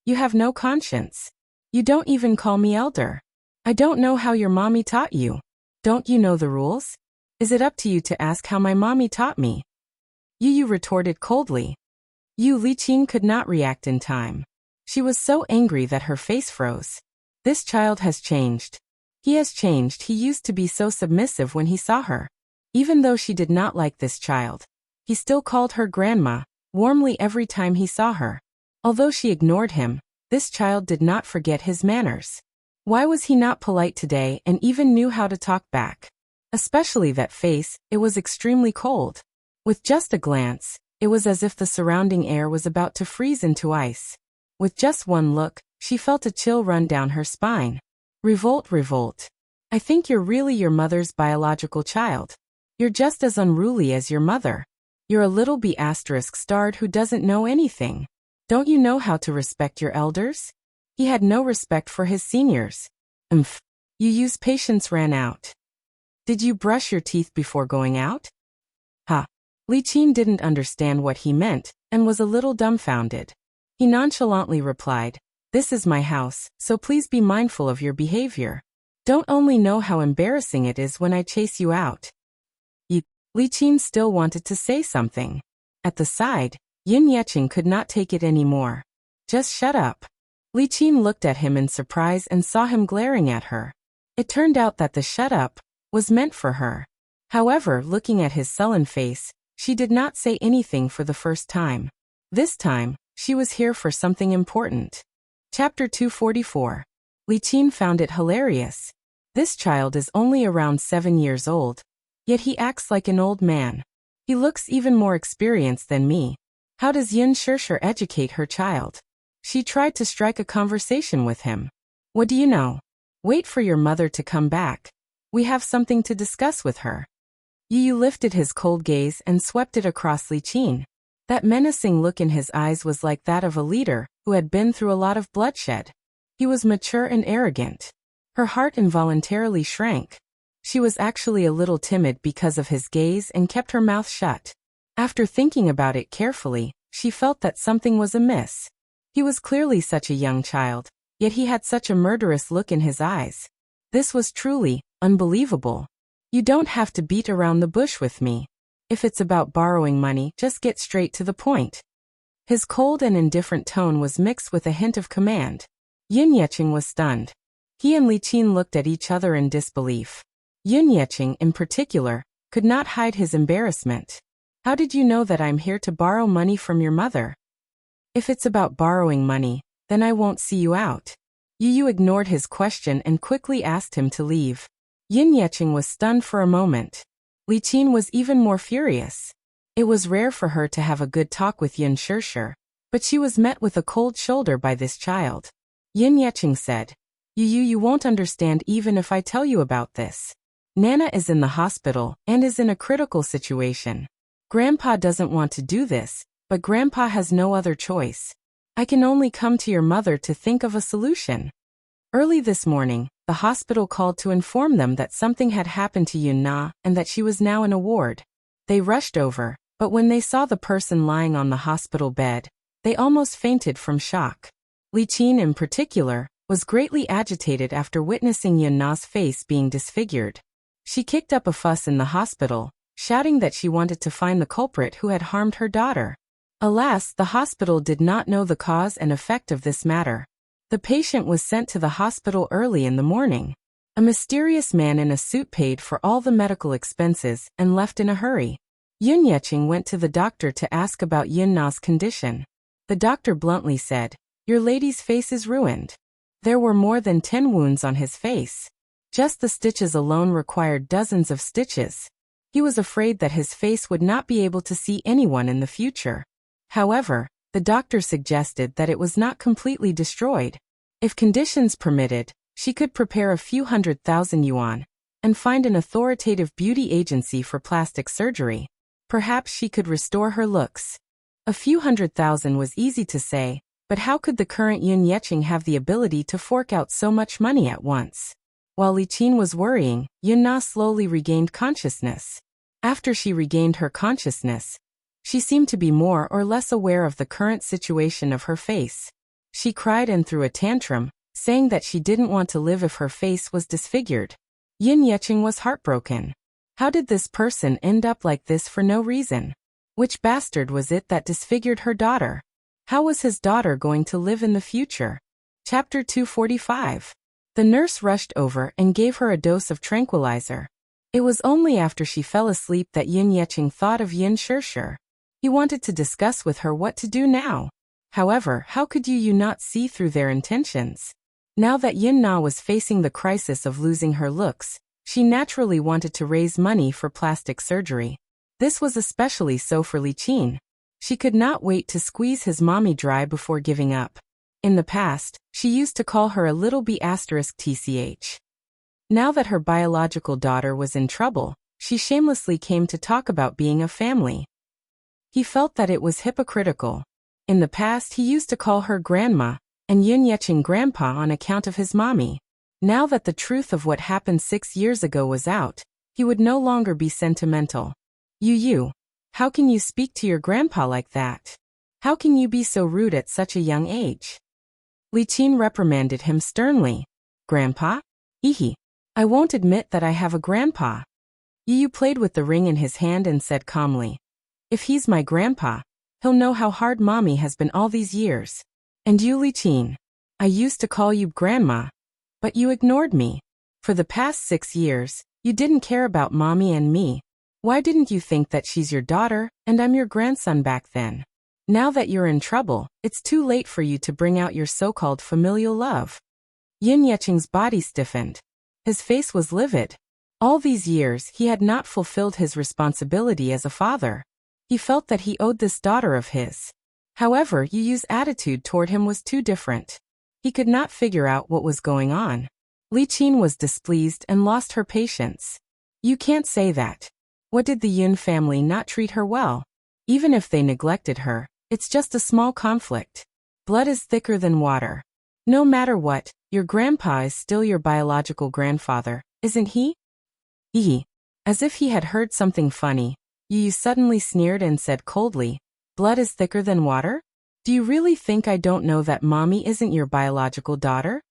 You have no conscience. You don't even call me elder. I don't know how your mommy taught you. Don't you know the rules? Is it up to you to ask how my mommy taught me? Yu Yu retorted coldly. Li Qin could not react in time. She was so angry that her face froze. This child has changed. He has changed. He used to be so submissive when he saw her. Even though she did not like this child, he still called her grandma, warmly every time he saw her. Although she ignored him, this child did not forget his manners. Why was he not polite today and even knew how to talk back? Especially that face, it was extremely cold. With just a glance, it was as if the surrounding air was about to freeze into ice. With just one look, she felt a chill run down her spine. Revolt, revolt. I think you're really your mother's biological child. You're just as unruly as your mother. You're a little B***starred who doesn't know anything. Don't you know how to respect your elders? He had no respect for his seniors. Yu Yu's patience ran out. Did you brush your teeth before going out? Ha. Li Qin didn't understand what he meant, and was a little dumbfounded. He nonchalantly replied, This is my house, so please be mindful of your behavior. Don't only know how embarrassing it is when I chase you out. Li Qin still wanted to say something. At the side, Yun Yeching could not take it anymore. Just shut up. Li Qin looked at him in surprise and saw him glaring at her. It turned out that the shut up was meant for her. However, looking at his sullen face, she did not say anything for the first time. This time, she was here for something important. Chapter 244. Li Qin found it hilarious. This child is only around 7 years old. Yet he acts like an old man. He looks even more experienced than me. How does Yin Shishir educate her child? She tried to strike a conversation with him. What do you know? Wait for your mother to come back. We have something to discuss with her. Yu lifted his cold gaze and swept it across Li Qin. That menacing look in his eyes was like that of a leader who had been through a lot of bloodshed. He was mature and arrogant. Her heart involuntarily shrank. She was actually a little timid because of his gaze and kept her mouth shut. After thinking about it carefully, she felt that something was amiss. He was clearly such a young child, yet he had such a murderous look in his eyes. This was truly unbelievable. You don't have to beat around the bush with me. If it's about borrowing money, just get straight to the point. His cold and indifferent tone was mixed with a hint of command. Yin Yeqing was stunned. He and Li Qin looked at each other in disbelief. Yin Yeqing, in particular, could not hide his embarrassment. How did you know that I'm here to borrow money from your mother? If it's about borrowing money, then I won't see you out. Yu ignored his question and quickly asked him to leave. Yin Yeqing was stunned for a moment. Li Qin was even more furious. It was rare for her to have a good talk with Yin Shishir, but she was met with a cold shoulder by this child. Yin Yeqing said, You won't understand even if I tell you about this. Nana is in the hospital and is in a critical situation. Grandpa doesn't want to do this, but Grandpa has no other choice. I can only come to your mother to think of a solution. Early this morning, the hospital called to inform them that something had happened to Yun Na and that she was now in a ward. They rushed over, but when they saw the person lying on the hospital bed, they almost fainted from shock. Li Qin, in particular, was greatly agitated after witnessing Yun Na's face being disfigured. She kicked up a fuss in the hospital, shouting that she wanted to find the culprit who had harmed her daughter. Alas, the hospital did not know the cause and effect of this matter. The patient was sent to the hospital early in the morning. A mysterious man in a suit paid for all the medical expenses and left in a hurry. Yin Yeqing went to the doctor to ask about Yun Na's condition. The doctor bluntly said, Your lady's face is ruined. There were more than 10 wounds on his face. Just the stitches alone required dozens of stitches. He was afraid that his face would not be able to see anyone in the future. However, the doctor suggested that it was not completely destroyed. If conditions permitted, she could prepare a few 100,000 yuan and find an authoritative beauty agency for plastic surgery. Perhaps she could restore her looks. A few 100,000 was easy to say, but how could the current Yin Yeqing have the ability to fork out so much money at once? While Li Qin was worrying, Yun Na slowly regained consciousness. After she regained her consciousness, she seemed to be more or less aware of the current situation of her face. She cried and threw a tantrum, saying that she didn't want to live if her face was disfigured. Yin Yeqing was heartbroken. How did this person end up like this for no reason? Which bastard was it that disfigured her daughter? How was his daughter going to live in the future? Chapter 245. The nurse rushed over and gave her a dose of tranquilizer. It was only after she fell asleep that Yin Yeqing thought of Yin Shishir. He wanted to discuss with her what to do now. However, how could you not see through their intentions? Now that Yun Na was facing the crisis of losing her looks, she naturally wanted to raise money for plastic surgery. This was especially so for Li Qin. She could not wait to squeeze his mommy dry before giving up. In the past, she used to call her a little b*tch. Now that her biological daughter was in trouble, she shamelessly came to talk about being a family. He felt that it was hypocritical. In the past he used to call her grandma, and Yin Yeqing grandpa on account of his mommy. Now that the truth of what happened 6 years ago was out, he would no longer be sentimental. How can you speak to your grandpa like that? How can you be so rude at such a young age? Li Qin reprimanded him sternly. Grandpa? I won't admit that I have a grandpa. Yu played with the ring in his hand and said calmly, If he's my grandpa, he'll know how hard mommy has been all these years. And you, Li Qin? I used to call you Grandma. But you ignored me. For the past 6 years, you didn't care about Mommy and me. Why didn't you think that she's your daughter, and I'm your grandson back then? Now that you're in trouble, it's too late for you to bring out your so-called familial love. Yin Yeching's body stiffened. His face was livid. All these years, he had not fulfilled his responsibility as a father. He felt that he owed this daughter of his. However, Yu Yu's attitude toward him was too different. He could not figure out what was going on. Li Qin was displeased and lost her patience. You can't say that. What did the Yun family not treat her well? Even if they neglected her, it's just a small conflict. Blood is thicker than water. No matter what, your grandpa is still your biological grandfather, isn't he? As if he had heard something funny, Yu Yu suddenly sneered and said coldly, blood is thicker than water? Do you really think I don't know that Mommy isn't your biological daughter?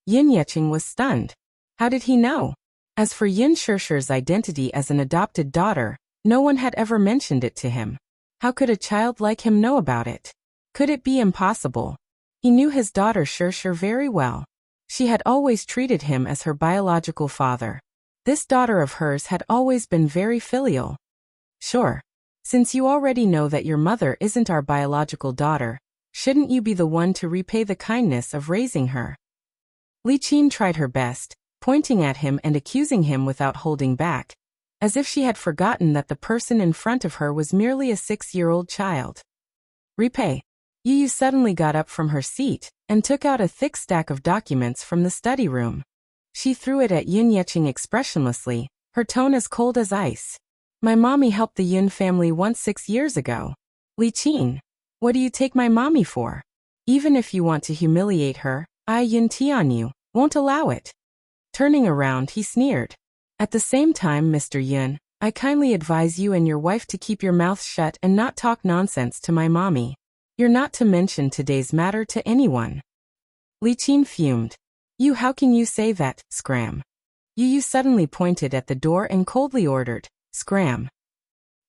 Yin Yeching was stunned. How did he know? As for Yin Shishir's identity as an adopted daughter, no one had ever mentioned it to him. How could a child like him know about it? Could it be impossible? He knew his daughter Shishir very well. She had always treated him as her biological father. This daughter of hers had always been very filial. Sure. Since you already know that your mother isn't our biological daughter, shouldn't you be the one to repay the kindness of raising her? Li Qin tried her best, pointing at him and accusing him without holding back, as if she had forgotten that the person in front of her was merely a 6-year-old child. Repay. Yu Yu suddenly got up from her seat and took out a thick stack of documents from the study room. She threw it at Yin Yeching expressionlessly, her tone as cold as ice. My mommy helped the Yun family once 6 years ago. Li Qin, what do you take my mommy for? Even if you want to humiliate her, I Yin Tianyu won't allow it. Turning around, he sneered. At the same time, Mr. Yun, I kindly advise you and your wife to keep your mouths shut and not talk nonsense to my mommy. You're not to mention today's matter to anyone. Li Qin fumed. You, how can you say that, scram? Yu Yu suddenly pointed at the door and coldly ordered, scram.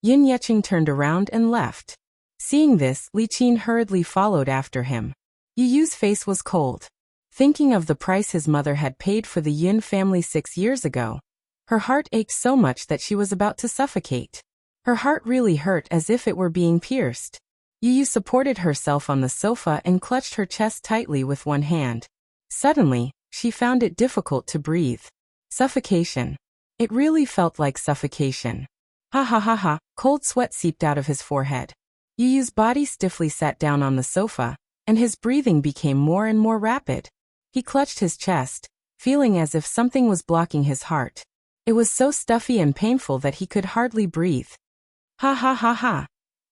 Yin Yeching turned around and left. Seeing this, Li Qin hurriedly followed after him. Yu Yu's face was cold. Thinking of the price his mother had paid for the Yin family 6 years ago, her heart ached so much that she was about to suffocate. Her heart really hurt as if it were being pierced. Yu Yu supported herself on the sofa and clutched her chest tightly with one hand. Suddenly, she found it difficult to breathe. Suffocation. It really felt like suffocation. Ha ha ha ha, cold sweat seeped out of his forehead. Yu Yu's body stiffly sat down on the sofa, and his breathing became more and more rapid. He clutched his chest, feeling as if something was blocking his heart. It was so stuffy and painful that he could hardly breathe. Ha ha ha ha.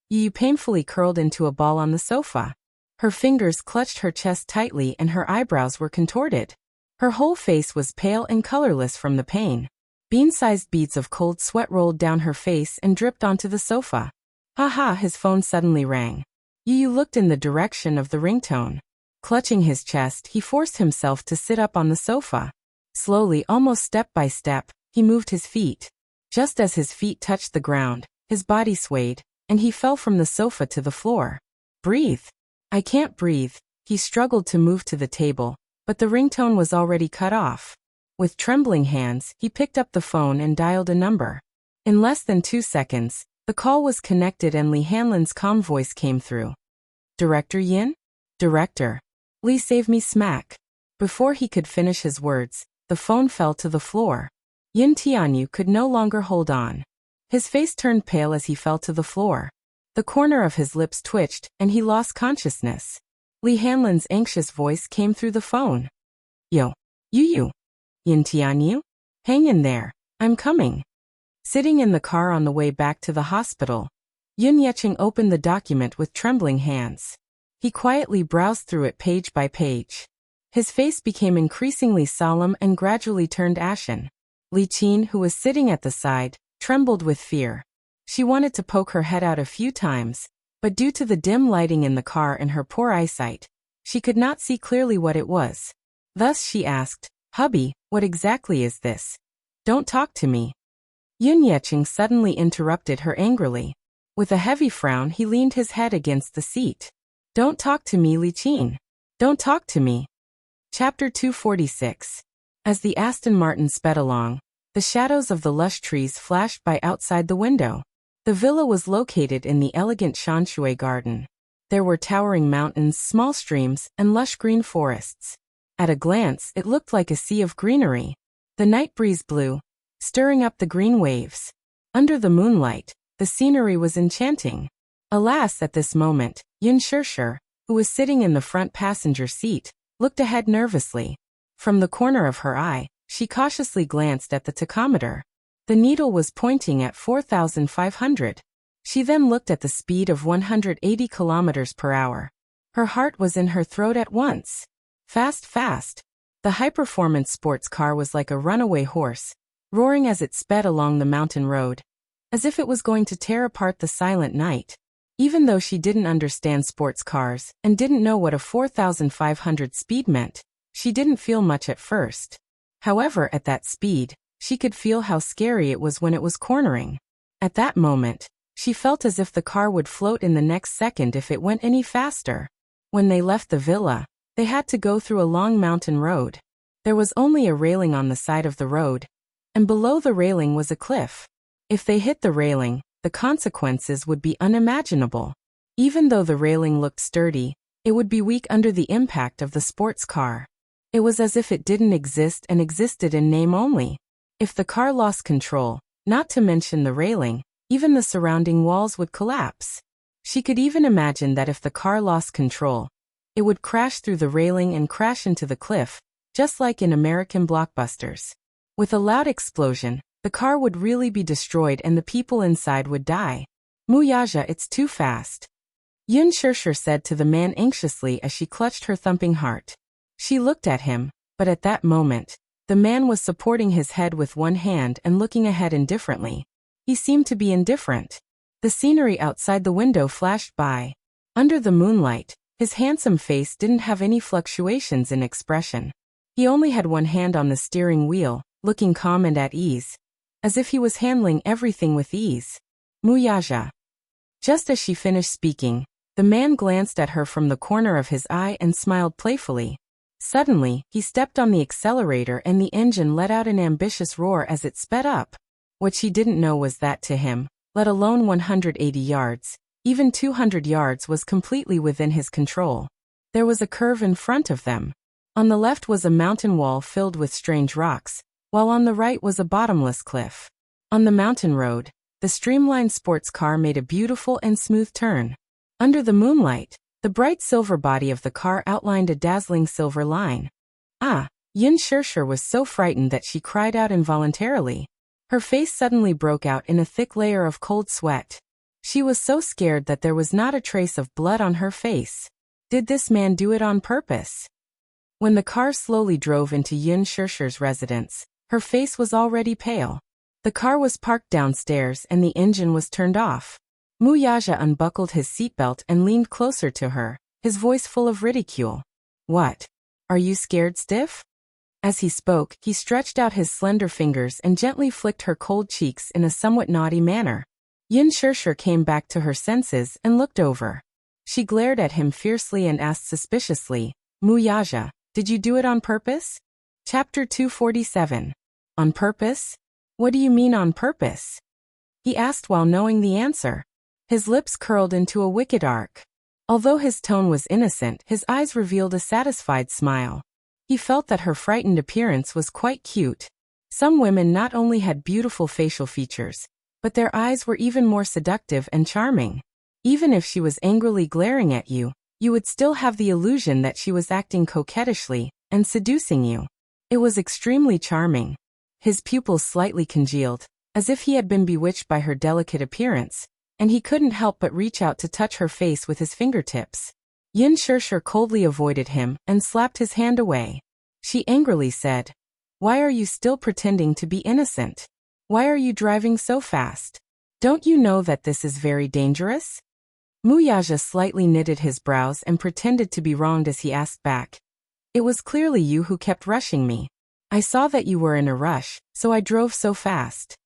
Yu Yu painfully curled into a ball on the sofa. Her fingers clutched her chest tightly and her eyebrows were contorted. Her whole face was pale and colorless from the pain. Bean-sized beads of cold sweat rolled down her face and dripped onto the sofa. Ha ha, his phone suddenly rang. Yu Yu looked in the direction of the ringtone. Clutching his chest, he forced himself to sit up on the sofa. Slowly, almost step by step, he moved his feet. Just as his feet touched the ground, his body swayed, and he fell from the sofa to the floor. Breathe. I can't breathe. He struggled to move to the table, but the ringtone was already cut off. With trembling hands, he picked up the phone and dialed a number. In less than 2 seconds, the call was connected and Li Hanlin's calm voice came through. Director Yin? Director. Li, save me smack. Before he could finish his words, the phone fell to the floor. Yin Tianyu could no longer hold on. His face turned pale as he fell to the floor. The corner of his lips twitched, and he lost consciousness. Li Hanlin's anxious voice came through the phone. Yo. Yu. Yin Tianyu? Hang in there. I'm coming. Sitting in the car on the way back to the hospital, Yin Yeching opened the document with trembling hands. He quietly browsed through it page by page. His face became increasingly solemn and gradually turned ashen. Li Qin, who was sitting at the side, trembled with fear. She wanted to poke her head out a few times, but due to the dim lighting in the car and her poor eyesight, she could not see clearly what it was. Thus she asked, Hubby, what exactly is this? Don't talk to me. Yin Yeching suddenly interrupted her angrily. With a heavy frown, he leaned his head against the seat. Don't talk to me, Li Qin. Don't talk to me. Chapter 246. As the Aston Martin sped along, the shadows of the lush trees flashed by outside the window. The villa was located in the elegant Shanshui garden. There were towering mountains, small streams, and lush green forests. At a glance, it looked like a sea of greenery. The night breeze blew, stirring up the green waves. Under the moonlight, the scenery was enchanting. Alas, at this moment, Yun Shirshir, who was sitting in the front passenger seat, looked ahead nervously. From the corner of her eye, she cautiously glanced at the tachometer. The needle was pointing at 4,500. She then looked at the speed of 180 kilometers per hour. Her heart was in her throat at once. Fast, fast. The high-performance sports car was like a runaway horse, roaring as it sped along the mountain road, as if it was going to tear apart the silent night. Even though she didn't understand sports cars and didn't know what a 4,500 speed meant, she didn't feel much at first. However, at that speed, she could feel how scary it was when it was cornering. At that moment, she felt as if the car would float in the next second if it went any faster. When they left the villa, they had to go through a long mountain road. There was only a railing on the side of the road, and below the railing was a cliff. If they hit the railing, the consequences would be unimaginable. Even though the railing looked sturdy, it would be weak under the impact of the sports car. It was as if it didn't exist and existed in name only. If the car lost control, not to mention the railing, even the surrounding walls would collapse. She could even imagine that if the car lost control, it would crash through the railing and crash into the cliff, just like in American blockbusters. With a loud explosion, the car would really be destroyed and the people inside would die. Muyaja, it's too fast. Yun Shirshir said to the man anxiously as she clutched her thumping heart. She looked at him, but at that moment, the man was supporting his head with one hand and looking ahead indifferently. He seemed to be indifferent. The scenery outside the window flashed by. Under the moonlight, his handsome face didn't have any fluctuations in expression. He only had one hand on the steering wheel, looking calm and at ease, as if he was handling everything with ease. Muyaja. Just as she finished speaking, the man glanced at her from the corner of his eye and smiled playfully. Suddenly, he stepped on the accelerator and the engine let out an ambitious roar as it sped up. What she didn't know was that to him, let alone 180 yards, even 200 yards was completely within his control. There was a curve in front of them. On the left was a mountain wall filled with strange rocks, while on the right was a bottomless cliff. On the mountain road, the streamlined sports car made a beautiful and smooth turn. Under the moonlight, the bright silver body of the car outlined a dazzling silver line. Ah! Yun Shirshir was so frightened that she cried out involuntarily. Her face suddenly broke out in a thick layer of cold sweat. She was so scared that there was not a trace of blood on her face. Did this man do it on purpose? When the car slowly drove into Yun Shirshir's residence, her face was already pale. The car was parked downstairs and the engine was turned off. Muyaja unbuckled his seatbelt and leaned closer to her, his voice full of ridicule. What? Are you scared stiff? As he spoke, he stretched out his slender fingers and gently flicked her cold cheeks in a somewhat naughty manner. Yun Shirshir came back to her senses and looked over. She glared at him fiercely and asked suspiciously, Muyaja, did you do it on purpose? Chapter 247. On purpose? What do you mean on purpose? He asked while knowing the answer. His lips curled into a wicked arc. Although his tone was innocent, his eyes revealed a satisfied smile. He felt that her frightened appearance was quite cute. Some women not only had beautiful facial features, but their eyes were even more seductive and charming. Even if she was angrily glaring at you, you would still have the illusion that she was acting coquettishly and seducing you. It was extremely charming. His pupils slightly congealed, as if he had been bewitched by her delicate appearance, and he couldn't help but reach out to touch her face with his fingertips. Yun Shirshir coldly avoided him and slapped his hand away. She angrily said, Why are you still pretending to be innocent? Why are you driving so fast? Don't you know that this is very dangerous? Muyaja slightly knitted his brows and pretended to be wronged as he asked back. It was clearly you who kept rushing me. I saw that you were in a rush, so I drove so fast.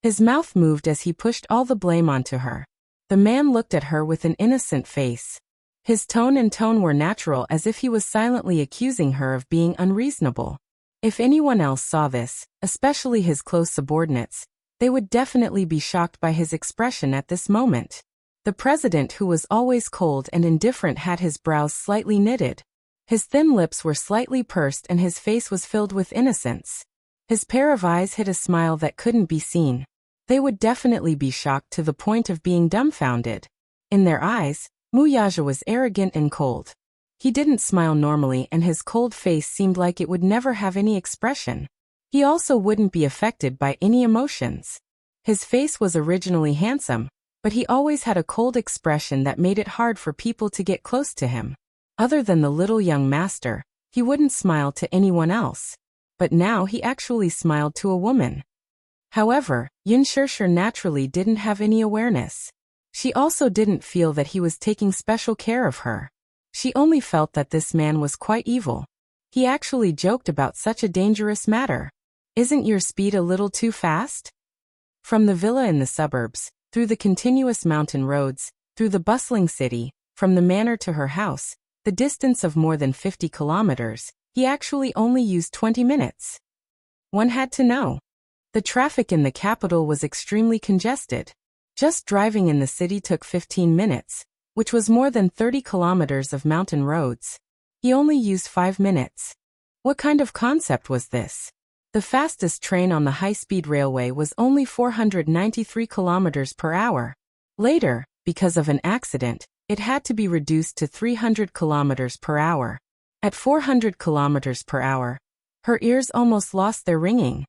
His mouth moved as he pushed all the blame onto her. The man looked at her with an innocent face. His tone and tone were natural, as if he was silently accusing her of being unreasonable. If anyone else saw this, especially his close subordinates, they would definitely be shocked by his expression at this moment. The president, who was always cold and indifferent, had his brows slightly knitted. His thin lips were slightly pursed and his face was filled with innocence. His pair of eyes hid a smile that couldn't be seen. They would definitely be shocked to the point of being dumbfounded. In their eyes, Wuxia was arrogant and cold. He didn't smile normally and his cold face seemed like it would never have any expression. He also wouldn't be affected by any emotions. His face was originally handsome, but he always had a cold expression that made it hard for people to get close to him. Other than the little young master, he wouldn't smile to anyone else. But now he actually smiled to a woman. However, Yin Shishir naturally didn't have any awareness. She also didn't feel that he was taking special care of her. She only felt that this man was quite evil. He actually joked about such a dangerous matter. Isn't your speed a little too fast? From the villa in the suburbs, through the continuous mountain roads, through the bustling city, from the manor to her house, the distance of more than 50 kilometers, he actually only used 20 minutes. One had to know. The traffic in the capital was extremely congested. Just driving in the city took 15 minutes, which was more than 30 kilometers of mountain roads. He only used 5 minutes. What kind of concept was this? The fastest train on the high-speed railway was only 493 kilometers per hour. Later, because of an accident, it had to be reduced to 300 kilometers per hour. At 400 kilometers per hour, her ears almost lost their ringing.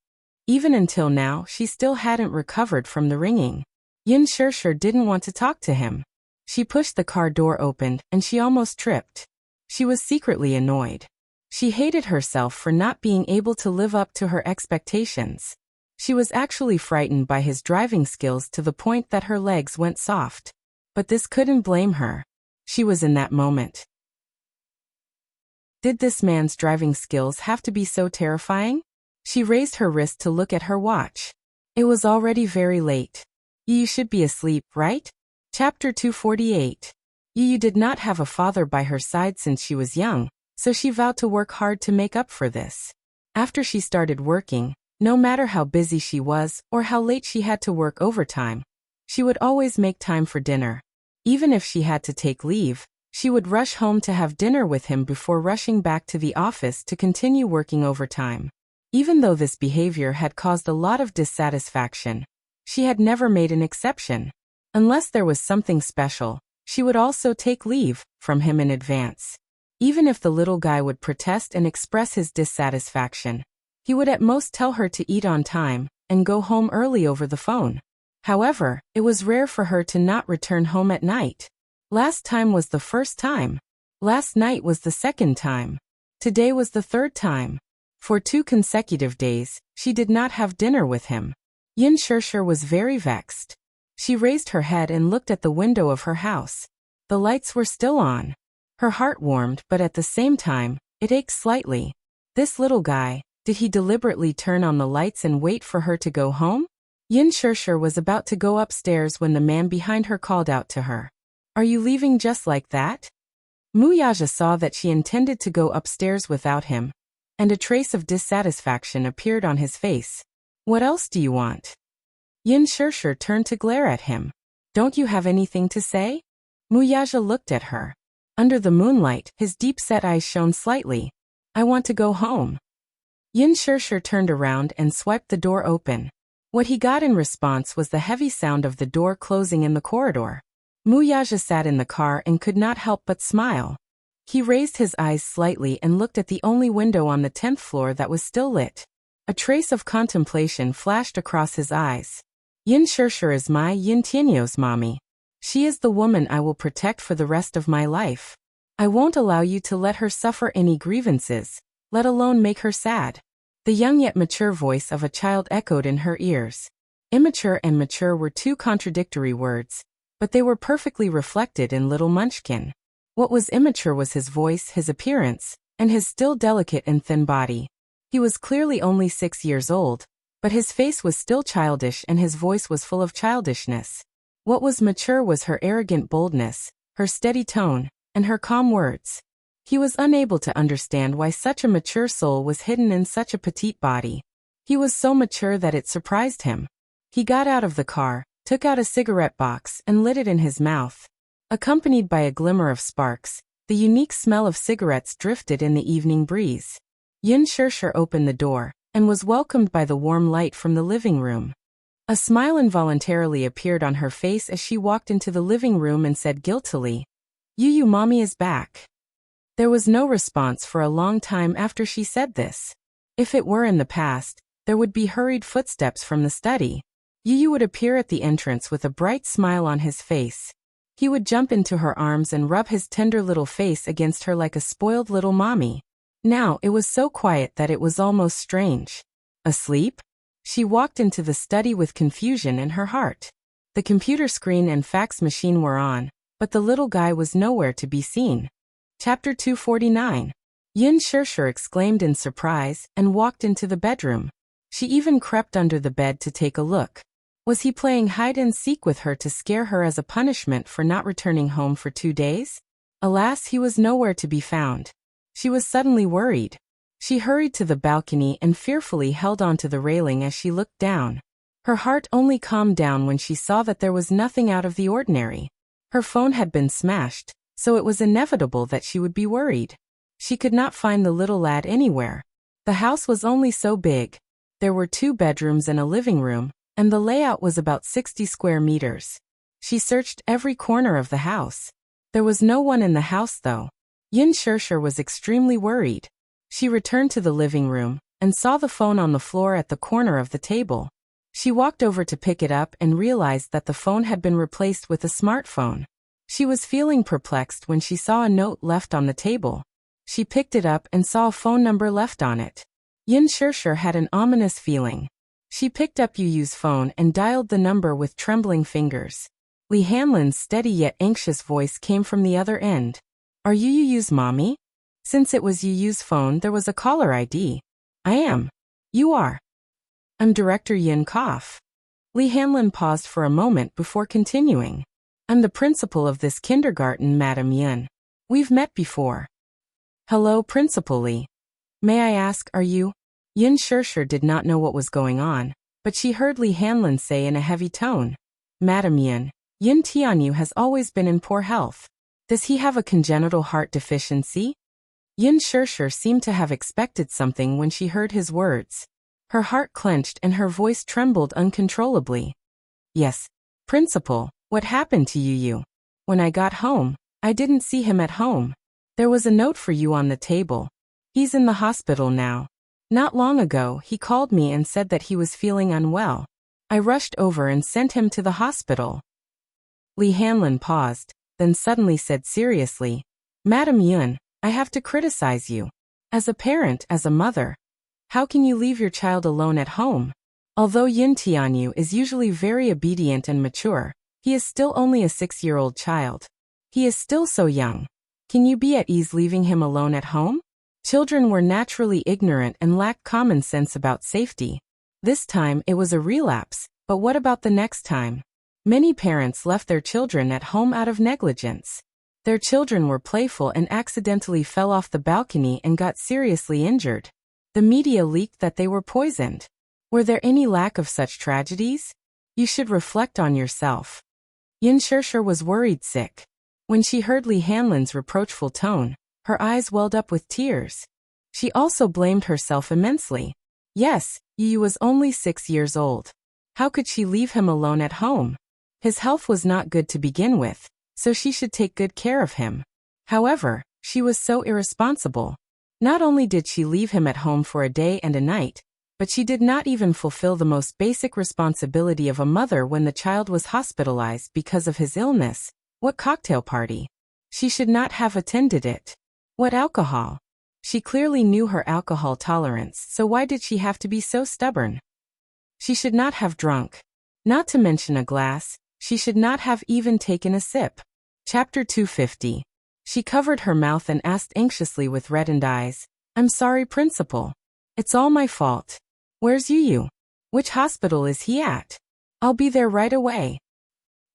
Even until now, she still hadn't recovered from the ringing. Yin Shishir didn't want to talk to him. She pushed the car door open, and she almost tripped. She was secretly annoyed. She hated herself for not being able to live up to her expectations. She was actually frightened by his driving skills to the point that her legs went soft. But this couldn't blame her. She was in that moment. Did this man's driving skills have to be so terrifying? She raised her wrist to look at her watch. It was already very late. You should be asleep, right? Chapter 248. Yu did not have a father by her side since she was young, so she vowed to work hard to make up for this. After she started working, no matter how busy she was or how late she had to work overtime, she would always make time for dinner. Even if she had to take leave, she would rush home to have dinner with him before rushing back to the office to continue working overtime. Even though this behavior had caused a lot of dissatisfaction, she had never made an exception. Unless there was something special, she would also take leave from him in advance. Even if the little guy would protest and express his dissatisfaction, he would at most tell her to eat on time and go home early over the phone. However, it was rare for her to not return home at night. Last time was the first time. Last night was the second time. Today was the third time. For 2 consecutive days, she did not have dinner with him. Yin Shishir was very vexed. She raised her head and looked at the window of her house. The lights were still on. Her heart warmed, but at the same time, it ached slightly. This little guy, did he deliberately turn on the lights and wait for her to go home? Yin Shishir was about to go upstairs when the man behind her called out to her. Are you leaving just like that? Wuxia saw that she intended to go upstairs without him, and a trace of dissatisfaction appeared on his face. What else do you want? Yin Shishir turned to glare at him. Don't you have anything to say? Wuxia looked at her. Under the moonlight, his deep-set eyes shone slightly. I want to go home. Yin Shishir turned around and swiped the door open. What he got in response was the heavy sound of the door closing in the corridor. Wuxia sat in the car and could not help but smile. He raised his eyes slightly and looked at the only window on the 10th floor that was still lit. A trace of contemplation flashed across his eyes. Yin Shishir is my Yin Tianyo's mommy. She is the woman I will protect for the rest of my life. I won't allow you to let her suffer any grievances, let alone make her sad. The young yet mature voice of a child echoed in her ears. Immature and mature were 2 contradictory words, but they were perfectly reflected in little Munchkin. What was immature was his voice, his appearance, and his still delicate and thin body. He was clearly only 6 years old, but his face was still childish and his voice was full of childishness. What was mature was her arrogant boldness, her steady tone, and her calm words. He was unable to understand why such a mature soul was hidden in such a petite body. He was so mature that it surprised him. He got out of the car, took out a cigarette box and lit it in his mouth. Accompanied by a glimmer of sparks, the unique smell of cigarettes drifted in the evening breeze. Yin Shirshir opened the door, and was welcomed by the warm light from the living room. A smile involuntarily appeared on her face as she walked into the living room and said guiltily, "Yu, mommy is back." There was no response for a long time after she said this. If it were in the past, there would be hurried footsteps from the study. Yu would appear at the entrance with a bright smile on his face. He would jump into her arms and rub his tender little face against her like a spoiled little mommy. Now it was so quiet that it was almost strange. Asleep? She walked into the study with confusion in her heart. The computer screen and fax machine were on, but the little guy was nowhere to be seen. Chapter 249. Yin Shirshir exclaimed in surprise and walked into the bedroom. She even crept under the bed to take a look. Was he playing hide-and-seek with her to scare her as a punishment for not returning home for 2 days? Alas, he was nowhere to be found. She was suddenly worried. She hurried to the balcony and fearfully held onto the railing as she looked down. Her heart only calmed down when she saw that there was nothing out of the ordinary. Her phone had been smashed, so it was inevitable that she would be worried. She could not find the little lad anywhere. The house was only so big. There were 2 bedrooms and a living room, and the layout was about 60 square meters. She searched every corner of the house. There was no one in the house though. Yin Shirshir was extremely worried. She returned to the living room, and saw the phone on the floor at the corner of the table. She walked over to pick it up and realized that the phone had been replaced with a smartphone. She was feeling perplexed when she saw a note left on the table. She picked it up and saw a phone number left on it. Yin Shirshir had an ominous feeling. She picked up Yu's phone and dialed the number with trembling fingers. Li Hanlin's steady yet anxious voice came from the other end. "Are you Yu's mommy?" Since it was Yu's phone, there was a caller ID. "I am." "You are." "I'm Director Yin Koff." Li Hanlin paused for a moment before continuing. "I'm the principal of this kindergarten, Madam Yin. We've met before." "Hello, Principal Li. May I ask, are you?" Yin Shirshir did not know what was going on, but she heard Li Hanlin say in a heavy tone, "Madam Yin, Yin Tianyu has always been in poor health. Does he have a congenital heart deficiency?" Yin Shirshir seemed to have expected something when she heard his words. Her heart clenched and her voice trembled uncontrollably. "Yes, Principal, what happened to Yu? When I got home, I didn't see him at home. There was a note for you on the table. He's in the hospital now. Not long ago, he called me and said that he was feeling unwell. I rushed over and sent him to the hospital." Li Hanlin paused, then suddenly said seriously, "Madam Yun, I have to criticize you. As a parent, as a mother, how can you leave your child alone at home? Although Yin Tianyu is usually very obedient and mature, he is still only a 6-year-old child. He is still so young. Can you be at ease leaving him alone at home?" Children were naturally ignorant and lacked common sense about safety. This time it was a relapse, but what about the next time? Many parents left their children at home out of negligence. Their children were playful and accidentally fell off the balcony and got seriously injured. The media leaked that they were poisoned. Were there any lack of such tragedies? You should reflect on yourself. Yin Shirshir was worried sick. When she heard Li Hanlin's reproachful tone, her eyes welled up with tears. She also blamed herself immensely. Yes, Yu was only 6 years old. How could she leave him alone at home? His health was not good to begin with, so she should take good care of him. However, she was so irresponsible. Not only did she leave him at home for a day and a night, but she did not even fulfill the most basic responsibility of a mother when the child was hospitalized because of his illness. What cocktail party? She should not have attended it. What alcohol? She clearly knew her alcohol tolerance, so why did she have to be so stubborn? She should not have drunk. Not to mention a glass, she should not have even taken a sip. Chapter 250. She covered her mouth and asked anxiously with reddened eyes, "I'm sorry, Principal. It's all my fault. Where's Yu? Which hospital is he at? I'll be there right away."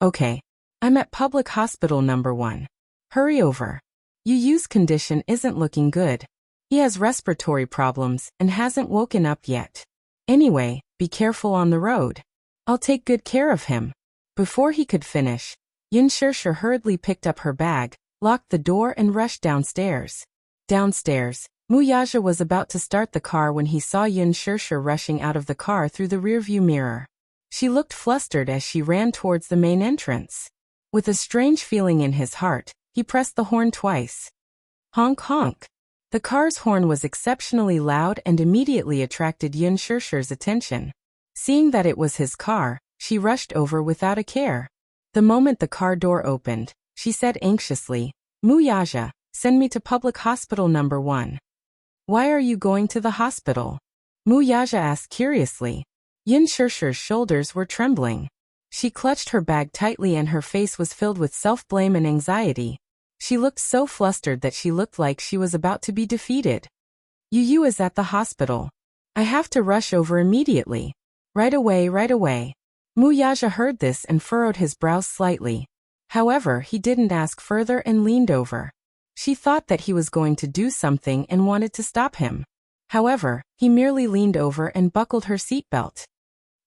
"Okay. I'm at Public Hospital number 1. Hurry over." Yu Yu's condition isn't looking good. He has respiratory problems and hasn't woken up yet. Anyway, be careful on the road. I'll take good care of him." Before he could finish, Yun Shishir hurriedly picked up her bag, locked the door and rushed downstairs. Downstairs, Muyaja was about to start the car when he saw Yun Shishir rushing out of the car through the rearview mirror. She looked flustered as she ran towards the main entrance. With a strange feeling in his heart, he pressed the horn twice. Honk honk. The car's horn was exceptionally loud and immediately attracted Yun Shishir's attention. Seeing that it was his car, she rushed over without a care. The moment the car door opened, she said anxiously, "Muyaja, send me to public hospital number 1. "Why are you going to the hospital?" Muyaja asked curiously. Yun Shishir's shoulders were trembling. She clutched her bag tightly and her face was filled with self-blame and anxiety. She looked so flustered that she looked like she was about to be defeated. "Yu Yu is at the hospital. I have to rush over immediately. Right away, right away." Muyaja heard this and furrowed his brows slightly. However, he didn't ask further and leaned over. She thought that he was going to do something and wanted to stop him. However, he merely leaned over and buckled her seatbelt.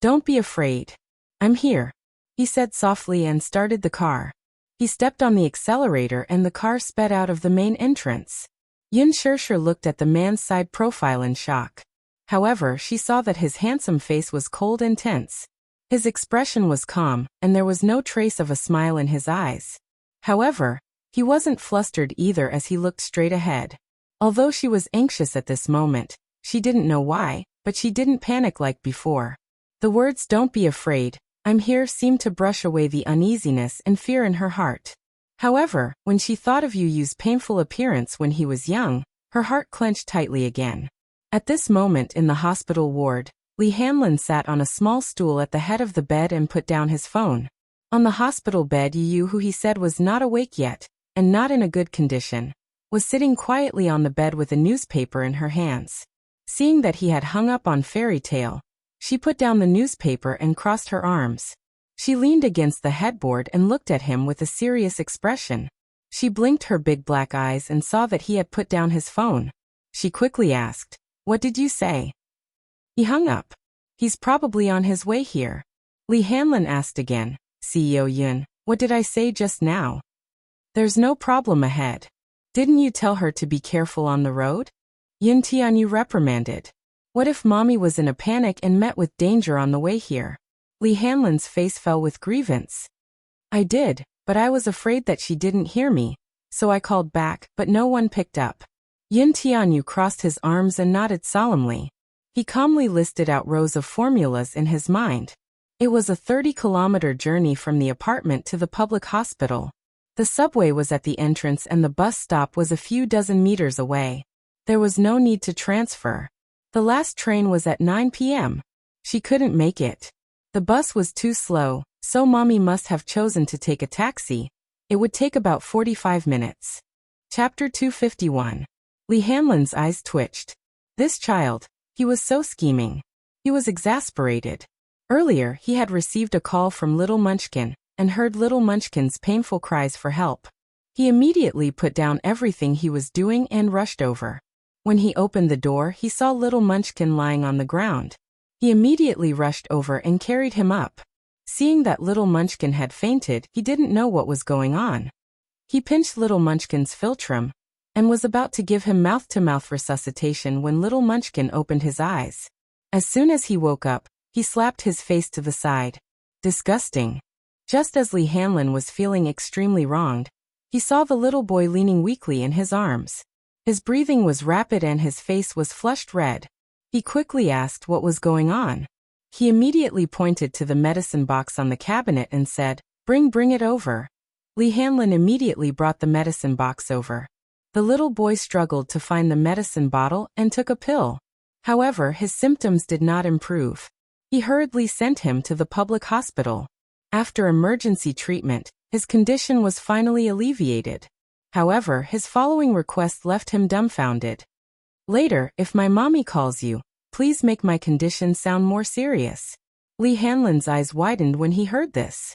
"Don't be afraid. I'm here," he said softly and started the car. He stepped on the accelerator and the car sped out of the main entrance. Yun Shishir looked at the man's side profile in shock. However, she saw that his handsome face was cold and tense. His expression was calm, and there was no trace of a smile in his eyes. However, he wasn't flustered either as he looked straight ahead. Although she was anxious at this moment, she didn't know why, but she didn't panic like before. The words "don't be afraid, I'm here" seemed to brush away the uneasiness and fear in her heart. However, when she thought of Yu Yu's painful appearance when he was young, her heart clenched tightly again. At this moment in the hospital ward, Li Hanlin sat on a small stool at the head of the bed and put down his phone. On the hospital bed, Yu Yu, who he said was not awake yet, and not in a good condition, was sitting quietly on the bed with a newspaper in her hands. Seeing that he had hung up on fairy tale, she put down the newspaper and crossed her arms. She leaned against the headboard and looked at him with a serious expression. She blinked her big black eyes and saw that he had put down his phone. She quickly asked, "What did you say?" "He hung up. He's probably on his way here." Li Hanlin asked again, "CEO Yun, what did I say just now?" "There's no problem ahead. Didn't you tell her to be careful on the road?" Yun Tianyu reprimanded. "What if mommy was in a panic and met with danger on the way here?" Li Hanlin's face fell with grievance. "I did, but I was afraid that she didn't hear me, so I called back, but no one picked up." Yun Tianyu crossed his arms and nodded solemnly. He calmly listed out rows of formulas in his mind. It was a 30-kilometer journey from the apartment to the public hospital. The subway was at the entrance and the bus stop was a few dozen meters away. There was no need to transfer. The last train was at 9 p.m. She couldn't make it. The bus was too slow, so mommy must have chosen to take a taxi. It would take about 45 minutes. Chapter 251. Li Hanlin's eyes twitched. This child. He was so scheming. He was exasperated. Earlier, he had received a call from Little Munchkin, and heard Little Munchkin's painful cries for help. He immediately put down everything he was doing and rushed over. When he opened the door, he saw Little Munchkin lying on the ground. He immediately rushed over and carried him up. Seeing that Little Munchkin had fainted, he didn't know what was going on. He pinched Little Munchkin's philtrum, and was about to give him mouth-to-mouth resuscitation when Little Munchkin opened his eyes. As soon as he woke up, he slapped his face to the side. Disgusting. Just as Li Hanlin was feeling extremely wronged, he saw the little boy leaning weakly in his arms. His breathing was rapid and his face was flushed red. He quickly asked what was going on. He immediately pointed to the medicine box on the cabinet and said, Bring it over." Li Hanlin immediately brought the medicine box over. The little boy struggled to find the medicine bottle and took a pill. However, his symptoms did not improve. He hurriedly sent him to the public hospital. After emergency treatment, his condition was finally alleviated. However, his following request left him dumbfounded. "Later, if my mommy calls you, please make my condition sound more serious." Li Hanlin's eyes widened when he heard this.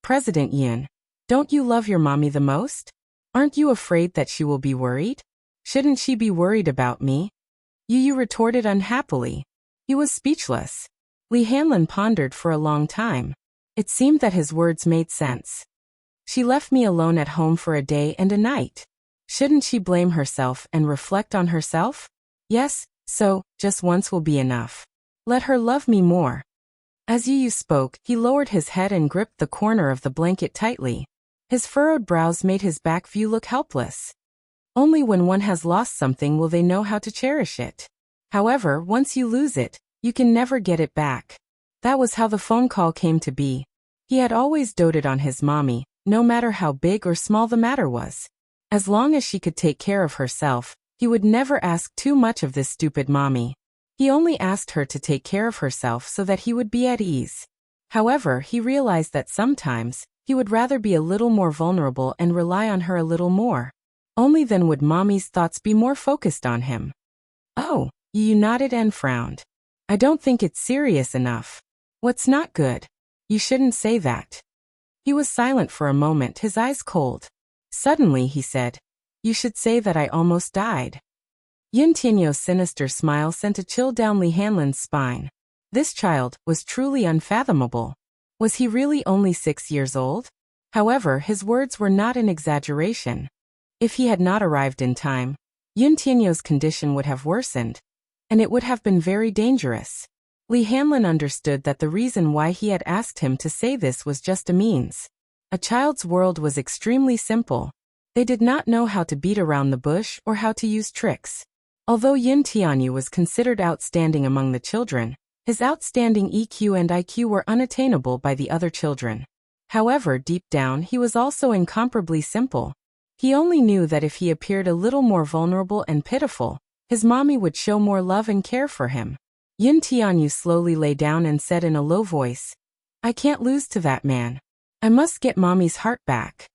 "President Yun, don't you love your mommy the most?" Aren't you afraid that she will be worried? Shouldn't she be worried about me? Yu retorted unhappily. He was speechless. Li Hanlin pondered for a long time. It seemed that his words made sense. She left me alone at home for a day and a night. Shouldn't she blame herself and reflect on herself? Yes, so, just once will be enough. Let her love me more. As Yu spoke, he lowered his head and gripped the corner of the blanket tightly. His furrowed brows made his back view look helpless. Only when one has lost something will they know how to cherish it. However, once you lose it, you can never get it back. That was how the phone call came to be. He had always doted on his mommy, no matter how big or small the matter was. As long as she could take care of herself, he would never ask too much of this stupid mommy. He only asked her to take care of herself so that he would be at ease. However, he realized that sometimes, he would rather be a little more vulnerable and rely on her a little more. Only then would mommy's thoughts be more focused on him. Oh, Yu nodded and frowned. I don't think it's serious enough. What's not good? You shouldn't say that. He was silent for a moment, his eyes cold. Suddenly he said, You should say that I almost died. Yin Tianyou's sinister smile sent a chill down Li Hanlin's spine. This child was truly unfathomable. Was he really only 6 years old? However, his words were not an exaggeration. If he had not arrived in time, Yin Tianyou's condition would have worsened, and it would have been very dangerous. Li Hanlin understood that the reason why he had asked him to say this was just a means. A child's world was extremely simple. They did not know how to beat around the bush or how to use tricks. Although Yin Tianyou was considered outstanding among the children, his outstanding EQ and IQ were unattainable by the other children. However, deep down he was also incomparably simple. He only knew that if he appeared a little more vulnerable and pitiful, his mommy would show more love and care for him. Yin Tianyou slowly lay down and said in a low voice, I can't lose to that man. I must get mommy's heart back.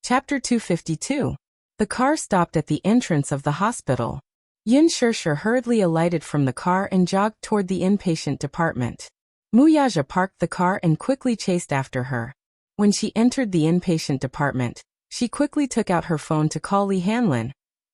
Chapter 252. The car stopped at the entrance of the hospital. Yin Shishir hurriedly alighted from the car and jogged toward the inpatient department. Muyaja parked the car and quickly chased after her. When she entered the inpatient department, she quickly took out her phone to call Li Hanlin,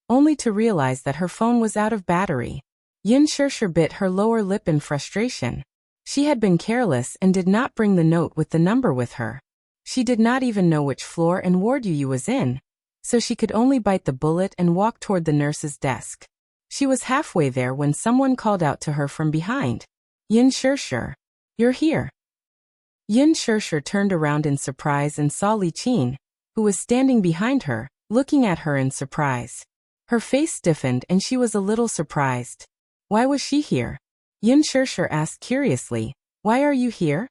only to realize that her phone was out of battery. Yin Shishir bit her lower lip in frustration. She had been careless and did not bring the note with the number with her. She did not even know which floor and ward Yu was in, so she could only bite the bullet and walk toward the nurse's desk. She was halfway there when someone called out to her from behind. Yin Shishir, you're here. Yin Shishir turned around in surprise and saw Li Qin, who was standing behind her, looking at her in surprise. Her face stiffened and she was a little surprised. Why was she here? Yin Shishir asked curiously, Why are you here?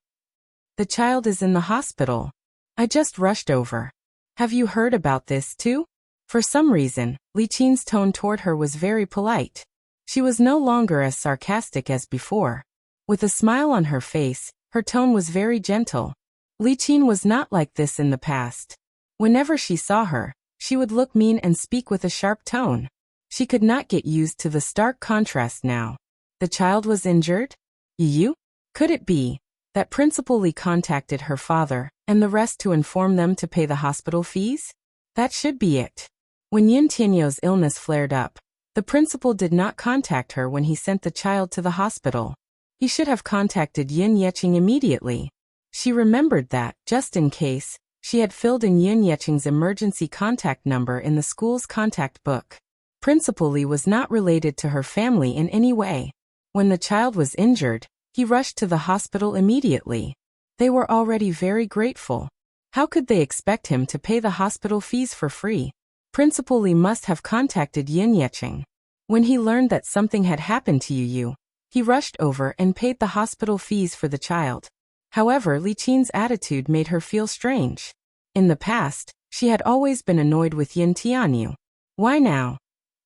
The child is in the hospital. I just rushed over. Have you heard about this too? For some reason, Li Qin's tone toward her was very polite. She was no longer as sarcastic as before. With a smile on her face, her tone was very gentle. Li Qin was not like this in the past. Whenever she saw her, she would look mean and speak with a sharp tone. She could not get used to the stark contrast now. The child was injured? You? Could it be that Principal Li contacted her father and the rest to inform them to pay the hospital fees? That should be it. When Yin Tianyou's illness flared up, the principal did not contact her when he sent the child to the hospital. He should have contacted Yin Yeqing immediately. She remembered that, just in case, she had filled in Yin Yeqing's emergency contact number in the school's contact book. Principal Li was not related to her family in any way. When the child was injured, he rushed to the hospital immediately. They were already very grateful. How could they expect him to pay the hospital fees for free? Principal Li must have contacted Yin Yeqing. When he learned that something had happened to Yu, he rushed over and paid the hospital fees for the child. However, Li Qin's attitude made her feel strange. In the past, she had always been annoyed with Yin Tianyou. Why now?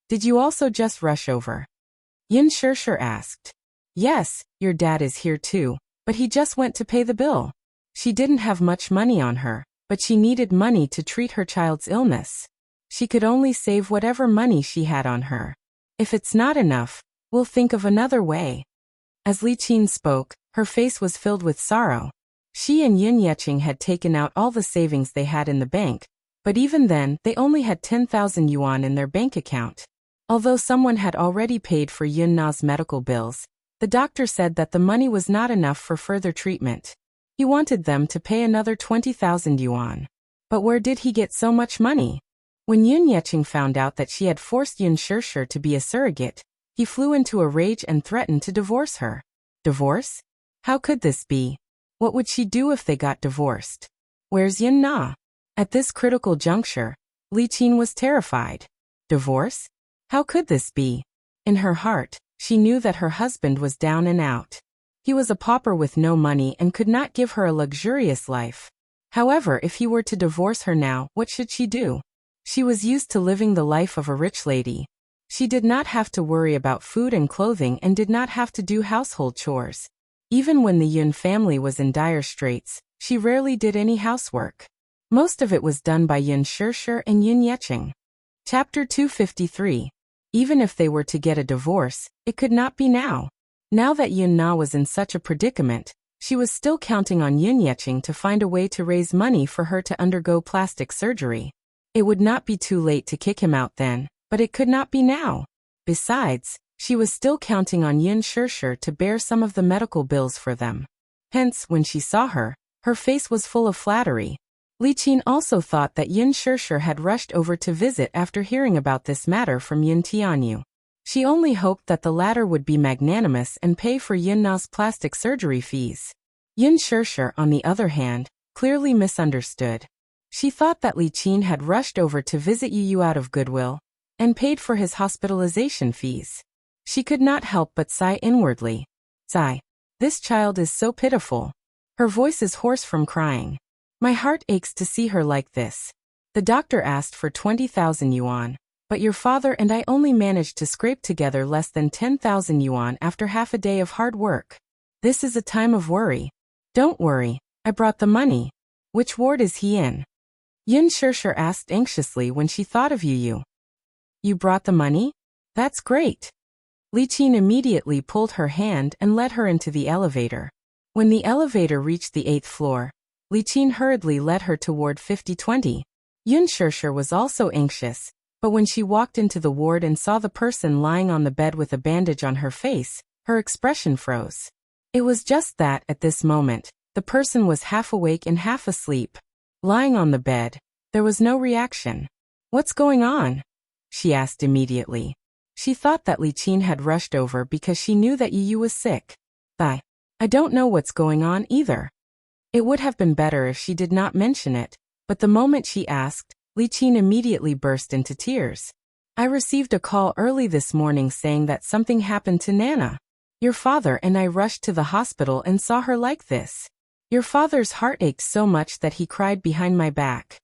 Did you also just rush over? Yin Shishir asked. Yes, your dad is here too, but he just went to pay the bill. She didn't have much money on her, but she needed money to treat her child's illness. She could only save whatever money she had on her. If it's not enough, we'll think of another way. As Li Qin spoke, her face was filled with sorrow. She and Yin Yeqing had taken out all the savings they had in the bank, But even then, they only had 10,000 yuan in their bank account. Although someone had already paid for Yun Na's medical bills, the doctor said that the money was not enough for further treatment. He wanted them to pay another 20,000 yuan. But where did he get so much money? When Yun Yeqing found out that she had forced Yun Shishir to be a surrogate, he flew into a rage and threatened to divorce her. Divorce? How could this be? What would she do if they got divorced? Where's Yun Na? At this critical juncture, Li Qin was terrified. Divorce? How could this be? In her heart, she knew that her husband was down and out. He was a pauper with no money and could not give her a luxurious life. However, if he were to divorce her now, what should she do? She was used to living the life of a rich lady. She did not have to worry about food and clothing and did not have to do household chores. Even when the Yun family was in dire straits, she rarely did any housework. Most of it was done by Yun Shishir and Yun Yeqing. Chapter 253. Even if they were to get a divorce, it could not be now. Now that Yun Na was in such a predicament, she was still counting on Yun Yeqing to find a way to raise money for her to undergo plastic surgery. It would not be too late to kick him out then, but it could not be now. Besides, she was still counting on Yun Shishir to bear some of the medical bills for them. Hence, when she saw her, her face was full of flattery. Li Qin also thought that Yun Shishir had rushed over to visit after hearing about this matter from Yun Tianyu. She only hoped that the latter would be magnanimous and pay for Yun Na's plastic surgery fees. Yun Shishir, on the other hand, clearly misunderstood. She thought that Li Qin had rushed over to visit Yu out of goodwill and paid for his hospitalization fees. She could not help but sigh inwardly. Sigh. This child is so pitiful. Her voice is hoarse from crying. My heart aches to see her like this. The doctor asked for 20,000 yuan, but your father and I only managed to scrape together less than 10,000 yuan after half a day of hard work. This is a time of worry. Don't worry, I brought the money. Which ward is he in? Yun Shishir asked anxiously when she thought of Yu. You brought the money? That's great. Li Qin immediately pulled her hand and led her into the elevator. When the elevator reached the 8th floor, Li Qin hurriedly led her toward 5020. Yun Shishir was also anxious, but when she walked into the ward and saw the person lying on the bed with a bandage on her face, her expression froze. It was just that, at this moment, the person was half awake and half asleep. Lying on the bed, there was no reaction. What's going on? She asked immediately. She thought that Li Qin had rushed over because she knew that Yu was sick. I don't know what's going on either. It would have been better if she did not mention it, but the moment she asked, Li Qin immediately burst into tears. I received a call early this morning saying that something happened to Nana. Your father and I rushed to the hospital and saw her like this. Your father's heart ached so much that he cried behind my back.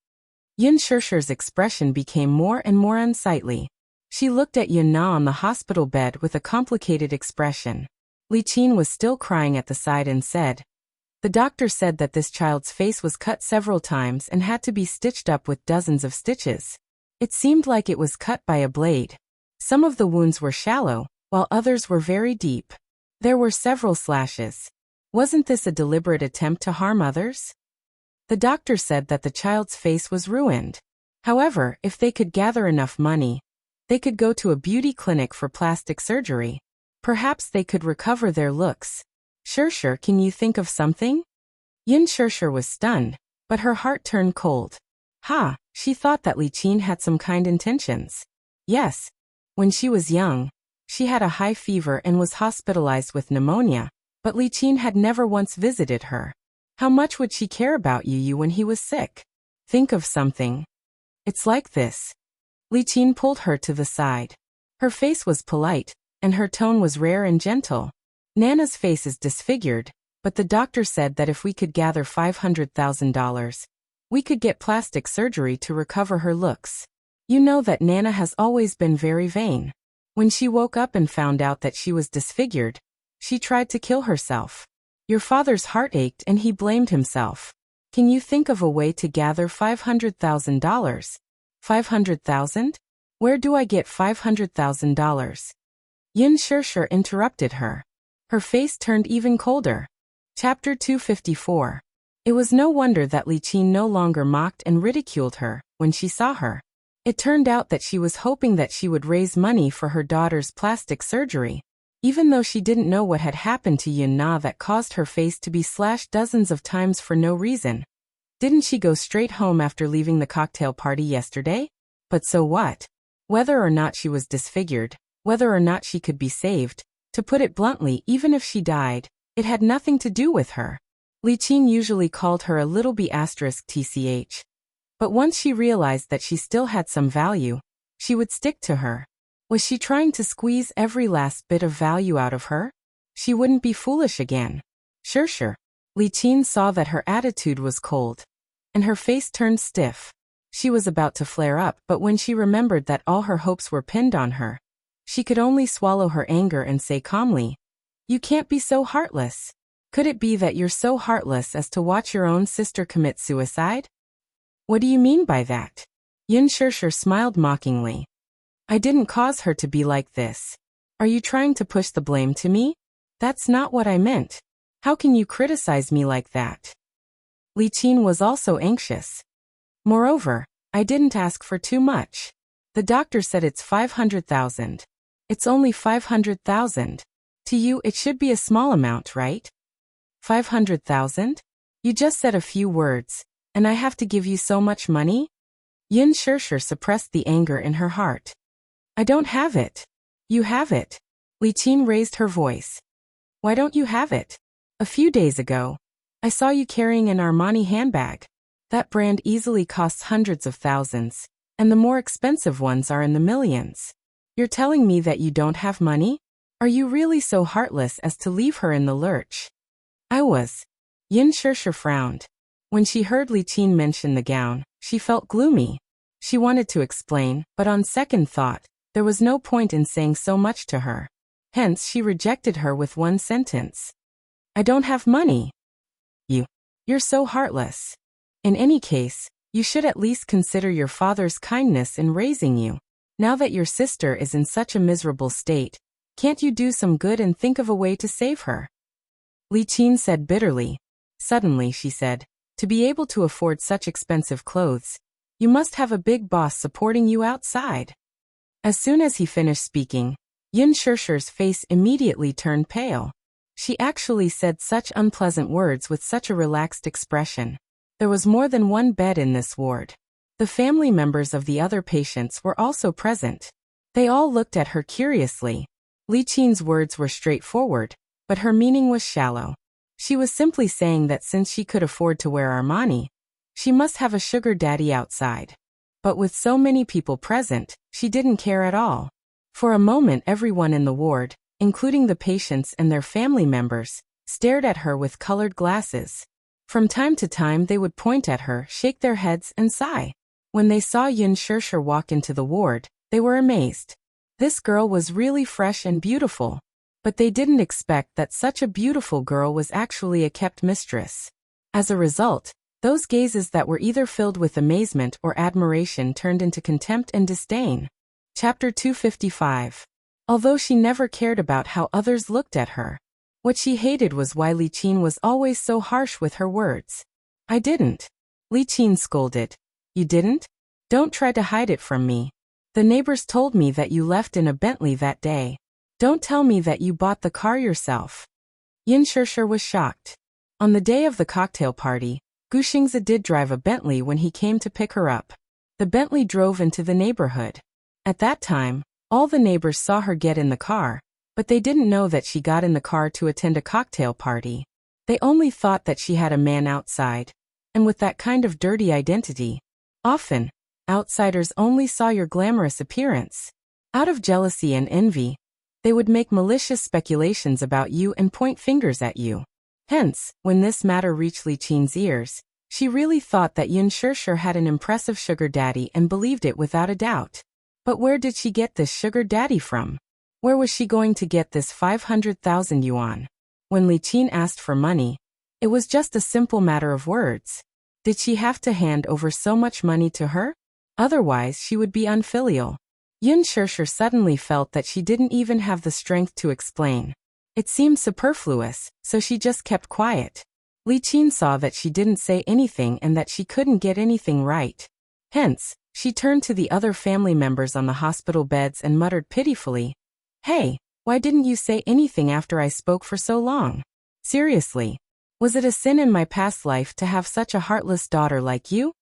Yun Shishir's expression became more and more unsightly. She looked at Yun Na on the hospital bed with a complicated expression. Li Qin was still crying at the side and said, the doctor said that this child's face was cut several times and had to be stitched up with dozens of stitches. It seemed like it was cut by a blade. Some of the wounds were shallow, while others were very deep. There were several slashes. Wasn't this a deliberate attempt to harm others? The doctor said that the child's face was ruined. However, if they could gather enough money, they could go to a beauty clinic for plastic surgery. Perhaps they could recover their looks. Shishir, can you think of something? Yun Shishir was stunned, but her heart turned cold. She thought that Li Qin had some kind intentions. Yes. When she was young, she had a high fever and was hospitalized with pneumonia, but Li Qin had never once visited her. How much would she care about Yu when he was sick? Think of something. It's like this. Li Qin pulled her to the side. Her face was polite, and her tone was rare and gentle. Nana's face is disfigured, but the doctor said that if we could gather $500,000, we could get plastic surgery to recover her looks. You know that Nana has always been very vain. When she woke up and found out that she was disfigured, she tried to kill herself. Your father's heart ached and he blamed himself. Can you think of a way to gather $500,000? 500,000? Where do I get $500,000? Yun Shishir interrupted her. Her face turned even colder. Chapter 254. It was no wonder that Li Qin no longer mocked and ridiculed her when she saw her. It turned out that she was hoping that she would raise money for her daughter's plastic surgery, even though she didn't know what had happened to Yun Na that caused her face to be slashed dozens of times for no reason. Didn't she go straight home after leaving the cocktail party yesterday? But so what? Whether or not she was disfigured, whether or not she could be saved, to put it bluntly, even if she died, it had nothing to do with her. Li Qin usually called her a little b*tch. But once she realized that she still had some value, she would stick to her. Was she trying to squeeze every last bit of value out of her? She wouldn't be foolish again. Sure. Li Qin saw that her attitude was cold, and her face turned stiff. She was about to flare up, but when she remembered that all her hopes were pinned on her, she could only swallow her anger and say calmly, "You can't be so heartless. Could it be that you're so heartless as to watch your own sister commit suicide?" "What do you mean by that?" Yun Shishir smiled mockingly. "I didn't cause her to be like this. Are you trying to push the blame to me? That's not what I meant. How can you criticize me like that?" Li Qin was also anxious. "Moreover, I didn't ask for too much. The doctor said it's 500,000. It's only 500,000. To you it should be a small amount, right? 500,000? You just said a few words, and I have to give you so much money?" Yun Shishir suppressed the anger in her heart. "I don't have it." "You have it." Li Qin raised her voice. "Why don't you have it? A few days ago, I saw you carrying an Armani handbag. That brand easily costs hundreds of thousands, and the more expensive ones are in the millions. You're telling me that you don't have money? Are you really so heartless as to leave her in the lurch?" "I was." Yun Shishir frowned. When she heard Li Qin mention the gown, she felt gloomy. She wanted to explain, but on second thought, there was no point in saying so much to her. Hence she rejected her with one sentence. "I don't have money." You're so heartless. In any case, you should at least consider your father's kindness in raising you. Now that your sister is in such a miserable state, can't you do some good and think of a way to save her?" Li Qin said bitterly. Suddenly she said, "To be able to afford such expensive clothes, you must have a big boss supporting you outside." As soon as he finished speaking, Yun Shishir's face immediately turned pale. She actually said such unpleasant words with such a relaxed expression. There was more than one bed in this ward. The family members of the other patients were also present. They all looked at her curiously. Li Qin's words were straightforward, but her meaning was shallow. She was simply saying that since she could afford to wear Armani, she must have a sugar daddy outside. But with so many people present, she didn't care at all. For a moment everyone in the ward, including the patients and their family members, stared at her with colored glasses. From time to time they would point at her, shake their heads, and sigh. When they saw Yun Shishir walk into the ward, they were amazed. This girl was really fresh and beautiful. But they didn't expect that such a beautiful girl was actually a kept mistress. As a result, those gazes that were either filled with amazement or admiration turned into contempt and disdain. Chapter 255. Although she never cared about how others looked at her, what she hated was why Li Qin was always so harsh with her words. "I didn't." Li Qin scolded. "You didn't? Don't try to hide it from me. The neighbors told me that you left in a Bentley that day. Don't tell me that you bought the car yourself." Yun Shishir was shocked. On the day of the cocktail party, Gu Xingzi did drive a Bentley when he came to pick her up. The Bentley drove into the neighborhood. At that time, all the neighbors saw her get in the car, but they didn't know that she got in the car to attend a cocktail party. They only thought that she had a man outside, and with that kind of dirty identity, often, outsiders only saw your glamorous appearance. Out of jealousy and envy, they would make malicious speculations about you and point fingers at you. Hence, when this matter reached Li Qin's ears, she really thought that Yun Shishir had an impressive sugar daddy and believed it without a doubt. But where did she get this sugar daddy from? Where was she going to get this 500,000 yuan? When Li Qin asked for money, it was just a simple matter of words. Did she have to hand over so much money to her? Otherwise she would be unfilial. Yun Shishir suddenly felt that she didn't even have the strength to explain. It seemed superfluous, so she just kept quiet. Li Qin saw that she didn't say anything and that she couldn't get anything right. Hence, she turned to the other family members on the hospital beds and muttered pitifully, "Hey, why didn't you say anything after I spoke for so long? Seriously, was it a sin in my past life to have such a heartless daughter like you?"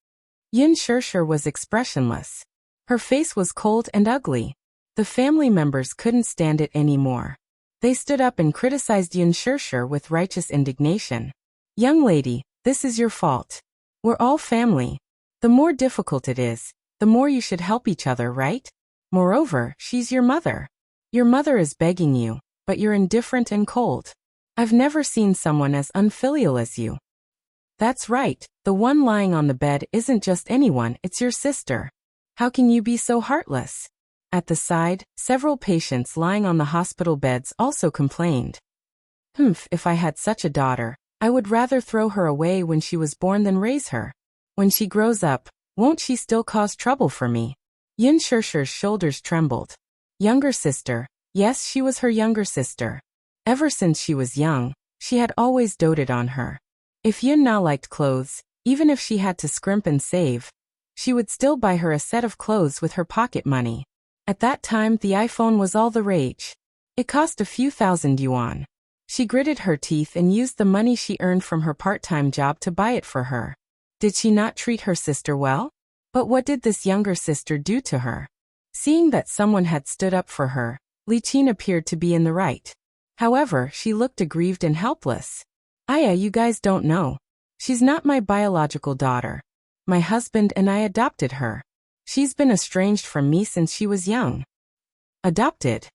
Yin Shishir was expressionless. Her face was cold and ugly. The family members couldn't stand it anymore. They stood up and criticized Yin Shishir with righteous indignation. "Young lady, this is your fault. We're all family. The more difficult it is, the more you should help each other, right? Moreover, she's your mother. Your mother is begging you, but you're indifferent and cold. I've never seen someone as unfilial as you." "That's right, the one lying on the bed isn't just anyone, it's your sister. How can you be so heartless?" At the side, several patients lying on the hospital beds also complained. If I had such a daughter, I would rather throw her away when she was born than raise her. When she grows up, won't she still cause trouble for me?" Yin Shishir's shoulders trembled. Younger sister, yes, she was her younger sister. Ever since she was young, she had always doted on her. If Yin Na liked clothes, even if she had to scrimp and save, she would still buy her a set of clothes with her pocket money. At that time, the iPhone was all the rage. It cost a few thousand yuan. She gritted her teeth and used the money she earned from her part-time job to buy it for her. Did she not treat her sister well? But what did this younger sister do to her? Seeing that someone had stood up for her, Li Qin appeared to be in the right. However, she looked aggrieved and helpless. "Aya, you guys don't know. She's not my biological daughter. My husband and I adopted her. She's been estranged from me since she was young." "Adopted?"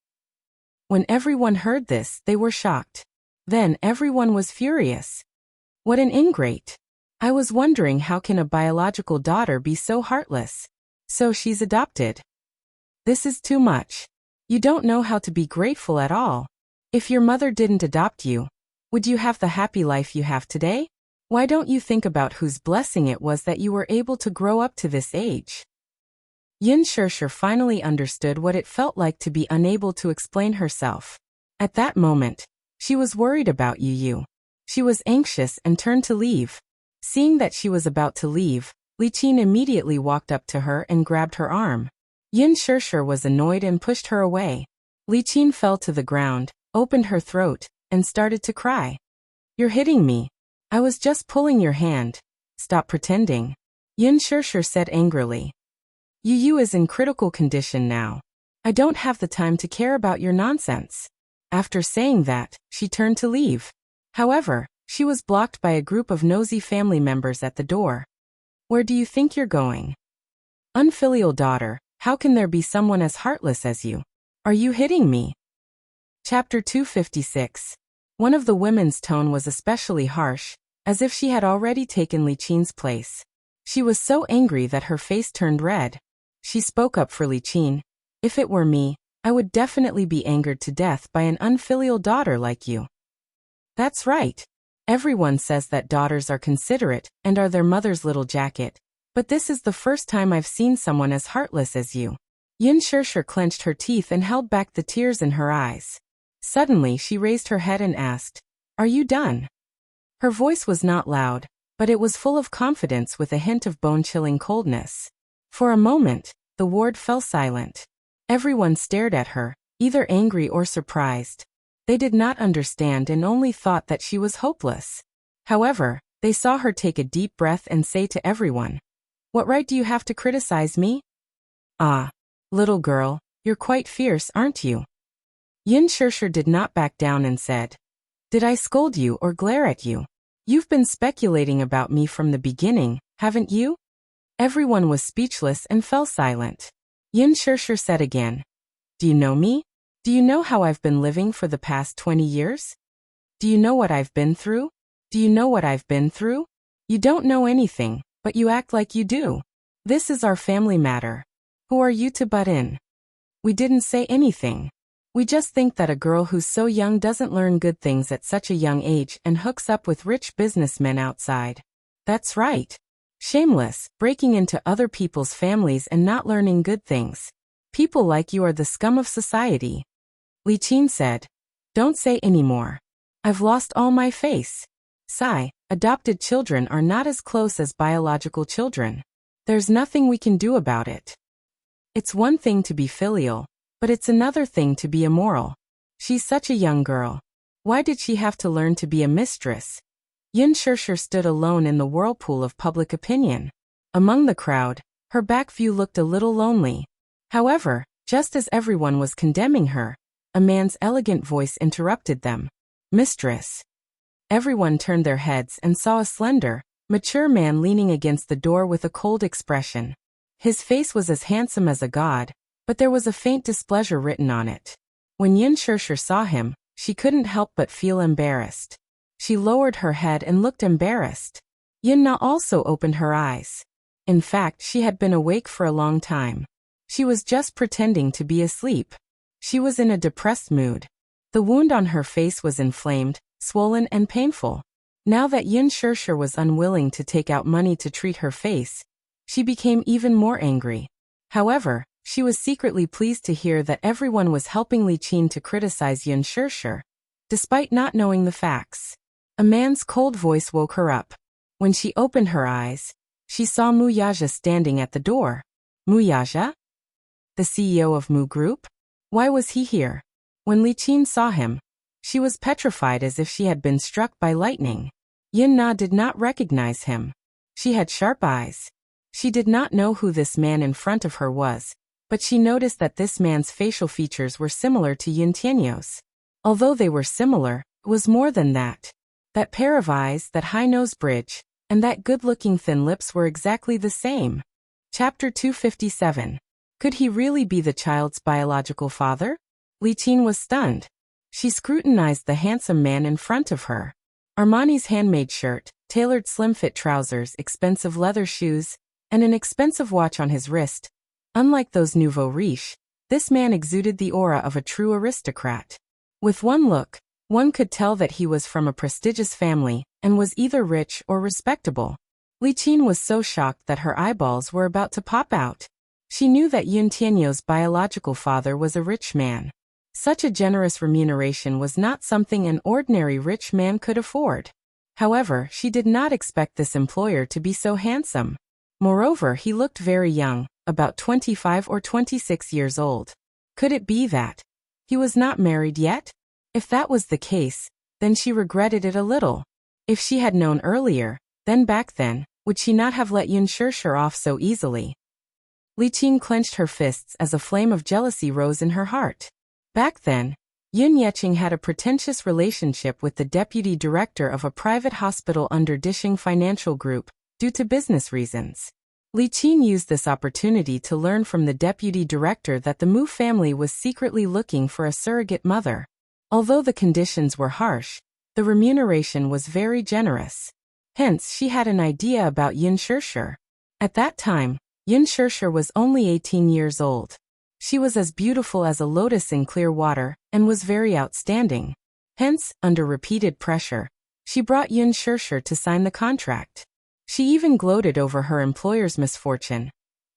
When everyone heard this, they were shocked. Then everyone was furious. "What an ingrate. I was wondering, how can a biological daughter be so heartless? So she's adopted. This is too much. You don't know how to be grateful at all. If your mother didn't adopt you, would you have the happy life you have today? Why don't you think about whose blessing it was that you were able to grow up to this age?" Yin Shishir finally understood what it felt like to be unable to explain herself. At that moment, she was worried about Yu. She was anxious and turned to leave. Seeing that she was about to leave, Li Qin immediately walked up to her and grabbed her arm. Yin Shishir was annoyed and pushed her away. Li Qin fell to the ground, opened her throat, and started to cry. "You're hitting me. I was just pulling your hand. Stop pretending," Yin Shishir said angrily. "Yu is in critical condition now. I don't have the time to care about your nonsense." After saying that, she turned to leave. However, she was blocked by a group of nosy family members at the door. "Where do you think you're going? Unfilial daughter, how can there be someone as heartless as you? Are you hitting me?" Chapter 256. One of the women's tone was especially harsh, as if she had already taken Li Qin's place. She was so angry that her face turned red. She spoke up for Li Qin. "If it were me, I would definitely be angered to death by an unfilial daughter like you." "That's right. Everyone says that daughters are considerate and are their mother's little jacket, but this is the first time I've seen someone as heartless as you." Yin Shishir clenched her teeth and held back the tears in her eyes. Suddenly she raised her head and asked, "Are you done?" Her voice was not loud, but it was full of confidence with a hint of bone-chilling coldness. For a moment, the ward fell silent. Everyone stared at her, either angry or surprised. They did not understand and only thought that she was hopeless. However, they saw her take a deep breath and say to everyone, "What right do you have to criticize me? Ah, little girl, you're quite fierce, aren't you?" Yin Shishir did not back down and said, "Did I scold you or glare at you? You've been speculating about me from the beginning, haven't you?" Everyone was speechless and fell silent. Yin Shishir said again, "Do you know me? Do you know how I've been living for the past 20 years? Do you know what I've been through? Do you know what I've been through? You don't know anything, but you act like you do. This is our family matter. Who are you to butt in? We didn't say anything. We just think that a girl who's so young doesn't learn good things at such a young age and hooks up with rich businessmen outside. That's right. Shameless, breaking into other people's families and not learning good things. People like you are the scum of society." Li Qin said, "Don't say any more. I've lost all my face. Sigh, adopted children are not as close as biological children. There's nothing we can do about it. It's one thing to be filial, but it's another thing to be immoral. She's such a young girl. Why did she have to learn to be a mistress? Yin Shirshir stood alone in the whirlpool of public opinion. Among the crowd, her back view looked a little lonely. However, just as everyone was condemning her, a man's elegant voice interrupted them. Mistress. Everyone turned their heads and saw a slender, mature man leaning against the door with a cold expression. His face was as handsome as a god, but there was a faint displeasure written on it. When Yin Shirshir saw him, she couldn't help but feel embarrassed. She lowered her head and looked embarrassed. Yin Na also opened her eyes. In fact, she had been awake for a long time. She was just pretending to be asleep. She was in a depressed mood. The wound on her face was inflamed, swollen and painful. Now that Yin Shirshir was unwilling to take out money to treat her face, she became even more angry. However, she was secretly pleased to hear that everyone was helping Li Qin to criticize Yin Shirshir, despite not knowing the facts. A man's cold voice woke her up. When she opened her eyes, she saw Mu Yaja standing at the door. Mu Yaja? The CEO of Mu Group? Why was he here? When Li Qin saw him, she was petrified as if she had been struck by lightning. Yin Na did not recognize him. She had sharp eyes. She did not know who this man in front of her was, but she noticed that this man's facial features were similar to Yin Tianyou's. Although they were similar, it was more than that. That pair of eyes, that high nose bridge, and that good-looking thin lips were exactly the same. Chapter 257. Could he really be the child's biological father? Li Qin was stunned. She scrutinized the handsome man in front of her. Armani's handmade shirt, tailored slim-fit trousers, expensive leather shoes, and an expensive watch on his wrist. Unlike those nouveau riche, this man exuded the aura of a true aristocrat. With one look, one could tell that he was from a prestigious family and was either rich or respectable. Li Qin was so shocked that her eyeballs were about to pop out. She knew that Yin Tianyou's biological father was a rich man. Such a generous remuneration was not something an ordinary rich man could afford. However, she did not expect this employer to be so handsome. Moreover, he looked very young, about 25 or 26 years old. Could it be that he was not married yet? If that was the case, then she regretted it a little. If she had known earlier, then back then, would she not have let Yin Shirshir off so easily? Li Qin clenched her fists as a flame of jealousy rose in her heart. Back then, Yin Yeqing had a pretentious relationship with the deputy director of a private hospital under Dishing Financial Group, due to business reasons. Li Qin used this opportunity to learn from the deputy director that the Mu family was secretly looking for a surrogate mother. Although the conditions were harsh, the remuneration was very generous. Hence, she had an idea about Yin Shirshir. At that time, Yin Shirshir was only 18 years old. She was as beautiful as a lotus in clear water, and was very outstanding. Hence, under repeated pressure, she brought Yin Shirshir to sign the contract. She even gloated over her employer's misfortune,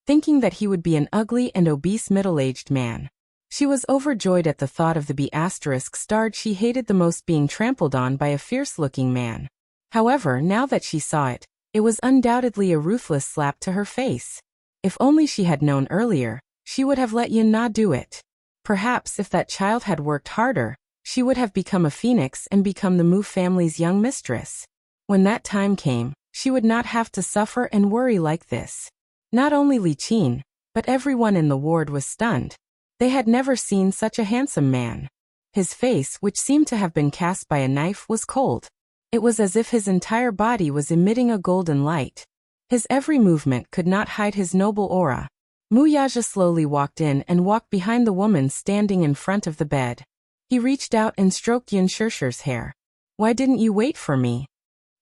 thinking that he would be an ugly and obese middle-aged man. She was overjoyed at the thought of the B***starred she hated the most being trampled on by a fierce-looking man. However, now that she saw it, it was undoubtedly a ruthless slap to her face. If only she had known earlier, she would have let Yin Na do it. Perhaps if that child had worked harder, she would have become a phoenix and become the Mu family's young mistress. When that time came, she would not have to suffer and worry like this. Not only Li Qin, but everyone in the ward was stunned. They had never seen such a handsome man. His face, which seemed to have been cast by a knife, was cold. It was as if his entire body was emitting a golden light. His every movement could not hide his noble aura. Mu Yaja slowly walked in and walked behind the woman standing in front of the bed. He reached out and stroked Yin Shirshir's hair. "Why didn't you wait for me?"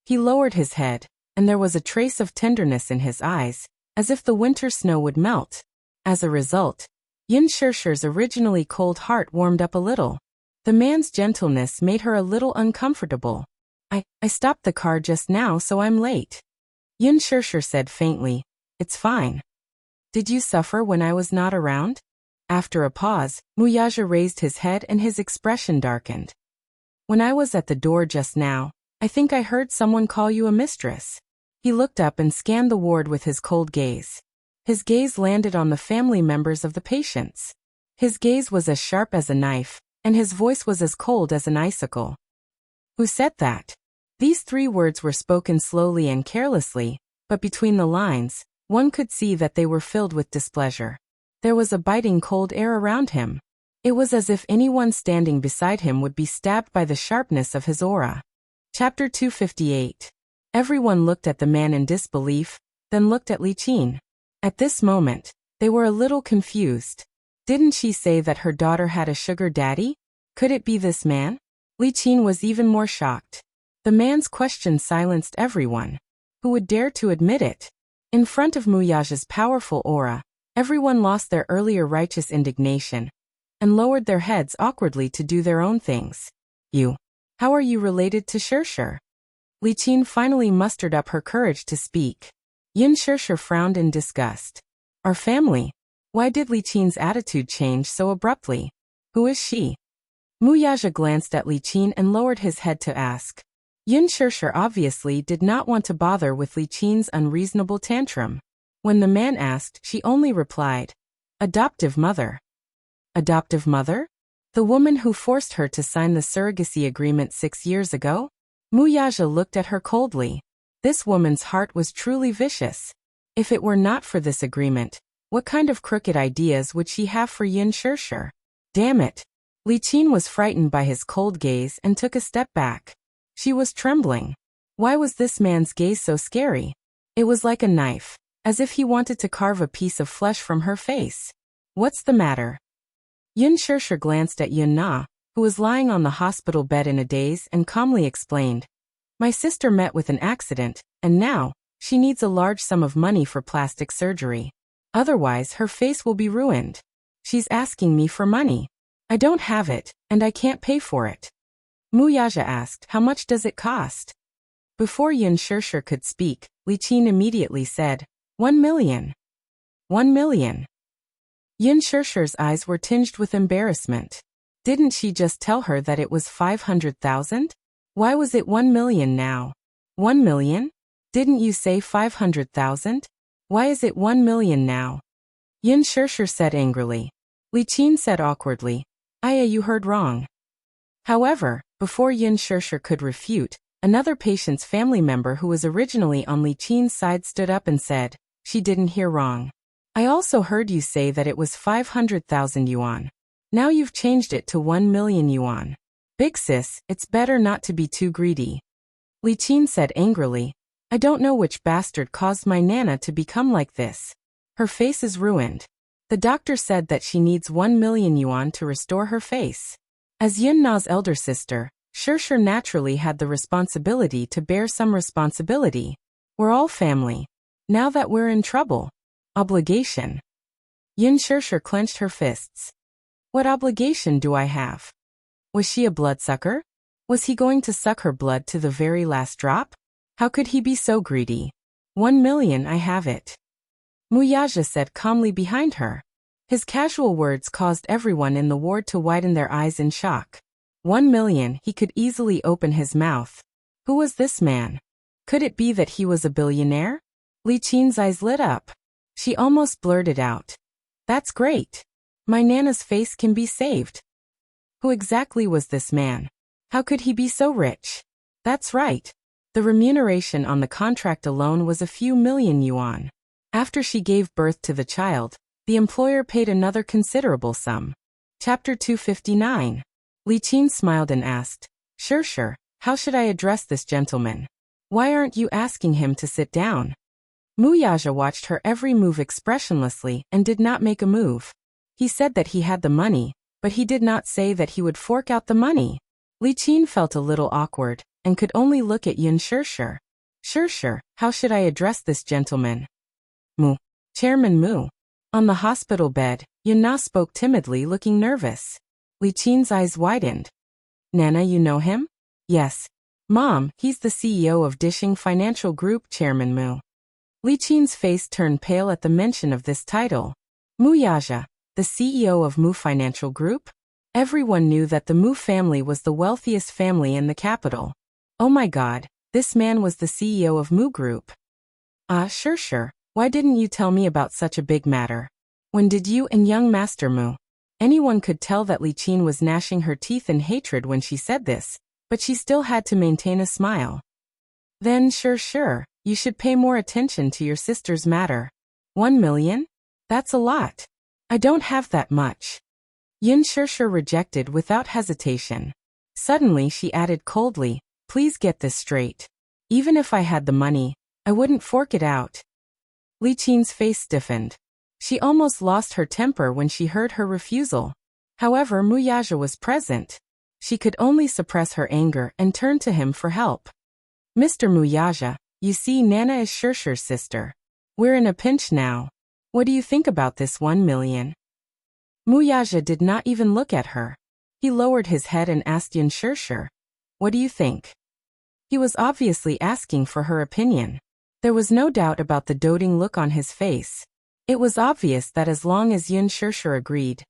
He lowered his head, and there was a trace of tenderness in his eyes, as if the winter snow would melt. As a result, Yin Shirshir's originally cold heart warmed up a little. The man's gentleness made her a little uncomfortable. I stopped the car just now, so I'm late." Yin Shirshir said faintly, "It's fine. Did you suffer when I was not around?" After a pause, Mu Yaja raised his head and his expression darkened. "When I was at the door just now, I think I heard someone call you a mistress. He looked up and scanned the ward with his cold gaze. His gaze landed on the family members of the patients. His gaze was as sharp as a knife, and his voice was as cold as an icicle. Who said that? These 3 words were spoken slowly and carelessly, but between the lines, one could see that they were filled with displeasure. There was a biting cold air around him. It was as if anyone standing beside him would be stabbed by the sharpness of his aura. Chapter 258. Everyone looked at the man in disbelief, then looked at Li Qin. At this moment, they were a little confused. Didn't she say that her daughter had a sugar daddy? Could it be this man? Li Qin was even more shocked. The man's question silenced everyone. Who would dare to admit it? In front of Muyaja's powerful aura, everyone lost their earlier righteous indignation and lowered their heads awkwardly to do their own things. You. How are you related to Shirshir? Li Qin finally mustered up her courage to speak. Yin Shirshir frowned in disgust. Our family? Why did Li Qin's attitude change so abruptly? Who is she? Muyaja glanced at Li Qin and lowered his head to ask. Yin Shirshir obviously did not want to bother with Li Qin's unreasonable tantrum. When the man asked, she only replied, "Adoptive mother." Adoptive mother? The woman who forced her to sign the surrogacy agreement 6 years ago? Muyaja looked at her coldly. This woman's heart was truly vicious. If it were not for this agreement, what kind of crooked ideas would she have for Yin Shirshir? Damn it! Li Qin was frightened by his cold gaze and took a step back. She was trembling. Why was this man's gaze so scary? It was like a knife, as if he wanted to carve a piece of flesh from her face. What's the matter? Yin Shirshir glanced at Yun Na, who was lying on the hospital bed in a daze, and calmly explained. My sister met with an accident, and now, she needs a large sum of money for plastic surgery. Otherwise her face will be ruined. She's asking me for money. I don't have it, and I can't pay for it. Muyaja asked, how much does it cost? Before Yin Shirshir could speak, Li Qin immediately said, 1 million. 1 million. Yin Shirshir's eyes were tinged with embarrassment. Didn't she just tell her that it was 500,000? Why was it 1 million now? 1 million? Didn't you say 500,000? Why is it 1 million now? Yin Shirshir said angrily. Li Qin said awkwardly, Aya, you heard wrong. However, before Yin Shirshir could refute, another patient's family member who was originally on Li Qin's side stood up and said, she didn't hear wrong. I also heard you say that it was 500,000 yuan. Now you've changed it to 1 million yuan. Big sis, it's better not to be too greedy. Li Qin said angrily, I don't know which bastard caused my Nana to become like this. Her face is ruined. The doctor said that she needs 1 million yuan to restore her face. As Yin Na's elder sister, Shirshir naturally had the responsibility to bear some responsibility. We're all family. Now that we're in trouble. Obligation. Yin Shirshir clenched her fists. What obligation do I have? Was she a bloodsucker? Was he going to suck her blood to the very last drop? How could he be so greedy? 1 million, I have it. Muyaja said calmly behind her. His casual words caused everyone in the ward to widen their eyes in shock. 1 million, he could easily open his mouth. Who was this man? Could it be that he was a billionaire? Li Qin's eyes lit up. She almost blurted out. That's great. My Nana's face can be saved. Who exactly was this man? How could he be so rich? That's right. The remuneration on the contract alone was a few million yuan. After she gave birth to the child, the employer paid another considerable sum. Chapter 259. Li Qin smiled and asked, Shirshir, how should I address this gentleman? Why aren't you asking him to sit down? Muyaja watched her every move expressionlessly and did not make a move. He said that he had the money, but he did not say that he would fork out the money. Li Qin felt a little awkward, and could only look at Yin Shirshir. Shirshir, how should I address this gentleman? Mu. Chairman Mu. On the hospital bed, Yun Na spoke timidly, looking nervous. Li Qin's eyes widened. Nana, you know him? Yes. Mom, he's the CEO of Dishing Financial Group, Chairman Mu. Li Qin's face turned pale at the mention of this title. Muyaja, the CEO of Mu Financial Group? Everyone knew that the Mu family was the wealthiest family in the capital. Oh my god, this man was the CEO of Mu Group. Ah, sure. Why didn't you tell me about such a big matter? When did you and young Master Mu? Anyone could tell that Li Qin was gnashing her teeth in hatred when she said this, but she still had to maintain a smile. Then sure, you should pay more attention to your sister's matter. 1 million? That's a lot. I don't have that much. Yin Shishir rejected without hesitation. Suddenly she added coldly, please get this straight. Even if I had the money, I wouldn't fork it out. Li Qin's face stiffened. She almost lost her temper when she heard her refusal. However, Mu Yaja was present. She could only suppress her anger and turn to him for help. Mr. Mu Yaja, you see Nana is Shishir's sister. We're in a pinch now. What do you think about this 1 million? Mu Yaja did not even look at her. He lowered his head and asked Yin Shishir, what do you think? He was obviously asking for her opinion. There was no doubt about the doting look on his face. It was obvious that as long as Yin Shishir agreed,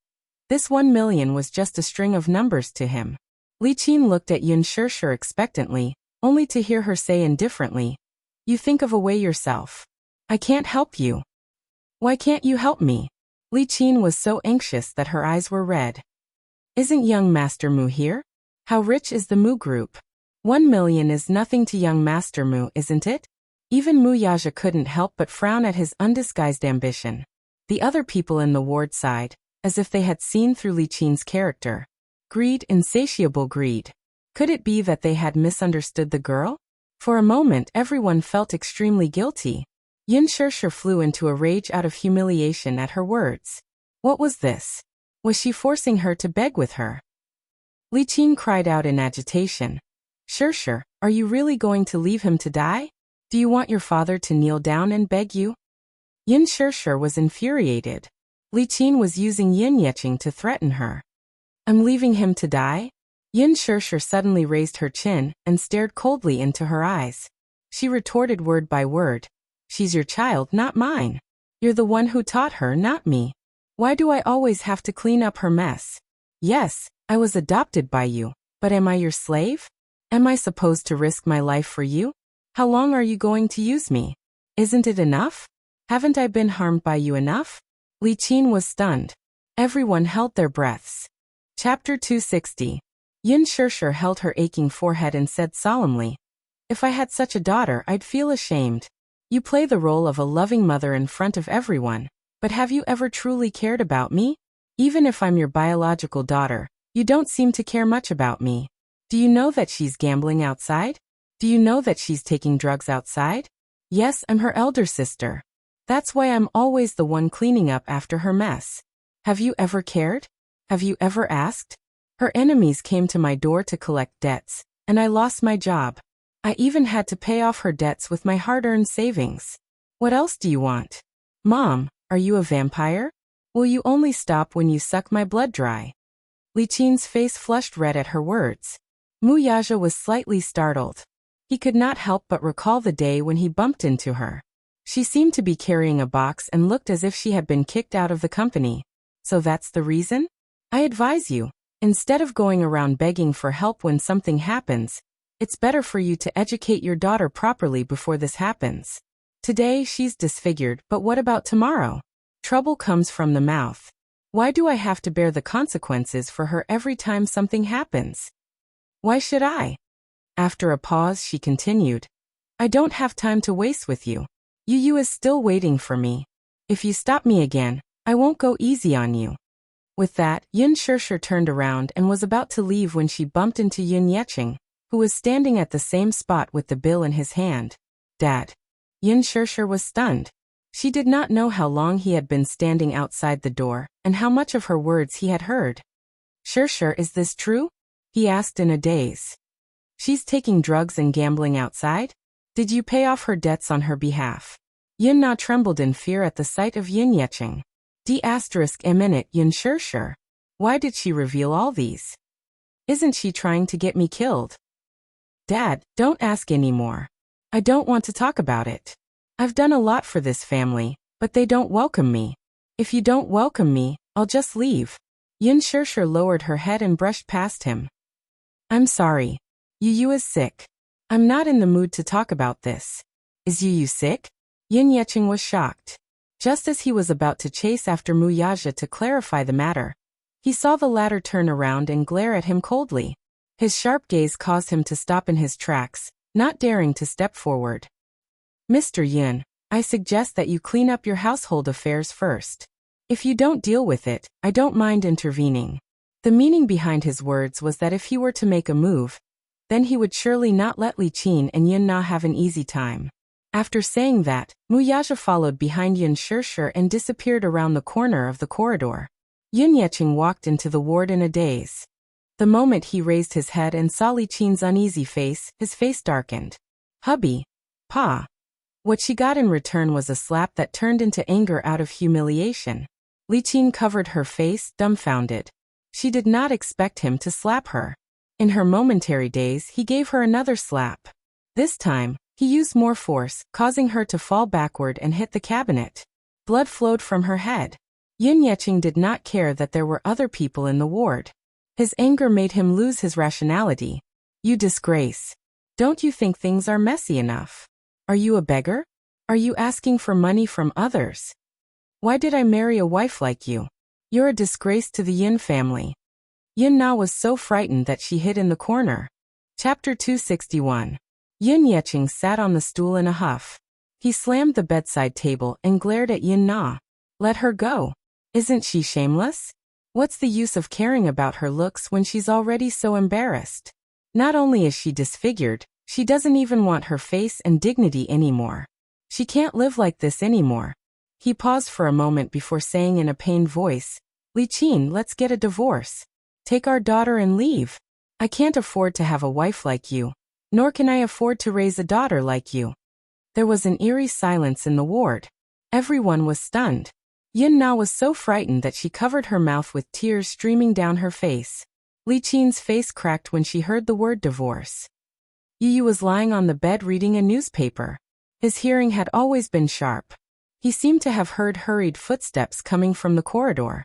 this 1 million was just a string of numbers to him. Li Qin looked at Yin Shishir expectantly, only to hear her say indifferently, you think of a way yourself. I can't help you. Why can't you help me? Li Qin was so anxious that her eyes were red. Isn't young Master Mu here? How rich is the Mu Group? 1 million is nothing to young Master Mu, isn't it? Even Mu Yaja couldn't help but frown at his undisguised ambition. The other people in the ward sighed, as if they had seen through Li Qin's character. Greed, insatiable greed. Could it be that they had misunderstood the girl? For a moment everyone felt extremely guilty. Yin Shishir flew into a rage out of humiliation at her words. What was this? Was she forcing her to beg with her? Li Qin cried out in agitation. Shishir, are you really going to leave him to die? Do you want your father to kneel down and beg you? Yin Shishir was infuriated. Li Qin was using yin yeching to threaten her. I'm leaving him to die? Yin Shishir suddenly raised her chin and stared coldly into her eyes. She retorted word by word. She's your child, not mine. You're the one who taught her, not me. Why do I always have to clean up her mess? Yes, I was adopted by you, but am I your slave? Am I supposed to risk my life for you? How long are you going to use me? Isn't it enough? Haven't I been harmed by you enough? Li Qin was stunned. Everyone held their breaths. Chapter 260. Yin Shishir held her aching forehead and said solemnly, if I had such a daughter, I'd feel ashamed. You play the role of a loving mother in front of everyone, but have you ever truly cared about me? Even if I'm your biological daughter, you don't seem to care much about me. Do you know that she's gambling outside? Do you know that she's taking drugs outside? Yes, I'm her elder sister. That's why I'm always the one cleaning up after her mess. Have you ever cared? Have you ever asked? Her enemies came to my door to collect debts, and I lost my job. I even had to pay off her debts with my hard-earned savings. What else do you want? Mom, are you a vampire? Will you only stop when you suck my blood dry? Li Qin's face flushed red at her words. Mu Yaja was slightly startled. He could not help but recall the day when he bumped into her. She seemed to be carrying a box and looked as if she had been kicked out of the company. So that's the reason? I advise you, instead of going around begging for help when something happens, it's better for you to educate your daughter properly before this happens. Today she's disfigured, but what about tomorrow? Trouble comes from the mouth. Why do I have to bear the consequences for her every time something happens? Why should I? After a pause, she continued, I don't have time to waste with you. Yu is still waiting for me. If you stop me again, I won't go easy on you. With that, Yin Shishir turned around and was about to leave when she bumped into Yin Yeching, who was standing at the same spot with the bill in his hand. Dad. Yin Shishir was stunned. She did not know how long he had been standing outside the door, and how much of her words he had heard. Shishir, is this true? He asked in a daze. She's taking drugs and gambling outside? Did you pay off her debts on her behalf? Yin Na trembled in fear at the sight of Yin Yeching. D****, Yin Shishir. Why did she reveal all these? Isn't she trying to get me killed? Dad, don't ask anymore. I don't want to talk about it. I've done a lot for this family, but they don't welcome me. If you don't welcome me, I'll just leave. Yin Shishir lowered her head and brushed past him. I'm sorry. Yu is sick. I'm not in the mood to talk about this. Is Yu sick? Yin Yecheng was shocked. Just as he was about to chase after Wuxia to clarify the matter, he saw the latter turn around and glare at him coldly. His sharp gaze caused him to stop in his tracks, not daring to step forward. Mr. Yin, I suggest that you clean up your household affairs first. If you don't deal with it, I don't mind intervening. The meaning behind his words was that if he were to make a move, then he would surely not let Li Qin and Yin Na have an easy time. After saying that, Wuxia followed behind Yin Shishir and disappeared around the corner of the corridor. Yin Yecheng walked into the ward in a daze. The moment he raised his head and saw Li Qin's uneasy face, his face darkened. Hubby. Pa. What she got in return was a slap that turned into anger out of humiliation. Li Qin covered her face, dumbfounded. She did not expect him to slap her. In her momentary daze, he gave her another slap. This time, he used more force, causing her to fall backward and hit the cabinet. Blood flowed from her head. Yin Yecheng did not care that there were other people in the ward. His anger made him lose his rationality. You disgrace. Don't you think things are messy enough? Are you a beggar? Are you asking for money from others? Why did I marry a wife like you? You're a disgrace to the Yin family. Yin Na was so frightened that she hid in the corner. Chapter 261. Yin Yecheng sat on the stool in a huff. He slammed the bedside table and glared at Yin Na. Let her go. Isn't she shameless? What's the use of caring about her looks when she's already so embarrassed? Not only is she disfigured, she doesn't even want her face and dignity anymore. She can't live like this anymore. He paused for a moment before saying in a pained voice, Li Qin, let's get a divorce. Take our daughter and leave. I can't afford to have a wife like you, nor can I afford to raise a daughter like you. There was an eerie silence in the ward. Everyone was stunned. Yin Na was so frightened that she covered her mouth with tears streaming down her face. Li Qin's face cracked when she heard the word divorce. Yu was lying on the bed reading a newspaper. His hearing had always been sharp. He seemed to have heard hurried footsteps coming from the corridor.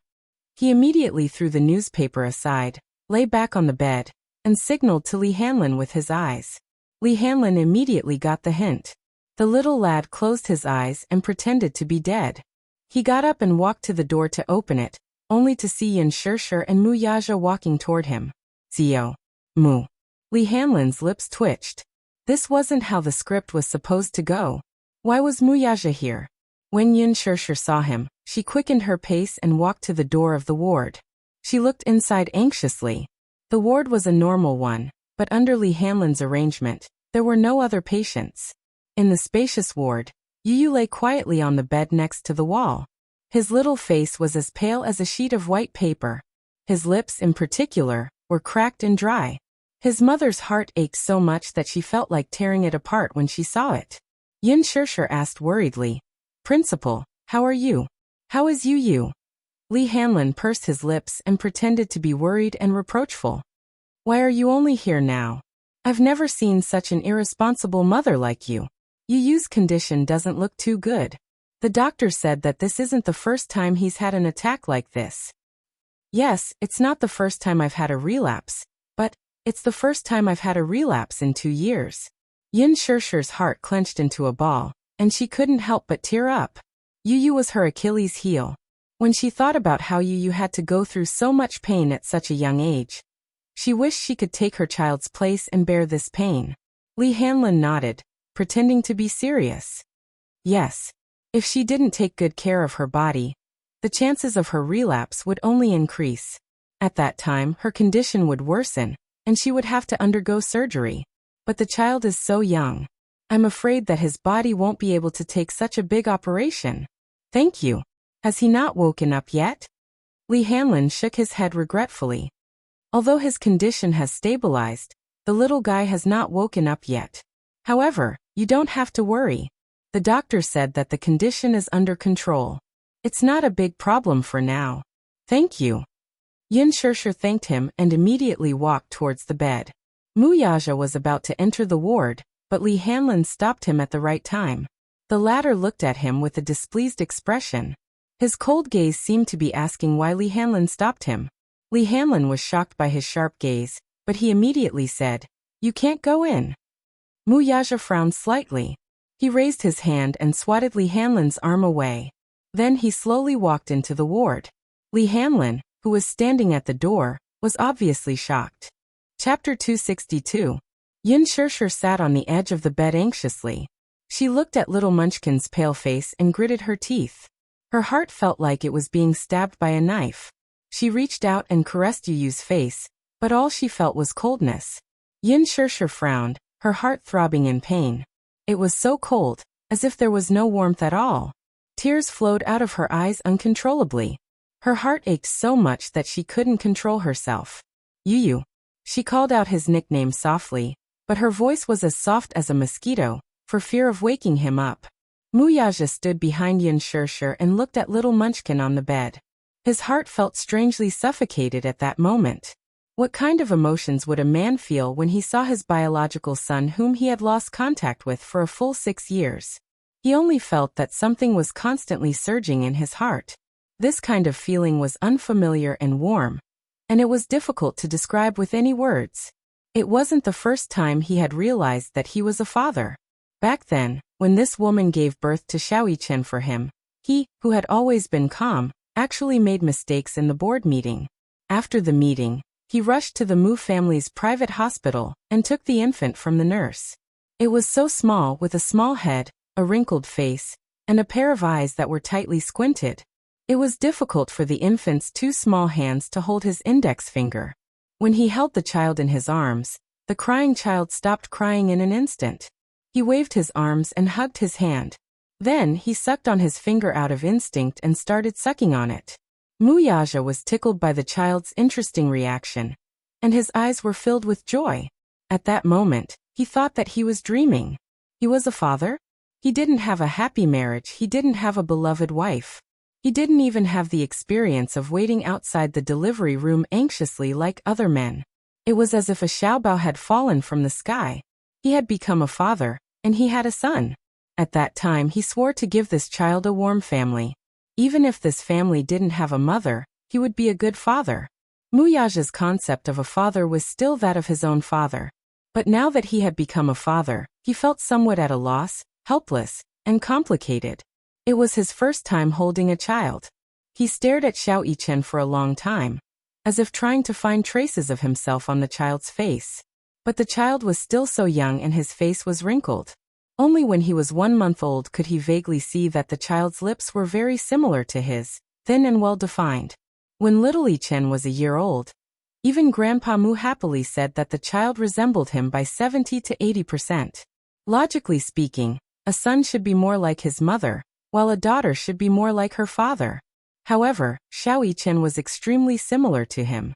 He immediately threw the newspaper aside, lay back on the bed, and signaled to Li Hanlin with his eyes. Li Hanlin immediately got the hint. The little lad closed his eyes and pretended to be dead. He got up and walked to the door to open it, only to see Yin Shishir and Wuxia walking toward him. Zio. Mu. Li Hanlin's lips twitched. This wasn't how the script was supposed to go. Why was Wuxia here? When Yin Shishir saw him, she quickened her pace and walked to the door of the ward. She looked inside anxiously. The ward was a normal one, but under Li Hanlin's arrangement, there were no other patients. In the spacious ward, Yu lay quietly on the bed next to the wall. His little face was as pale as a sheet of white paper. His lips, in particular, were cracked and dry. His mother's heart ached so much that she felt like tearing it apart when she saw it. Yin Shishir asked worriedly, Principal, how are you? How is Yu? Li Hanlin pursed his lips and pretended to be worried and reproachful. Why are you only here now? I've never seen such an irresponsible mother like you. Yu's condition doesn't look too good. The doctor said that this isn't the first time he's had an attack like this. Yes, it's not the first time I've had a relapse, but it's the first time I've had a relapse in 2 years. Yin Shishir's heart clenched into a ball, and she couldn't help but tear up. Yu was her Achilles heel. When she thought about how Yu had to go through so much pain at such a young age, she wished she could take her child's place and bear this pain. Li Hanlin nodded, pretending to be serious. Yes. If she didn't take good care of her body, the chances of her relapse would only increase. At that time, her condition would worsen, and she would have to undergo surgery. But the child is so young. I'm afraid that his body won't be able to take such a big operation. Thank you. Has he not woken up yet? Li Hanlin shook his head regretfully. Although his condition has stabilized, the little guy has not woken up yet. However, you don't have to worry. The doctor said that the condition is under control. It's not a big problem for now. Thank you. Yin Shishir thanked him and immediately walked towards the bed. Wuxia was about to enter the ward, but Li Hanlin stopped him at the right time. The latter looked at him with a displeased expression. His cold gaze seemed to be asking why Li Hanlin stopped him. Li Hanlin was shocked by his sharp gaze, but he immediately said, You can't go in. Wuxia frowned slightly. He raised his hand and swatted Li Hanlin's arm away. Then he slowly walked into the ward. Li Hanlin, who was standing at the door, was obviously shocked. Chapter 262. Yin Shirshir sat on the edge of the bed anxiously. She looked at little Munchkin's pale face and gritted her teeth. Her heart felt like it was being stabbed by a knife. She reached out and caressed Yuyu's face, but all she felt was coldness. Yin Shirshir frowned, her heart throbbing in pain. It was so cold, as if there was no warmth at all. Tears flowed out of her eyes uncontrollably. Her heart ached so much that she couldn't control herself. Yuyu. She called out his nickname softly, but her voice was as soft as a mosquito, for fear of waking him up. Wuxia stood behind Yin Shirshir and looked at little Munchkin on the bed. His heart felt strangely suffocated at that moment. What kind of emotions would a man feel when he saw his biological son whom he had lost contact with for a full 6 years? He only felt that something was constantly surging in his heart. This kind of feeling was unfamiliar and warm, and it was difficult to describe with any words. It wasn't the first time he had realized that he was a father. Back then, when this woman gave birth to Xiaoyichen for him, he, who had always been calm, actually made mistakes in the board meeting. After the meeting, he rushed to the Mu family's private hospital and took the infant from the nurse. It was so small, with a small head, a wrinkled face, and a pair of eyes that were tightly squinted. It was difficult for the infant's 2 small hands to hold his index finger. When he held the child in his arms, the crying child stopped crying in an instant. He waved his arms and hugged his hand. Then he sucked on his finger out of instinct and started sucking on it. Wuxia was tickled by the child's interesting reaction, and his eyes were filled with joy. At that moment, he thought that he was dreaming. He was a father? He didn't have a happy marriage, he didn't have a beloved wife. He didn't even have the experience of waiting outside the delivery room anxiously like other men. It was as if a xiaobao had fallen from the sky. He had become a father, and he had a son. At that time he swore to give this child a warm family. Even if this family didn't have a mother, he would be a good father. Wuxia's concept of a father was still that of his own father. But now that he had become a father, he felt somewhat at a loss, helpless, and complicated. It was his first time holding a child. He stared at Xiaoyichen for a long time, as if trying to find traces of himself on the child's face. But the child was still so young and his face was wrinkled. Only when he was 1 month old could he vaguely see that the child's lips were very similar to his, thin and well-defined. When little Yichen was a year old, even Grandpa Mu happily said that the child resembled him by 70 to 80%. Logically speaking, a son should be more like his mother, while a daughter should be more like her father. However, Xiaoyichen was extremely similar to him.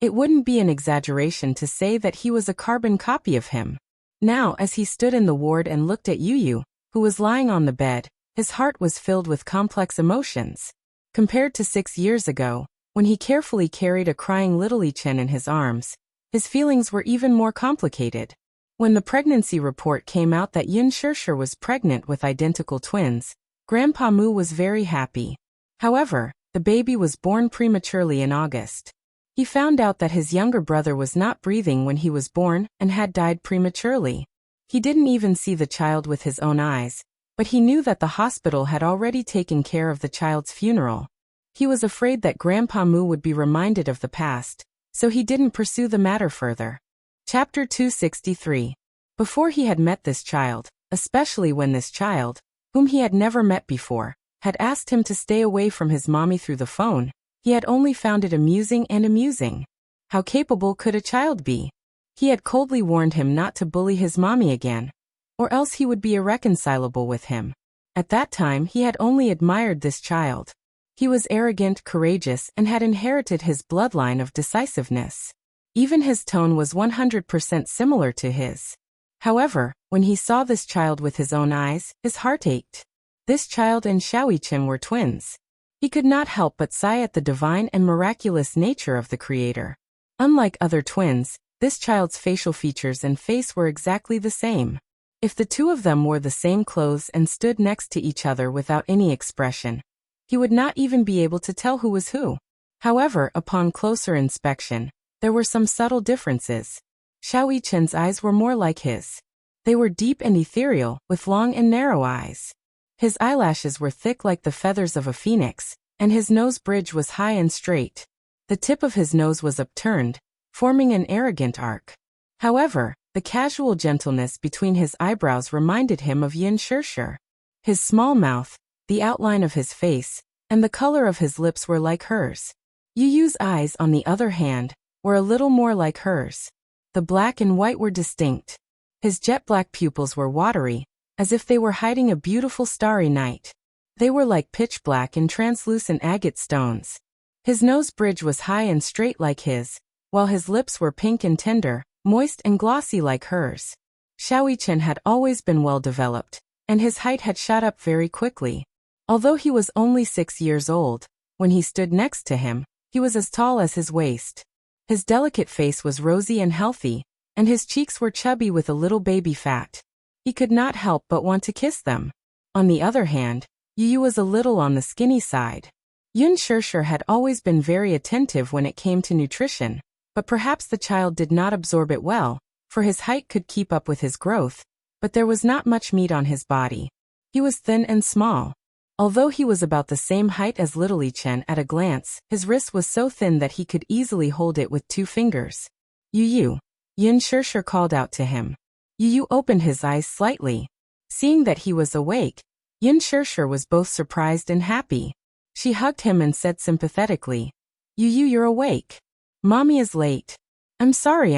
It wouldn't be an exaggeration to say that he was a carbon copy of him. Now, as he stood in the ward and looked at Yuyu, who was lying on the bed, his heart was filled with complex emotions. Compared to 6 years ago, when he carefully carried a crying little Yichen in his arms, his feelings were even more complicated. When the pregnancy report came out that Yin Shirshir was pregnant with identical twins, Grandpa Mu was very happy. However, the baby was born prematurely in August. He found out that his younger brother was not breathing when he was born and had died prematurely. He didn't even see the child with his own eyes, but he knew that the hospital had already taken care of the child's funeral. He was afraid that Grandpa Mu would be reminded of the past, so he didn't pursue the matter further. Chapter 263. Before he had met this child, especially when this child, whom he had never met before, had asked him to stay away from his mommy through the phone, he had only found it amusing and amusing. How capable could a child be? He had coldly warned him not to bully his mommy again, or else he would be irreconcilable with him. At that time he had only admired this child. He was arrogant, courageous, and had inherited his bloodline of decisiveness. Even his tone was 100% similar to his. However, when he saw this child with his own eyes, his heart ached. This child and Xiaoyichen were twins. He could not help but sigh at the divine and miraculous nature of the Creator. Unlike other twins, this child's facial features and face were exactly the same. If the two of them wore the same clothes and stood next to each other without any expression, he would not even be able to tell who was who. However, upon closer inspection, there were some subtle differences. Xiaoyichen's eyes were more like his. They were deep and ethereal, with long and narrow eyes. His eyelashes were thick like the feathers of a phoenix, and his nose bridge was high and straight. The tip of his nose was upturned, forming an arrogant arc. However, the casual gentleness between his eyebrows reminded him of Yin Shirshir. His small mouth, the outline of his face, and the color of his lips were like hers. Yu Yu's eyes, on the other hand, were a little more like hers. The black and white were distinct. His jet-black pupils were watery, as if they were hiding a beautiful starry night. They were like pitch black and translucent agate stones. His nose bridge was high and straight like his, while his lips were pink and tender, moist and glossy like hers. Xiaoyichen had always been well developed, and his height had shot up very quickly. Although he was only 6 years old, when he stood next to him, he was as tall as his waist. His delicate face was rosy and healthy, and his cheeks were chubby with a little baby fat. He could not help but want to kiss them. On the other hand, Yu Yu was a little on the skinny side. Yin Shirshir had always been very attentive when it came to nutrition, but perhaps the child did not absorb it well, for his height could keep up with his growth, but there was not much meat on his body. He was thin and small. Although he was about the same height as Little Chen at a glance, his wrist was so thin that he could easily hold it with 2 fingers. Yu Yu. Yin Shirshir called out to him. Yu Yu opened his eyes slightly. Seeing that he was awake, Yin Shirshir was both surprised and happy. She hugged him and said sympathetically, Yu Yu, you're awake. Mommy is late. I'm sorry.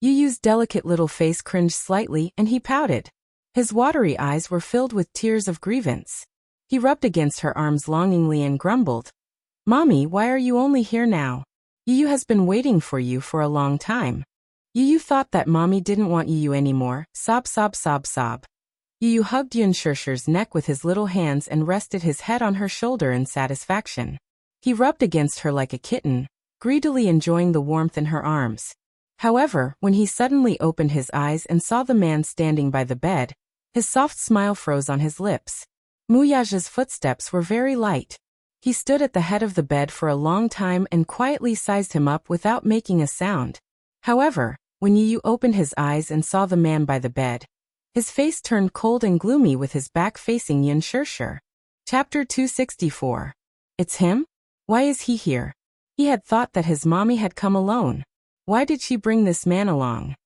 Yu Yu's delicate little face cringed slightly and he pouted. His watery eyes were filled with tears of grievance. He rubbed against her arms longingly and grumbled, Mommy, why are you only here now? Yu Yu has been waiting for you for a long time. Yu Yu thought that Mommy didn't want Yu Yu anymore. Sob. Yu Yu hugged Yin Shirshir's neck with his little hands and rested his head on her shoulder in satisfaction. He rubbed against her like a kitten, greedily enjoying the warmth in her arms. However, when he suddenly opened his eyes and saw the man standing by the bed, his soft smile froze on his lips. Muyaja's footsteps were very light. He stood at the head of the bed for a long time and quietly sized him up without making a sound. However, when Yu Yu opened his eyes and saw the man by the bed, his face turned cold and gloomy with his back facing Yin Shirshir. Chapter 264. It's him? Why is he here? He had thought that his mommy had come alone. Why did she bring this man along?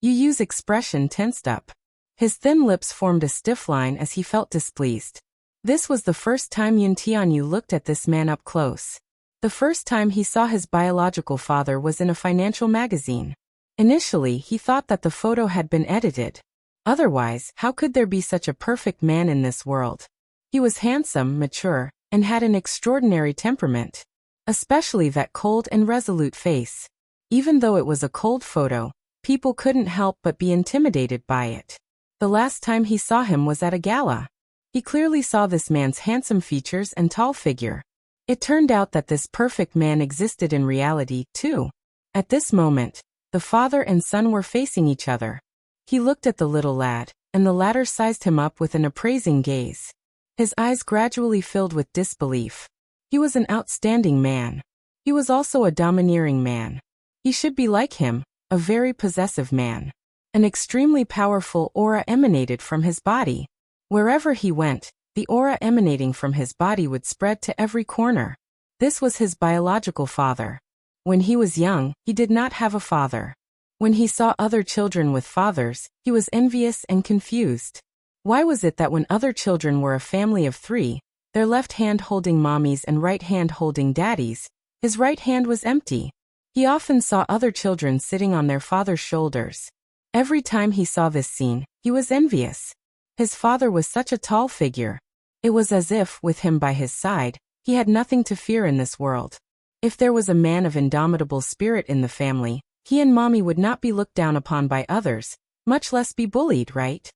Yu Yu's expression tensed up. His thin lips formed a stiff line as he felt displeased. This was the first time Yin Tianyu looked at this man up close. The first time he saw his biological father was in a financial magazine. Initially, he thought that the photo had been edited. Otherwise, how could there be such a perfect man in this world? He was handsome, mature, and had an extraordinary temperament. Especially that cold and resolute face. Even though it was a cold photo, people couldn't help but be intimidated by it. The last time he saw him was at a gala. He clearly saw this man's handsome features and tall figure. It turned out that this perfect man existed in reality, too. At this moment, the father and son were facing each other. He looked at the little lad, and the latter sized him up with an appraising gaze. His eyes gradually filled with disbelief. He was an outstanding man. He was also a domineering man. He should be like him, a very possessive man. An extremely powerful aura emanated from his body. Wherever he went, the aura emanating from his body would spread to every corner. This was his biological father. When he was young, he did not have a father. When he saw other children with fathers, he was envious and confused. Why was it that when other children were a family of 3, their left hand holding mommies and right hand holding daddies, his right hand was empty? He often saw other children sitting on their father's shoulders. Every time he saw this scene, he was envious. His father was such a tall figure. It was as if, with him by his side, he had nothing to fear in this world. If there was a man of indomitable spirit in the family, he and mommy would not be looked down upon by others, much less be bullied, right?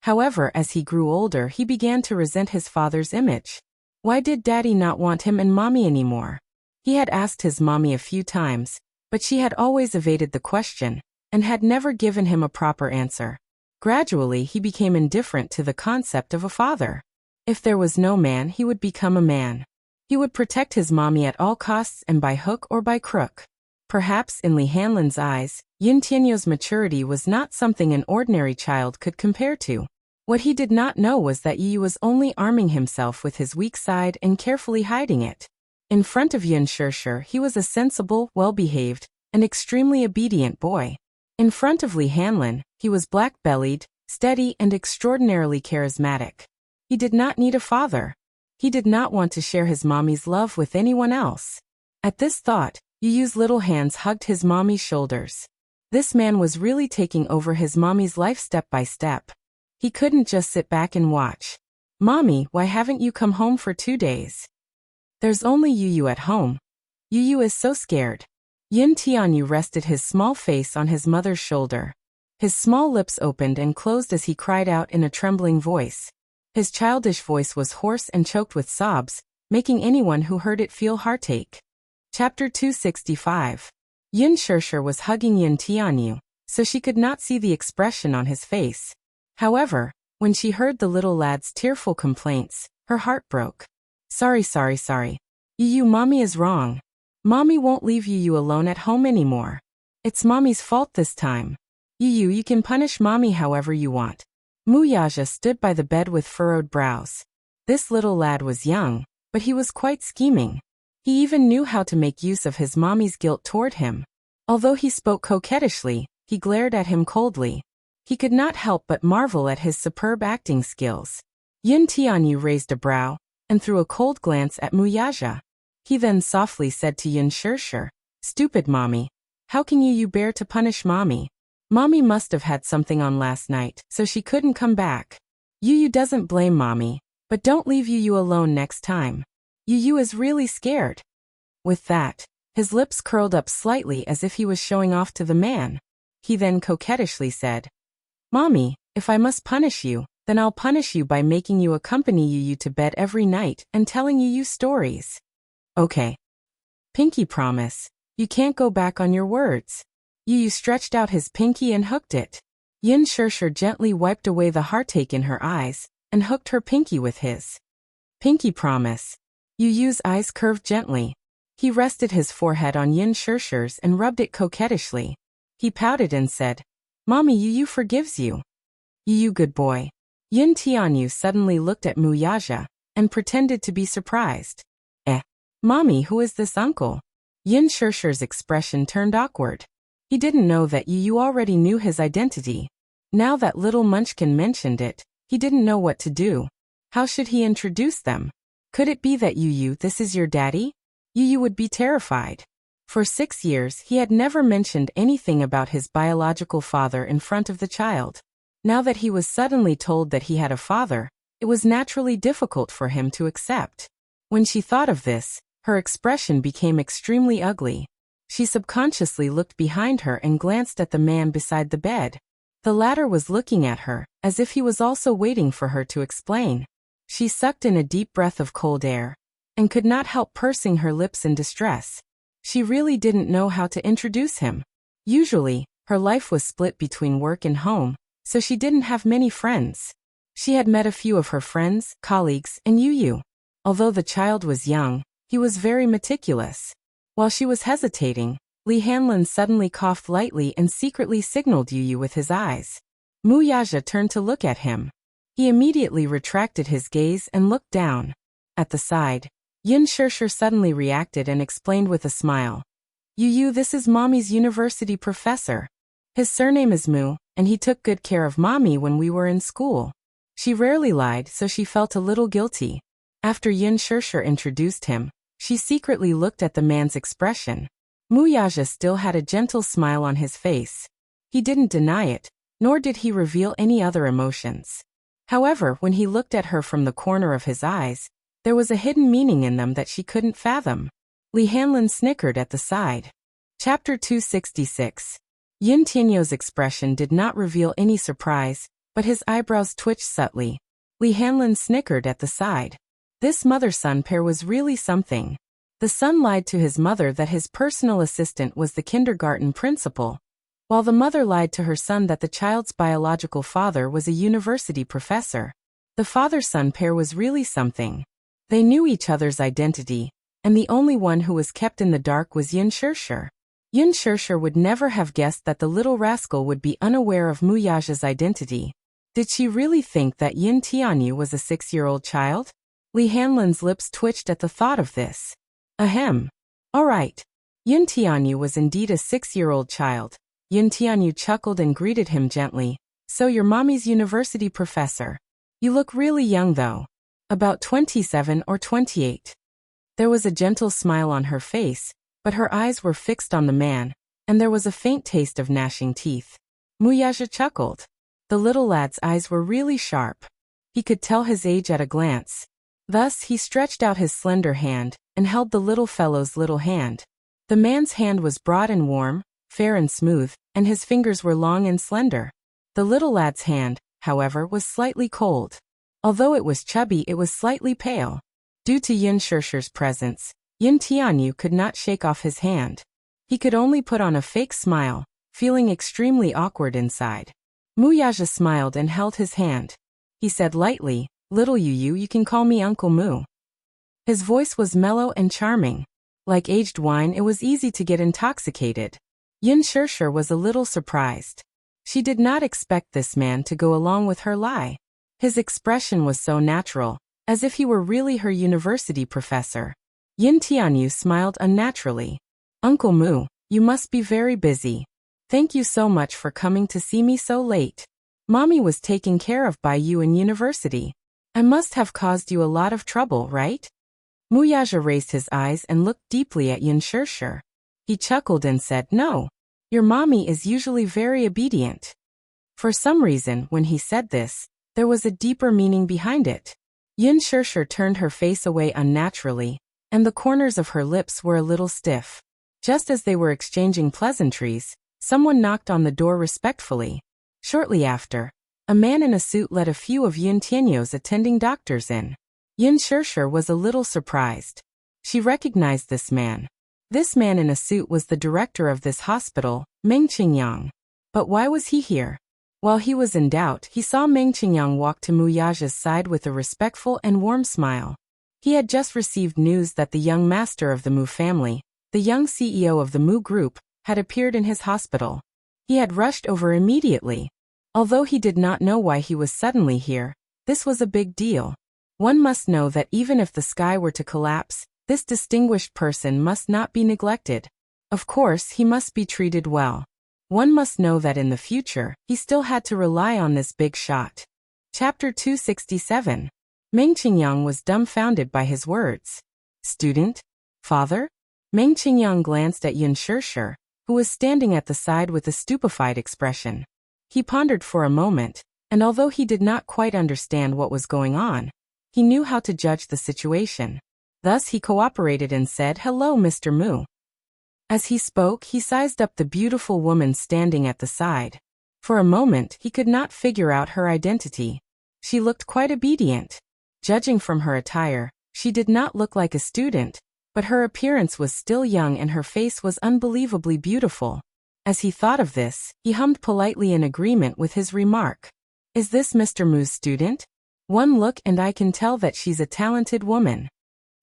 However, as he grew older, he began to resent his father's image. Why did daddy not want him and mommy anymore? He had asked his mommy a few times, but she had always evaded the question, and had never given him a proper answer. Gradually, he became indifferent to the concept of a father. If there was no man, he would become a man. He would protect his mommy at all costs and by hook or by crook. Perhaps in Li Hanlin's eyes, Yin Tianyu's maturity was not something an ordinary child could compare to. What he did not know was that Yu was only arming himself with his weak side and carefully hiding it. In front of Yin Shishir, he was a sensible, well-behaved, and extremely obedient boy. In front of Li Hanlin, he was black-bellied, steady, and extraordinarily charismatic. He did not need a father. He did not want to share his mommy's love with anyone else. At this thought, Yu's little hands hugged his mommy's shoulders. This man was really taking over his mommy's life step by step. He couldn't just sit back and watch. "Mommy, why haven't you come home for 2 days? There's only Yu at home. Yu is so scared." Yin Tianyu rested his small face on his mother's shoulder. His small lips opened and closed as he cried out in a trembling voice. His childish voice was hoarse and choked with sobs, making anyone who heard it feel heartache. Chapter 265. Yin Shishir was hugging Yin Tianyu, so she could not see the expression on his face. However, when she heard the little lad's tearful complaints, her heart broke. Sorry. Yu, mommy is wrong. Mommy won't leave Yu alone at home anymore. It's mommy's fault this time. Yu, you can punish mommy however you want." Wuxia stood by the bed with furrowed brows. This little lad was young, but he was quite scheming. He even knew how to make use of his mommy's guilt toward him. Although he spoke coquettishly, he glared at him coldly. He could not help but marvel at his superb acting skills. Yin Tianyu raised a brow, and threw a cold glance at Wuxia. He then softly said to Yin Shishir, "Stupid mommy. How can you bear to punish mommy? Mommy must have had something on last night, so she couldn't come back. Yu doesn't blame mommy, but don't leave Yu alone next time. Yu is really scared." With that, his lips curled up slightly as if he was showing off to the man. He then coquettishly said, "Mommy, if I must punish you, then I'll punish you by making you accompany Yu to bed every night and telling Yu stories." "Okay. Pinky promise. You can't go back on your words." Yu stretched out his pinky and hooked it. Yin Shishir gently wiped away the heartache in her eyes and hooked her pinky with his. "Pinky promise." Yu's eyes curved gently. He rested his forehead on Yin Shishir's and rubbed it coquettishly. He pouted and said, "Mommy, Yu forgives you." "Yu good boy." Yin Tianyu suddenly looked at Wuxia and pretended to be surprised. Mommy, who is this uncle?" Yin Shishir's expression turned awkward. He didn't know that Yu already knew his identity. Now that little munchkin mentioned it, he didn't know what to do. How should he introduce them? Could it be that Yu, this is your daddy? Yu would be terrified. For 6 years he had never mentioned anything about his biological father in front of the child. Now that he was suddenly told that he had a father, it was naturally difficult for him to accept. When she thought of this, her expression became extremely ugly. She subconsciously looked behind her and glanced at the man beside the bed. The latter was looking at her, as if he was also waiting for her to explain. She sucked in a deep breath of cold air, and could not help pursing her lips in distress. She really didn't know how to introduce him. Usually, her life was split between work and home, so she didn't have many friends. She had met a few of her friends, colleagues, and Yu. Although the child was young, he was very meticulous. While she was hesitating, Li Hanlin suddenly coughed lightly and secretly signaled Yu with his eyes. Wuxia turned to look at him. He immediately retracted his gaze and looked down. At the side, Yin Shishir suddenly reacted and explained with a smile. "Yu, this is mommy's university professor. His surname is Mu, and he took good care of mommy when we were in school." She rarely lied, so she felt a little guilty. After Yin Shishir introduced him, she secretly looked at the man's expression. Wuxia still had a gentle smile on his face. He didn't deny it, nor did he reveal any other emotions. However, when he looked at her from the corner of his eyes, there was a hidden meaning in them that she couldn't fathom. Li Hanlin snickered at the side. Chapter 266. Yin Tianyu's expression did not reveal any surprise, but his eyebrows twitched subtly. Li Hanlin snickered at the side. This mother-son pair was really something. The son lied to his mother that his personal assistant was the kindergarten principal, while the mother lied to her son that the child's biological father was a university professor. The father-son pair was really something. They knew each other's identity, and the only one who was kept in the dark was Yin Shishir. Yun Shirshir would never have guessed that the little rascal would be unaware of Muyaja's identity. Did she really think that Yin Tianyu was a 6-year-old child? Li Hanlin's lips twitched at the thought of this. Ahem. All right. Yin Tianyu was indeed a 6-year-old child. Yin Tianyu chuckled and greeted him gently. So you're mommy's university professor. You look really young though. About 27 or 28. There was a gentle smile on her face, but her eyes were fixed on the man, and there was a faint taste of gnashing teeth. Muyaja chuckled. The little lad's eyes were really sharp. He could tell his age at a glance. Thus he stretched out his slender hand, and held the little fellow's little hand. The man's hand was broad and warm, fair and smooth, and his fingers were long and slender. The little lad's hand, however, was slightly cold. Although it was chubby, it was slightly pale. Due to Yin Shirshir's presence, Yin Tianyu could not shake off his hand. He could only put on a fake smile, feeling extremely awkward inside. Muyaja smiled and held his hand. He said lightly, "Little you can call me Uncle Mu." His voice was mellow and charming. Like aged wine, it was easy to get intoxicated. Yin Shirshir was a little surprised. She did not expect this man to go along with her lie. His expression was so natural, as if he were really her university professor. Yin Tianyu smiled unnaturally. "Uncle Mu, you must be very busy. Thank you so much for coming to see me so late. Mommy was taken care of by you in university. I must have caused you a lot of trouble, right?" Muyaja raised his eyes and looked deeply at Yin Shirshir. He chuckled and said, "No. Your mommy is usually very obedient." For some reason, when he said this, there was a deeper meaning behind it. Yin Shirshir turned her face away unnaturally, and the corners of her lips were a little stiff. Just as they were exchanging pleasantries, someone knocked on the door respectfully. Shortly after, a man in a suit led a few of Yin Tianyu's attending doctors in. Yin Shirshir was a little surprised. She recognized this man. This man in a suit was the director of this hospital, Meng Qingyang. But why was he here? While he was in doubt, he saw Meng Qingyang walk to Muyaja's side with a respectful and warm smile. He had just received news that the young master of the Mu family, the young CEO of the Mu group, had appeared in his hospital. He had rushed over immediately. Although he did not know why he was suddenly here, this was a big deal. One must know that even if the sky were to collapse, this distinguished person must not be neglected. Of course, he must be treated well. One must know that in the future, he still had to rely on this big shot. Chapter 267. Meng Qingyang was dumbfounded by his words. "Student? Father?" Meng Qingyang glanced at Yin Shirshir, who was standing at the side with a stupefied expression. He pondered for a moment, and although he did not quite understand what was going on, he knew how to judge the situation. Thus he cooperated and said, "Hello, Mr. Mu." As he spoke, he sized up the beautiful woman standing at the side. For a moment, he could not figure out her identity. She looked quite obedient. Judging from her attire, she did not look like a student, but her appearance was still young and her face was unbelievably beautiful. As he thought of this, he hummed politely in agreement with his remark. "Is this Mr. Mu's student? One look and I can tell that she's a talented woman."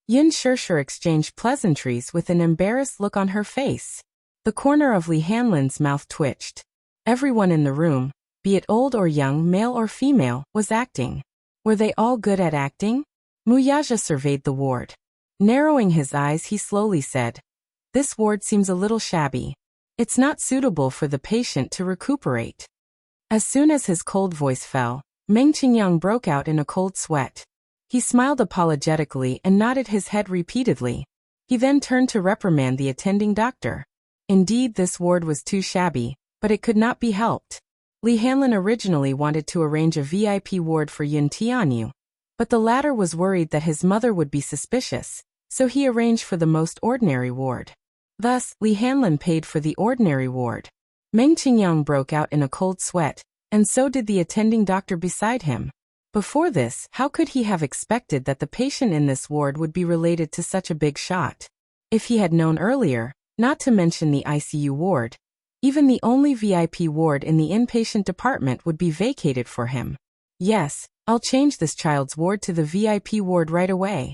Yin Shirshir exchanged pleasantries with an embarrassed look on her face. The corner of Li Hanlin's mouth twitched. Everyone in the room, be it old or young, male or female, was acting. Were they all good at acting? Muyaja surveyed the ward. Narrowing his eyes, he slowly said, "This ward seems a little shabby. It's not suitable for the patient to recuperate." As soon as his cold voice fell, Meng Qingyang broke out in a cold sweat. He smiled apologetically and nodded his head repeatedly. He then turned to reprimand the attending doctor. Indeed, this ward was too shabby, but it could not be helped. Li Hanlin originally wanted to arrange a VIP ward for Yin Tianyu, but the latter was worried that his mother would be suspicious, so he arranged for the most ordinary ward. Thus, Li Hanlin paid for the ordinary ward. Meng Qingyang broke out in a cold sweat, and so did the attending doctor beside him. Before this, how could he have expected that the patient in this ward would be related to such a big shot? If he had known earlier, not to mention the ICU ward, even the only VIP ward in the inpatient department would be vacated for him. "Yes, I'll change this child's ward to the VIP ward right away."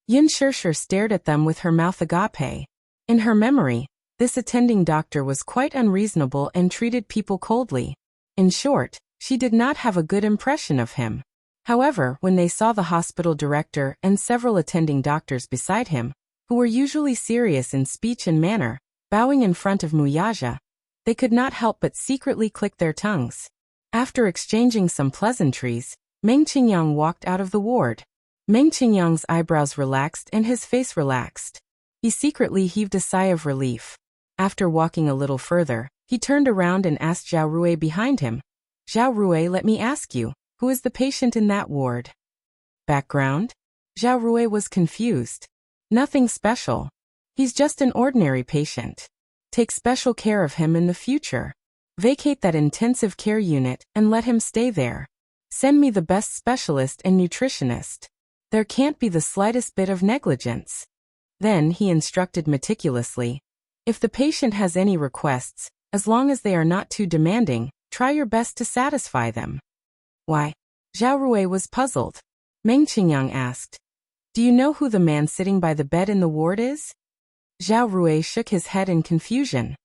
Yin Shirshir stared at them with her mouth agape. In her memory, This attending doctor was quite unreasonable and treated people coldly. In short, she did not have a good impression of him. However, when they saw the hospital director and several attending doctors beside him, who were usually serious in speech and manner, bowing in front of Wuxia, they could not help but secretly click their tongues. After exchanging some pleasantries, Meng Qingyang walked out of the ward. Meng Qingyang's eyebrows relaxed and his face relaxed. He secretly heaved a sigh of relief. After walking a little further, he turned around and asked Zhao Rui behind him, "Zhao Rui, let me ask you, who is the patient in that ward?" Background? Zhao Rui was confused. Nothing special. He's just an ordinary patient. Take special care of him in the future. Vacate that intensive care unit and let him stay there. Send me the best specialist and nutritionist. There can't be the slightest bit of negligence. Then he instructed meticulously. If the patient has any requests, as long as they are not too demanding, try your best to satisfy them. Why? Zhao Rui was puzzled. Meng Qingyang asked, "Do you know who the man sitting by the bed in the ward is?" Zhao Rui shook his head in confusion.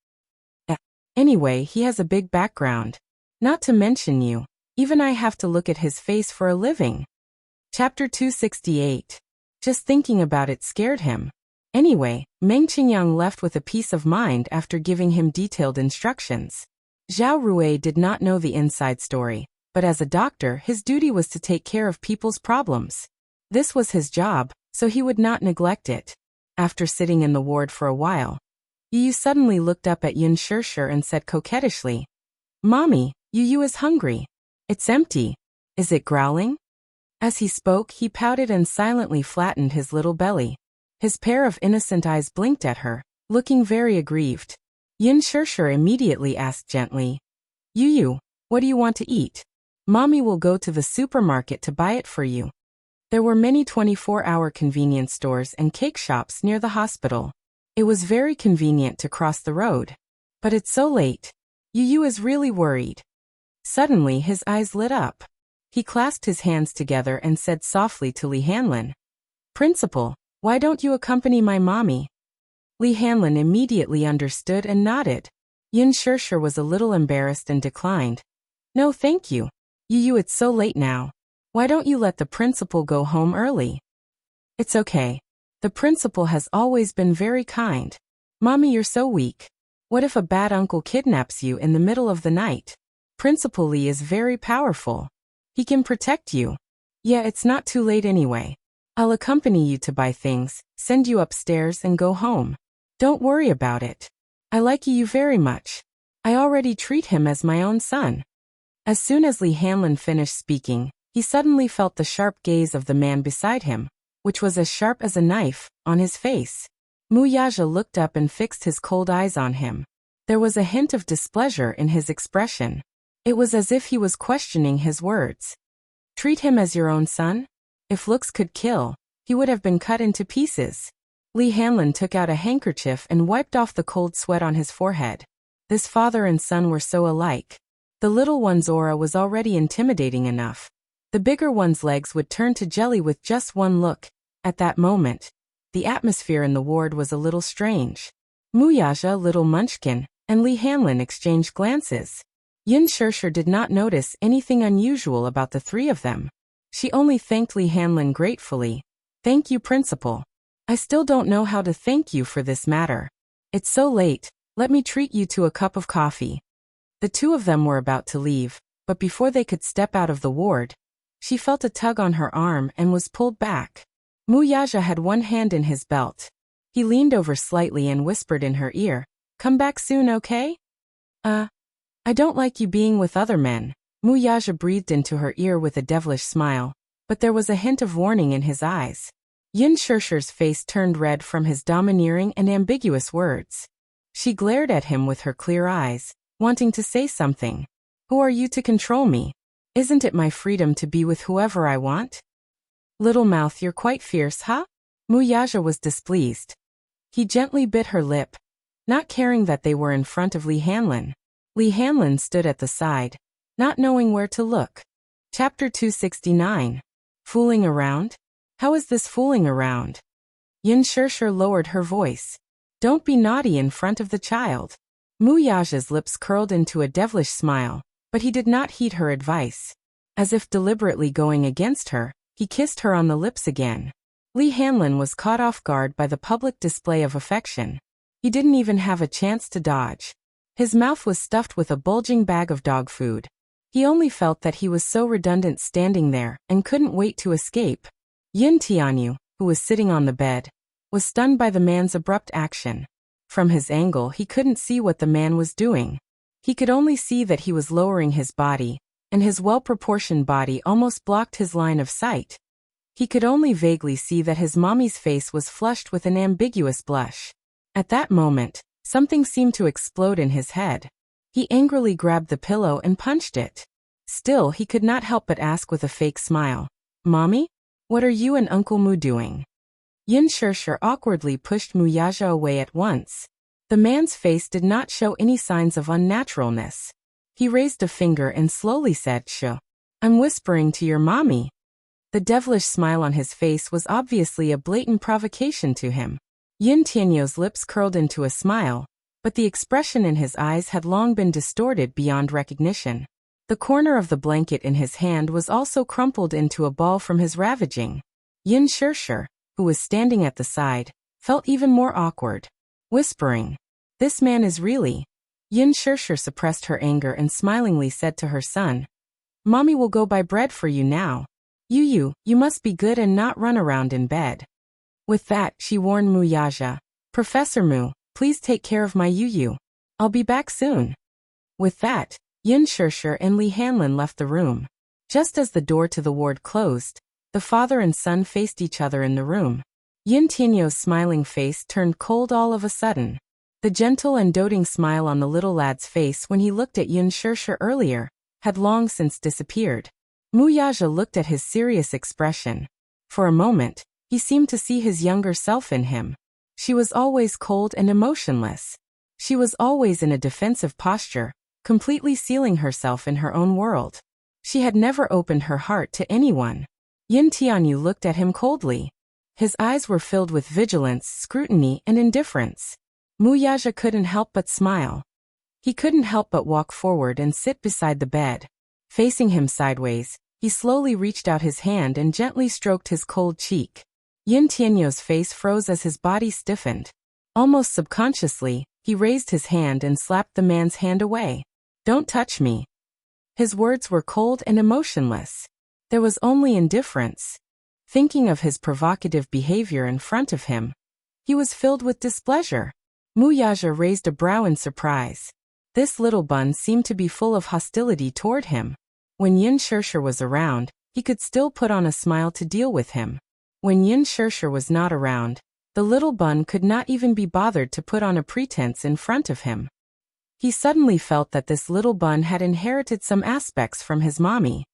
Anyway, he has a big background. Not to mention you. Even I have to look at his face for a living. Chapter 268. Just thinking about it scared him. Anyway, Meng Qingyang left with a peace of mind after giving him detailed instructions. Zhao Rui did not know the inside story, but as a doctor, his duty was to take care of people's problems. This was his job, so he would not neglect it. After sitting in the ward for a while, Yu suddenly looked up at Yun Shirshir and said coquettishly, "Mommy, Yu is hungry. It's empty. Is it growling?" As he spoke, he pouted and silently flattened his little belly. His pair of innocent eyes blinked at her, looking very aggrieved. Yun Shirshir immediately asked gently, Yu, what do you want to eat? Mommy will go to the supermarket to buy it for you." There were many 24-hour convenience stores and cake shops near the hospital. It was very convenient to cross the road. But it's so late. Yu is really worried. Suddenly his eyes lit up. He clasped his hands together and said softly to Li Hanlin, "Principal, why don't you accompany my mommy?" Li Hanlin immediately understood and nodded. Yun Shirshir was a little embarrassed and declined. "No thank you. Yu, it's so late now. Why don't you let the principal go home early?" "It's okay. The principal has always been very kind. Mommy, you're so weak. What if a bad uncle kidnaps you in the middle of the night? Principal Li is very powerful. He can protect you. Yeah, it's not too late anyway. I'll accompany you to buy things, send you upstairs and go home. Don't worry about it. I like Yu very much. I already treat him as my own son." As soon as Li Hanlin finished speaking, he suddenly felt the sharp gaze of the man beside him, which was as sharp as a knife, on his face. Wuxia looked up and fixed his cold eyes on him. There was a hint of displeasure in his expression. It was as if he was questioning his words. "Treat him as your own son? If looks could kill, he would have been cut into pieces." Li Hanlin took out a handkerchief and wiped off the cold sweat on his forehead. This father and son were so alike. The little one's aura was already intimidating enough. The bigger one's legs would turn to jelly with just one look. At that moment, the atmosphere in the ward was a little strange. Wuxia, little Munchkin, and Li Hanlin exchanged glances. Yun Shirshir did not notice anything unusual about the three of them. She only thanked Li Hanlin gratefully. "Thank you, Principal. I still don't know how to thank you for this matter. It's so late, let me treat you to a cup of coffee." The two of them were about to leave, but before they could step out of the ward, she felt a tug on her arm and was pulled back. Wuxia had one hand in his belt. He leaned over slightly and whispered in her ear, "Come back soon, okay?" I don't like you being with other men." Wuxia breathed into her ear with a devilish smile, but there was a hint of warning in his eyes. Yun Shirshir's face turned red from his domineering and ambiguous words. She glared at him with her clear eyes, wanting to say something. "Who are you to control me? Isn't it my freedom to be with whoever I want?" "Little mouth, you're quite fierce, huh?" Wuxia was displeased. He gently bit her lip, not caring that they were in front of Li Hanlin. Li Hanlin stood at the side, not knowing where to look. Chapter 269. Fooling around? How is this fooling around? Yun Shirshir lowered her voice. Don't be naughty in front of the child. Muyaja's lips curled into a devilish smile, but he did not heed her advice. As if deliberately going against her, he kissed her on the lips again. Li Hanlin was caught off guard by the public display of affection. He didn't even have a chance to dodge. His mouth was stuffed with a bulging bag of dog food. He only felt that he was so redundant standing there and couldn't wait to escape. Yin Tianyu, who was sitting on the bed, was stunned by the man's abrupt action. From his angle, he couldn't see what the man was doing. He could only see that he was lowering his body, and his well-proportioned body almost blocked his line of sight. He could only vaguely see that his mommy's face was flushed with an ambiguous blush. At that moment, something seemed to explode in his head. He angrily grabbed the pillow and punched it. Still, he could not help but ask with a fake smile, "Mommy? What are you and Uncle Mu doing?" Yin Shirshir awkwardly pushed Muyaja away at once. The man's face did not show any signs of unnaturalness. He raised a finger and slowly said, "Shh. I'm whispering to your mommy." The devilish smile on his face was obviously a blatant provocation to him. Yin Tianyu's lips curled into a smile, but the expression in his eyes had long been distorted beyond recognition. The corner of the blanket in his hand was also crumpled into a ball from his ravaging. Yin Shirshir, who was standing at the side, felt even more awkward. Whispering, "This man is really..." Yin Shirshir suppressed her anger and smilingly said to her son, "Mommy will go buy bread for you now. You must be good and not run around in bed." With that, she warned Muyaja, "Professor Mu, please take care of my Yu. I'll be back soon." With that, Yin Shirshir and Li Hanlin left the room. Just as the door to the ward closed, the father and son faced each other in the room. Yin Tianyu's smiling face turned cold all of a sudden. The gentle and doting smile on the little lad's face when he looked at Yin Shirshir earlier had long since disappeared. Muyaja looked at his serious expression. For a moment, he seemed to see his younger self in him. She was always cold and emotionless. She was always in a defensive posture, completely sealing herself in her own world. She had never opened her heart to anyone. Yin Tianyu looked at him coldly. His eyes were filled with vigilance, scrutiny, and indifference. Muyaja couldn't help but smile. He couldn't help but walk forward and sit beside the bed. Facing him sideways, he slowly reached out his hand and gently stroked his cold cheek. Yin Tianyu's face froze as his body stiffened. Almost subconsciously, he raised his hand and slapped the man's hand away. "Don't touch me." His words were cold and emotionless. There was only indifference. Thinking of his provocative behavior in front of him, he was filled with displeasure. Muyaja raised a brow in surprise. This little bun seemed to be full of hostility toward him. When Yin Shirshir was around, he could still put on a smile to deal with him. When Yin Shirshir was not around, the little bun could not even be bothered to put on a pretense in front of him. He suddenly felt that this little bun had inherited some aspects from his mommy.